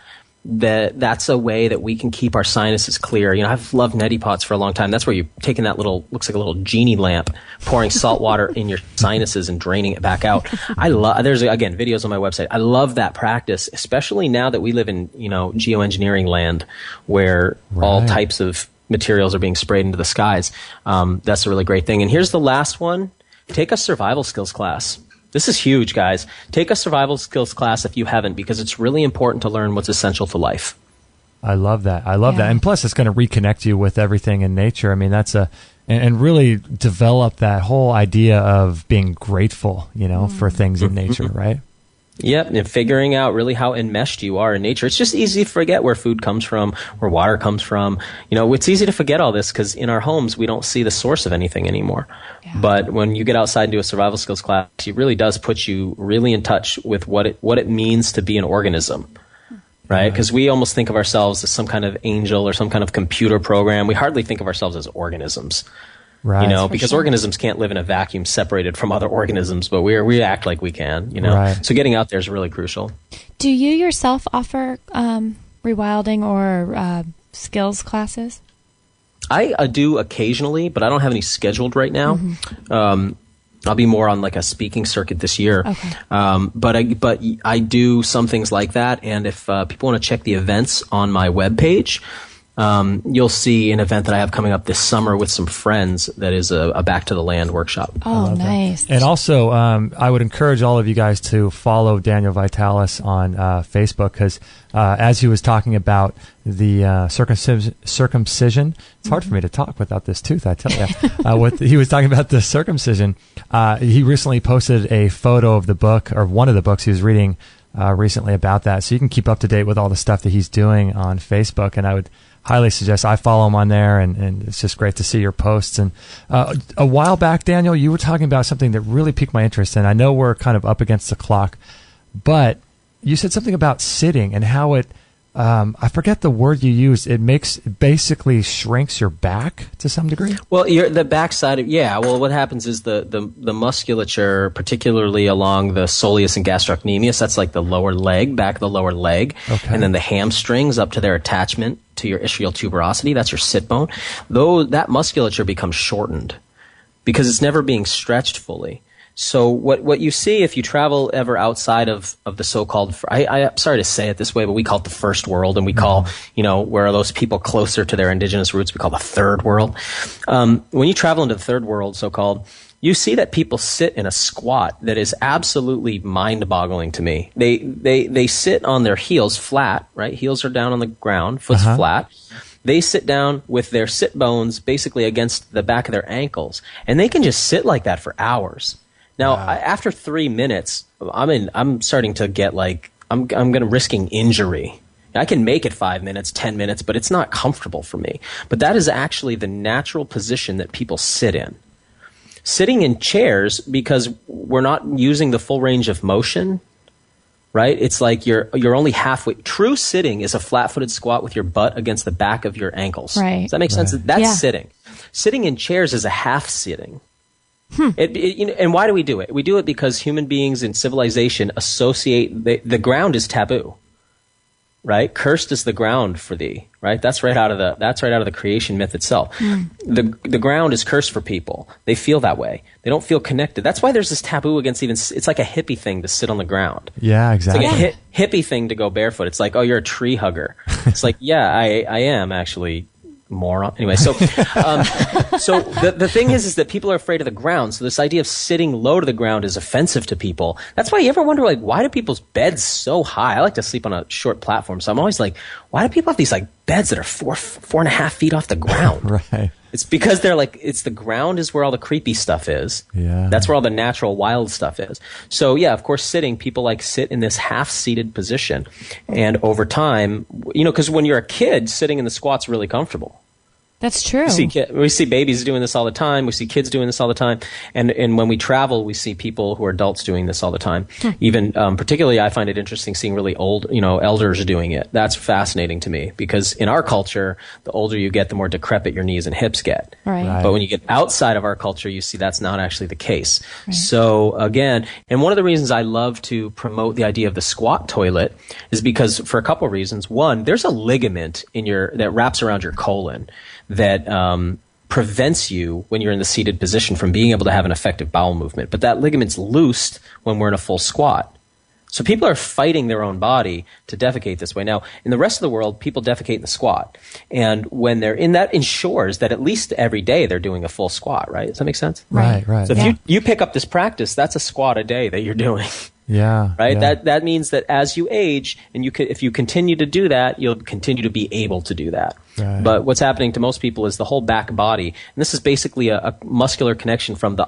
That's a way that we can keep our sinuses clear. I've loved neti pots for a long time. That's where you're taking that looks like a little genie lamp, pouring salt water in your sinuses and draining it back out. There's again videos on my website. I love that practice, especially now that we live in, geoengineering land where all types of materials are being sprayed into the skies. That's a really great thing. And here's the last one. Take a survival skills class. This is huge, guys. Take a survival skills class if you haven't, because it's really important to learn what's essential to life. I love that. I love that. And plus, it's going to reconnect you with everything in nature. I mean, and really develop that whole idea of being grateful, for things in nature, right? Yep, and figuring out really how enmeshed you are in nature. It's just easy to forget where food comes from, where water comes from. It's easy to forget all this because in our homes, we don't see the source of anything anymore. Yeah. But when you get outside and do a survival skills class, it really does put you really in touch with what it means to be an organism, right? Because we almost think of ourselves as some kind of angel or some kind of computer program. We hardly think of ourselves as organisms. Right. Because organisms can't live in a vacuum separated from other organisms, but we act like we can, Right. So getting out there is really crucial. Do you yourself offer rewilding or skills classes? I do occasionally, but I don't have any scheduled right now. Mm-hmm. I'll be more on like a speaking circuit this year. Okay. But I do some things like that, and if people want to check the events on my webpage, you'll see an event that I have coming up this summer with some friends that is a Back to the Land workshop. Oh, nice. That. And also, I would encourage all of you guys to follow Daniel Vitalis on Facebook because as he was talking about the circumcision, it's hard for me to talk without this tooth, I tell you. He was talking about the circumcision. He recently posted a photo of the book, or one of the books he was reading recently about that. So you can keep up to date with all the stuff that he's doing on Facebook. And I would highly suggest I follow him on there, and it's just great to see your posts. And a while back, Daniel, you were talking about something that really piqued my interest, and I know we're kind of up against the clock, but you said something about sitting and how it, I forget the word you used, it basically shrinks your back to some degree? Well, the backside what happens is the musculature, particularly along the soleus and gastrocnemius, that's like the lower leg, back of the lower leg, okay. And then the hamstrings up to their attachment to your ischial tuberosity, that's your sit bone. Though that musculature becomes shortened because it's never being stretched fully. So what you see if you travel ever outside of the so-called, I'm sorry to say it this way, but we call it the first world, and we call, where those people closer to their indigenous roots, we call the third world. When you travel into the third world, so-called, you see that people sit in a squat that is absolutely mind-boggling to me. They sit on their heels flat, right? Heels are down on the ground, foot's flat. They sit down with their sit bones basically against the back of their ankles, and they can just sit like that for hours. Now, after 3 minutes, I'm starting to get like, I'm risking injury. I can make it 5 minutes, 10 minutes, but it's not comfortable for me. But that is actually the natural position that people sit in. Sitting in chairs, because we're not using the full range of motion, right? It's like you're only halfway. True sitting is a flat-footed squat with your butt against the back of your ankles. Right. Does that make sense? That's sitting. Sitting in chairs is a half sitting. And why do we do it? We do it because human beings in civilization associate the ground is taboo, right? Cursed is the ground for thee, right? That's right out of the creation myth itself. The ground is cursed for people. They feel that way. They don't feel connected. That's why there's this taboo against it's like a hippie thing to sit on the ground. Yeah, exactly. It's like a hippie thing to go barefoot. It's like, oh, you're a tree hugger. It's like, yeah, I am actually. Moron. Anyway, so the thing is that people are afraid of the ground. So this idea of sitting low to the ground is offensive to people. That's why you ever wonder, like, why do people's beds so high? I like to sleep on a short platform, so I'm always like, why do people have these like beds that are 4.5 feet off the ground. Right. It's because they're like, it's the ground is where all the creepy stuff is. Yeah. That's where all the natural wild stuff is. So yeah, of course, people like sit in this half-seated position. And over time, because when you're a kid, sitting in the squat's really comfortable. That's true. We see babies doing this all the time. We see kids doing this all the time. And when we travel, we see people who are adults doing this all the time. Even particularly, I find it interesting seeing really old, elders doing it. That's fascinating to me because in our culture, the older you get, the more decrepit your knees and hips get. Right. But when you get outside of our culture, you see that's not actually the case. Right. So again, and one of the reasons I love to promote the idea of the squat toilet is because for a couple of reasons. One, there's a ligament that wraps around your colon that prevents you, when you're in the seated position, from being able to have an effective bowel movement. But that ligament's loosed when we're in a full squat. So people are fighting their own body to defecate this way. Now, in the rest of the world, people defecate in the squat. And when they're in that, ensures that at least every day they're doing a full squat, right? Does that make sense? Right. So if you pick up this practice, that's a squat a day that you're doing. Yeah. Right? Yeah. That means that as you age, and if you continue to do that, you'll continue to be able to do that. Right. But what's happening to most people is the whole back body, and this is basically a muscular connection from the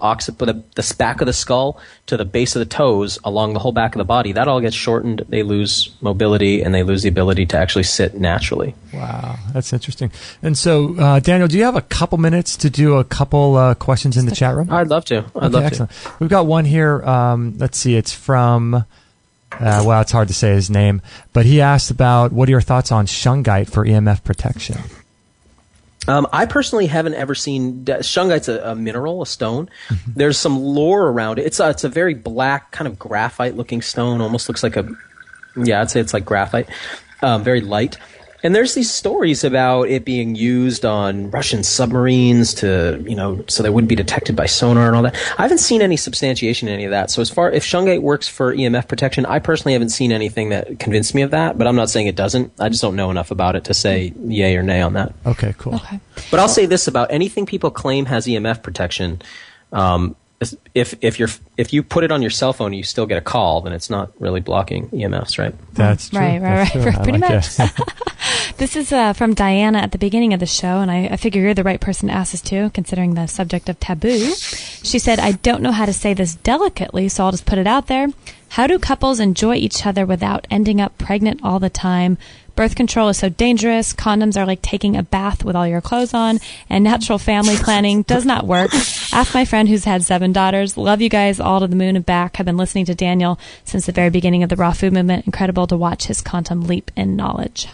back of the skull to the base of the toes along the whole back of the body. That all gets shortened. They lose mobility, and they lose the ability to actually sit naturally. Wow, that's interesting. And so, Daniel, do you have a couple minutes to do a couple questions in the chat room? I'd love to. Excellent. We've got one here. Let's see. It's from... it's hard to say his name, but he asked about what are your thoughts on shungite for EMF protection? I personally haven't ever seen shungite's a mineral, a stone. Mm-hmm. There's some lore around it. It's a very black, kind of graphite-looking stone. Almost looks like I'd say it's like graphite, very light. And there's these stories about it being used on Russian submarines to, so they wouldn't be detected by sonar and all that. I haven't seen any substantiation in any of that. So if shungite works for EMF protection, I personally haven't seen anything that convinced me of that, but I'm not saying it doesn't. I just don't know enough about it to say yay or nay on that. Okay, cool. Okay. But I'll say this about anything people claim has EMF protection. If you put it on your cell phone and you still get a call, then it's not really blocking EMFs, right? That's true. Right. That's true. Pretty like much. This is from Diana at the beginning of the show, and I figure you're the right person to ask this to, considering the subject of taboo. She said, I don't know how to say this delicately, so I'll just put it out there. How do couples enjoy each other without ending up pregnant all the time? Birth control is so dangerous. Condoms are like taking a bath with all your clothes on, and natural family planning does not work. Ask my friend who's had 7 daughters. Love you guys all to the moon and back. Have been listening to Daniel since the very beginning of the raw food movement. Incredible to watch his quantum leap in knowledge.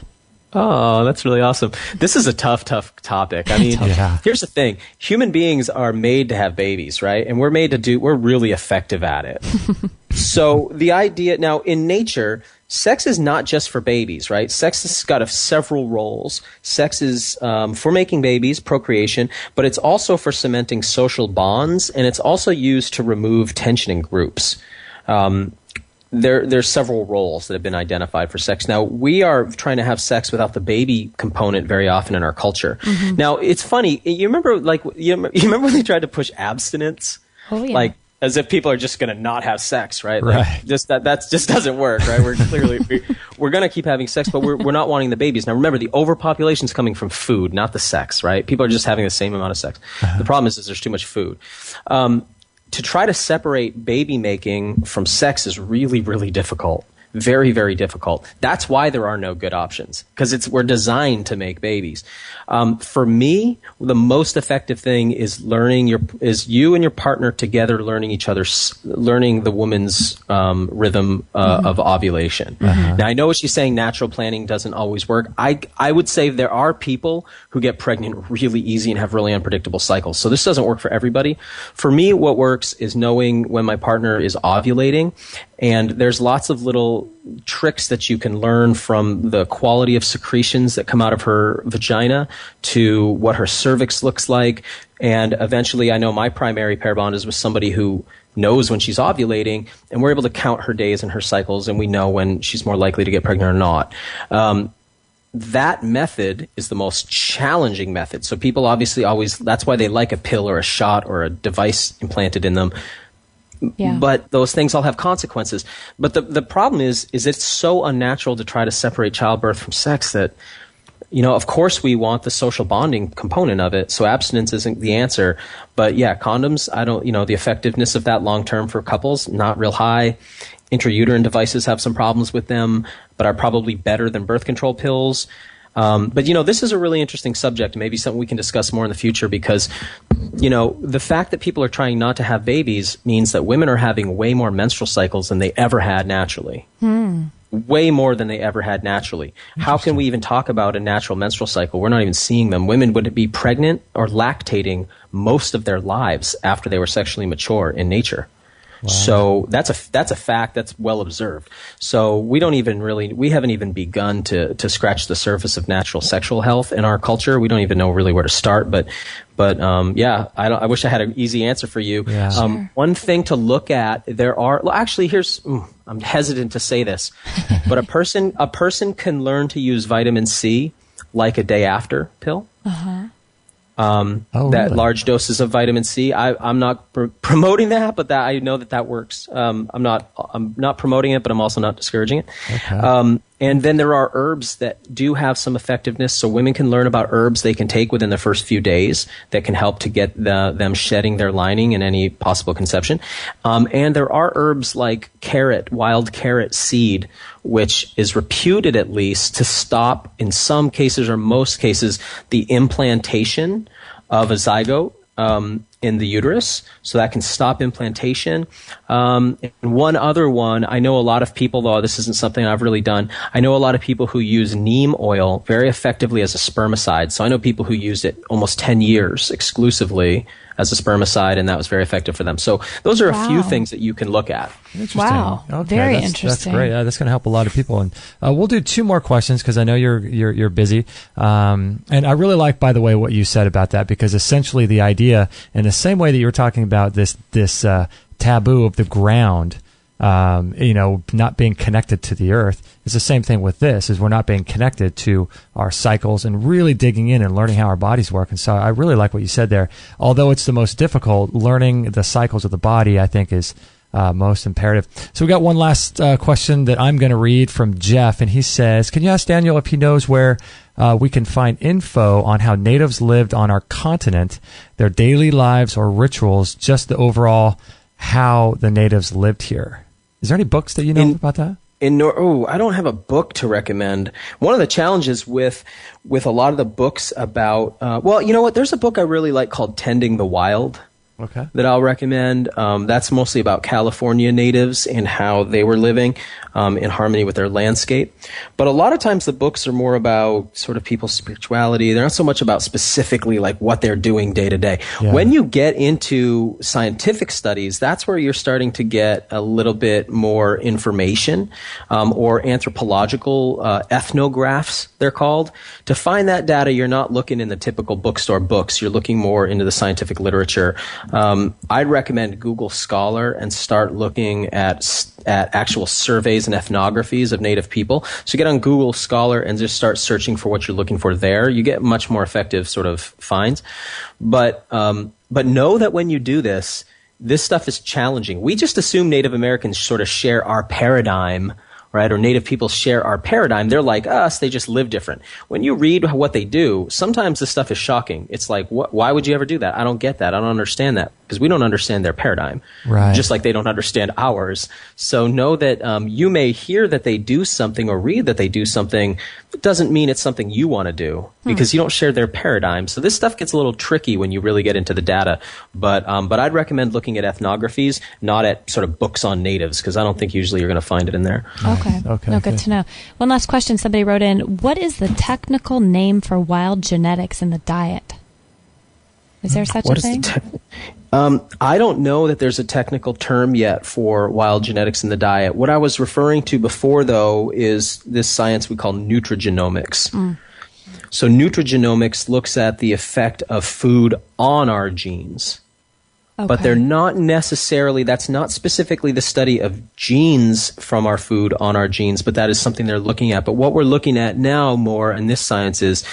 Oh, that's really awesome. This is a tough topic. I mean, Here's the thing. Human beings are made to have babies, right? And we're really effective at it. So the idea, now in nature, sex is not just for babies, right? Sex has got several roles. Sex is for making babies, procreation, but it's also for cementing social bonds, and it's also used to remove tension in groups. There's several roles that have been identified for sex. Now, we are trying to have sex without the baby component very often in our culture. Mm-hmm. Now, it's funny. You remember when they tried to push abstinence? Oh, yeah. Like, as if people are just going to not have sex, right? Right. Like, that just doesn't work, right? We're going to keep having sex, but we're not wanting the babies. Now, remember, the overpopulation is coming from food, not the sex, right? People are just having the same amount of sex. Uh-huh. The problem is there's too much food. To try to separate baby making from sex is really, really difficult. Very, very difficult. That's why there are no good options, because we're designed to make babies. For me, the most effective thing is is you and your partner together learning the woman's rhythm of ovulation. Mm-hmm. Now, I know what she's saying. Natural planning doesn't always work. I would say there are people who get pregnant really easy and have really unpredictable cycles. So this doesn't work for everybody. For me, what works is knowing when my partner is ovulating. And there's lots of little tricks that you can learn from the quality of secretions that come out of her vagina to what her cervix looks like. And eventually, I know my primary pair bond is with somebody who knows when she's ovulating, and we're able to count her days and her cycles, and we know when she's more likely to get pregnant or not. That method is the most challenging method. So people obviously that's why they like a pill or a shot or a device implanted in them. Yeah. But those things all have consequences. But the problem is it's so unnatural to try to separate childbirth from sex that Of course we want the social bonding component of it. So abstinence isn't the answer. But yeah, condoms, the effectiveness of that long term for couples, not real high. Intrauterine devices have some problems with them, but are probably better than birth control pills. But this is a really interesting subject, maybe something we can discuss more in the future, because, the fact that people are trying not to have babies means that women are having way more menstrual cycles than they ever had naturally. Way more than they ever had naturally. How can we even talk about a natural menstrual cycle? We're not even seeing them. Women would be pregnant or lactating most of their lives after they were sexually mature in nature. Wow. So that's a fact that's well observed. So we haven't even begun to scratch the surface of natural sexual health in our culture. We don't even know really where to start. But I wish I had an easy answer for you. Yeah. Sure. One thing to look at, I'm hesitant to say this, but a person can learn to use vitamin C like a day after pill. Uh-huh. That large doses of vitamin C. I'm not promoting that, but I know that works. I'm not promoting it, but I'm also not discouraging it. Okay. And then there are herbs that do have some effectiveness. So women can learn about herbs they can take within the first few days that can help to get them shedding their lining in any possible conception. And there are herbs like wild carrot seed, which is reputed at least to stop, in some cases or most cases, the implantation of a zygote in the uterus. So that can stop implantation. And one other one, I know a lot of people, though this isn't something I've really done, I know a lot of people who use neem oil very effectively as a spermicide. So I know people who used it almost 10 years exclusively as a spermicide, and that was very effective for them. So those are a few things that you can look at. Interesting. Wow. Okay, Very that's interesting. That's great. That's going to help a lot of people. And we'll do 2 more questions because I know you're busy. And I really like, by the way, what you said about that, because essentially the idea, in the same way that you were talking about this taboo of the ground, not being connected to the earth, it's the same thing with this, is we're not being connected to our cycles and really digging in and learning how our bodies work. And so I really like what you said there. Although it's the most difficult, learning the cycles of the body, I think, is most imperative. So we got one last question that I'm going to read from Jeff, and he says, can you ask Daniel if he knows where we can find info on how natives lived on our continent, their daily lives or rituals, just the overall how the natives lived here? Is there any books that you know about that? I don't have a book to recommend. One of the challenges with a lot of the books about, there's a book I really like called Tending the Wild. Okay. That I'll recommend. That's mostly about California natives and how they were living in harmony with their landscape. But a lot of times the books are more about sort of people's spirituality. They're not so much about specifically like what they're doing day to day. Yeah. When you get into scientific studies, that's where you're starting to get a little bit more information, or anthropological ethnographs, they're called. To find that data, you're not looking in the typical bookstore books. You're looking more into the scientific literature. I'd recommend Google Scholar and start looking at actual surveys and ethnographies of native people. So get on Google Scholar and just start searching for what you're looking for there. You get much more effective sort of finds. But know that when you do this stuff is challenging. We just assume Native Americans sort of share our paradigm, right? Or Native people share our paradigm. They're like us. They just live different. When you read what they do, sometimes this stuff is shocking. It's like, why would you ever do that? I don't get that. I don't understand that, because we don't understand their paradigm. Right. Just like they don't understand ours. So know that you may hear that they do something or read that they do something. It doesn't mean it's something you want to do, because you don't share their paradigm. So this stuff gets a little tricky when you really get into the data. But I'd recommend looking at ethnographies, not at sort of books on natives, because I don't think usually you're going to find it in there. Okay. No, good to know. One last question somebody wrote in. What is the technical name for wild genetics in the diet? Is there such a thing? I don't know that there's a technical term yet for wild genetics in the diet. What I was referring to before, though, is this science we call nutrigenomics. So nutrigenomics looks at the effect of food on our genes. Okay. But they're not necessarily, that's not specifically the study of genes from our food on our genes, but that is something they're looking at. But what we're looking at now more in this science is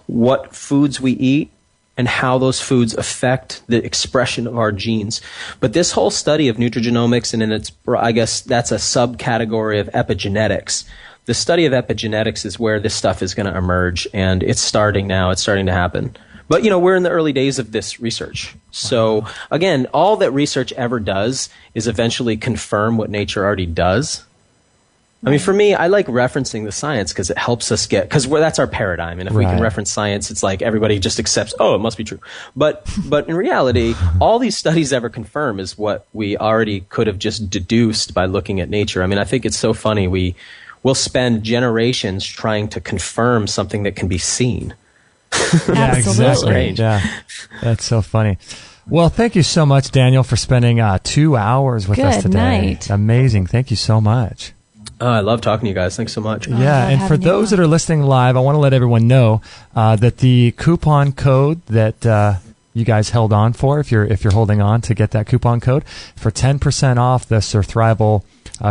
what foods we eat and how those foods affect the expression of our genes. But this whole study of nutrigenomics, and I guess that's a subcategory of epigenetics. The study of epigenetics is where this stuff is going to emerge, and it's starting now. It's starting to happen. But, we're in the early days of this research. So, again, all that research ever does is eventually confirm what nature already does. I mean, for me, I like referencing the science because it helps us because that's our paradigm. And if we can reference science, it's like everybody just accepts, it must be true. But in reality, all these studies ever confirm is what we already could have just deduced by looking at nature. I mean, I think it's so funny. We'll spend generations trying to confirm something that can be seen. Yeah, exactly. Yeah, that's so funny. Well, thank you so much, Daniel, for spending 2 hours with us today. Good night. Amazing. Thank you so much. I love talking to you guys. Thanks so much. Yeah, and for those that are listening live, I want to let everyone know that the coupon code that you guys held on for, if you're holding on to get that coupon code for 10% off the Surthrival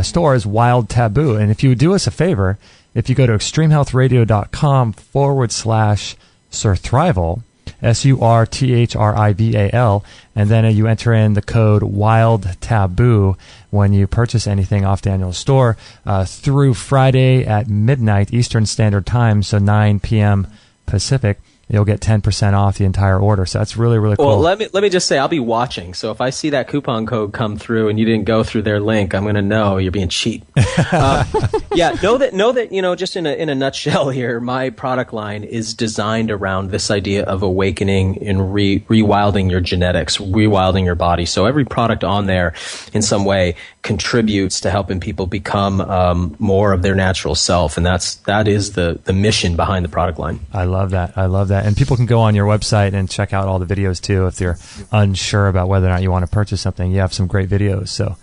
store is Wild Taboo. And if you would do us a favor, if you go to extremehealthradio.com/Surthrival, SURTHRIVAL, and then you enter in the code Wild Taboo when you purchase anything off Daniel's store through Friday at midnight Eastern Standard Time, so 9 p.m. Pacific. You'll get 10% off the entire order. So that's really, really cool. Well, let me just say, I'll be watching. So if I see that coupon code come through and you didn't go through their link, I'm going to know you're being cheap. Know that, just in a nutshell here, my product line is designed around this idea of awakening and rewilding your genetics, rewilding your body. So every product on there in some way contributes to helping people become more of their natural self. And that is the mission behind the product line. I love that. And people can go on your website and check out all the videos too if they're unsure about whether or not you want to purchase something. You have some great videos. So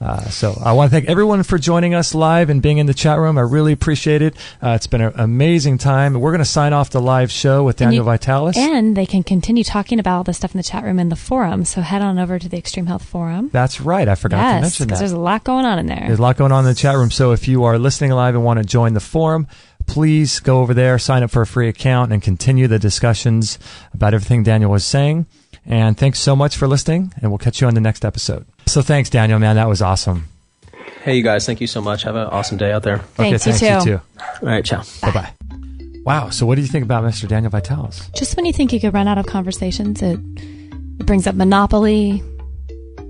I want to thank everyone for joining us live and being in the chat room. I really appreciate it. It's been an amazing time. We're going to sign off the live show with Daniel Vitalis. And they can continue talking about all the stuff in the chat room in the forum. So head on over to the Extreme Health Forum. That's right. I forgot to mention that. Because there's a lot going on in there. There's a lot going on in the chat room. So if you are listening live and want to join the forum, please go over there, sign up for a free account, and continue the discussions about everything Daniel was saying. And thanks so much for listening, and we'll catch you on the next episode. So thanks, Daniel, man. That was awesome. Hey, you guys. Thank you so much. Have an awesome day out there. Thanks, you too. All right, ciao. Bye-bye. Wow. So what do you think about Mr. Daniel Vitalis? Just when you think you could run out of conversations, it brings up Monopoly.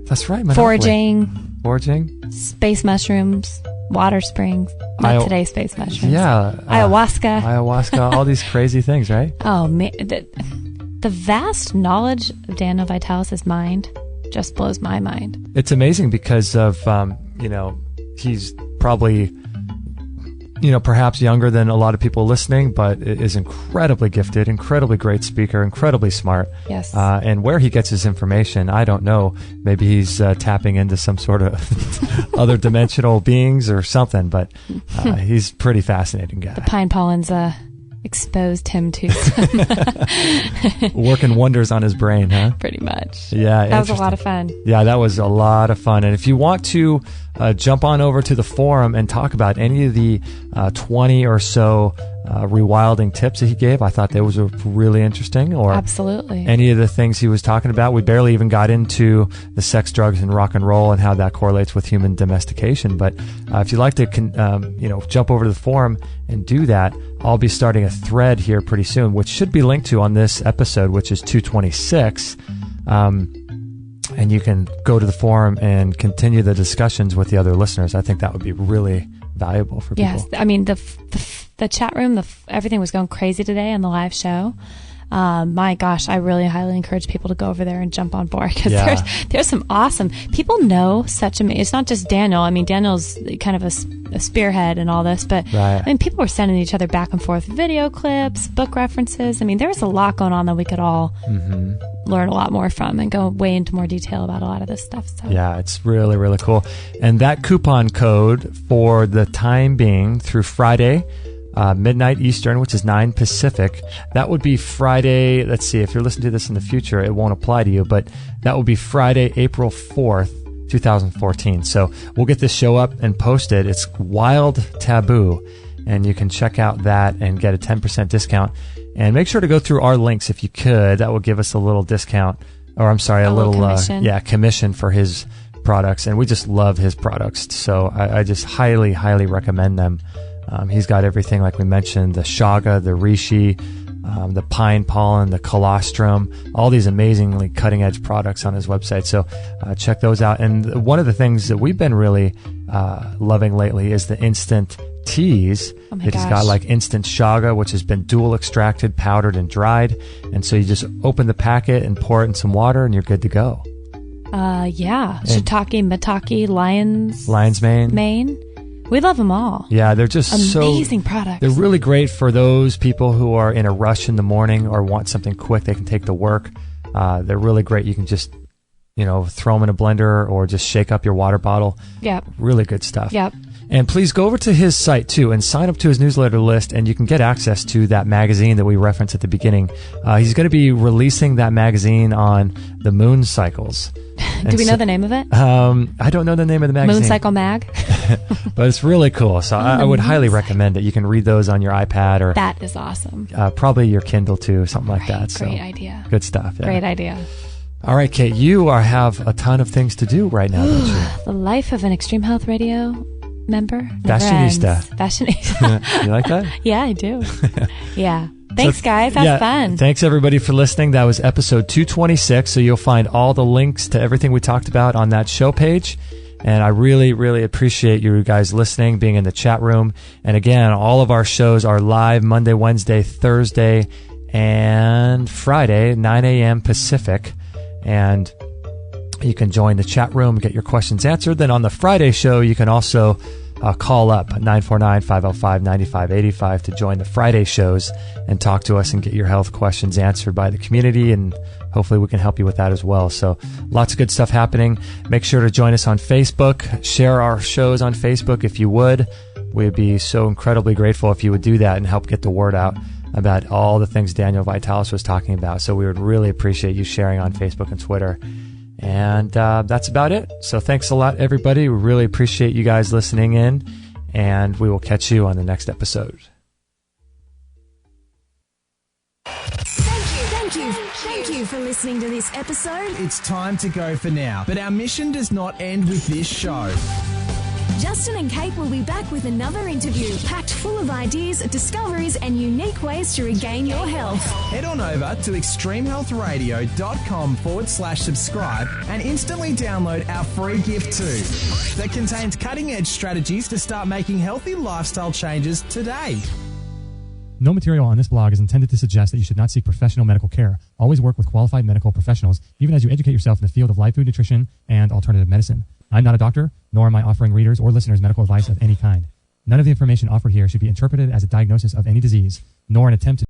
That's right. Monopoly. Foraging. Space mushrooms. Water springs. Not today, space mushrooms. Yeah. Ayahuasca. All these crazy things, right? Oh, man. The vast knowledge of Daniel Vitalis' mind just blows my mind. It's amazing because of, he's probably, perhaps younger than a lot of people listening, but is incredibly gifted, incredibly great speaker, incredibly smart. Yes. And where he gets his information, I don't know. Maybe he's tapping into some sort of other dimensional beings or something, but he's a pretty fascinating guy. The pine pollens exposed him to working wonders on his brain, huh? Pretty much. Yeah, that was a lot of fun. Yeah, that was a lot of fun. And if you want to jump on over to the forum and talk about any of the 20 or so rewilding tips that he gave, I thought those were really interesting. Or absolutely any of the things he was talking about. We barely even got into the sex, drugs, and rock and roll and how that correlates with human domestication. But if you'd like to, jump over to the forum and do that, I'll be starting a thread here pretty soon, which should be linked to on this episode, which is 226. And you can go to the forum and continue the discussions with the other listeners. I think that would be really valuable for people. Yes, I mean, the chat room, everything was going crazy today on the live show. My gosh, I really highly encourage people to go over there and jump on board because there's some awesome people know such amazing. It's not just Daniel. I mean, Daniel's kind of a spearhead and all this, but I mean, people were sending each other back and forth video clips, book references. I mean, there was a lot going on that we could all learn a lot more from and go way into more detail about a lot of this stuff. So. Yeah, it's really, really cool. And that coupon code for the time being through Friday, midnight Eastern, which is 9 Pacific. That would be Friday. Let's see, if you're listening to this in the future, it won't apply to you, but that would be Friday, April 4th, 2014. So we'll get this show up and posted. It's Wild Taboo. and you can check out that and get a 10% discount. And make sure to go through our links if you could. That will give us a little discount, or I'm sorry, a little commission. Commission for his products. And we just love his products, so I just highly, highly recommend them. He's got everything like we mentioned: the Shaga, the Reishi, the pine pollen, the colostrum, all these amazingly cutting-edge products on his website. So check those out. And one of the things that we've been really loving lately is the instant teas. Oh my He's gosh. got like instant Shaga, which has been dual extracted, powdered, and dried. And so you just open the packet and pour it in some water, and you're good to go. Shiitake, maitake, lion's mane. We love them all. Yeah, they're just amazing products. They're really great for those people who are in a rush in the morning or want something quick they can take to work. They're really great. You can just, throw them in a blender or just shake up your water bottle. Yep. Really good stuff. Yep. And please go over to his site too and sign up to his newsletter list, and you can get access to that magazine that we referenced at the beginning. He's going to be releasing that magazine on the moon cycles. Do we know the name of it? I don't know the name of the magazine. Moon Cycle Mag? But it's really cool. So I would highly recommend it. You can read those on your iPad or that is awesome. Probably your Kindle too, something like that. So Great idea. Good stuff. Yeah. Great idea. All right, Kate, you have a ton of things to do right now, don't you? The life of an Extreme Health Radio member. Fashionista. Fashionista. You like that? Yeah, I do. Yeah. Thanks, guys. Have fun. Thanks, everybody, for listening. That was episode 226. So you'll find all the links to everything we talked about on that show page. And I really, really appreciate you guys listening, being in the chat room. And again, all of our shows are live Monday, Wednesday, Thursday, and Friday, 9 a.m. Pacific. And you can join the chat room, get your questions answered. Then on the Friday show, you can also call up 949-505-9585 to join the Friday shows and talk to us and get your health questions answered by the community, and hopefully we can help you with that as well. So lots of good stuff happening. Make sure to join us on Facebook. Share our shows on Facebook if you would. We'd be so incredibly grateful if you would do that and help get the word out about all the things Daniel Vitalis was talking about. So we would really appreciate you sharing on Facebook and Twitter. And that's about it. So thanks a lot, everybody. We really appreciate you guys listening in, and we will catch you on the next episode. Thank you for listening to this episode. It's time to go for now, but our mission does not end with this show. Justin and Kate will be back with another interview packed full of ideas, discoveries, and unique ways to regain your health. Head on over to extremehealthradio.com/subscribe and instantly download our free gift too that contains cutting-edge strategies to start making healthy lifestyle changes today. No material on this blog is intended to suggest that you should not seek professional medical care. Always work with qualified medical professionals, even as you educate yourself in the field of live food nutrition and alternative medicine. I'm not a doctor, nor am I offering readers or listeners medical advice of any kind. None of the information offered here should be interpreted as a diagnosis of any disease, nor an attempt to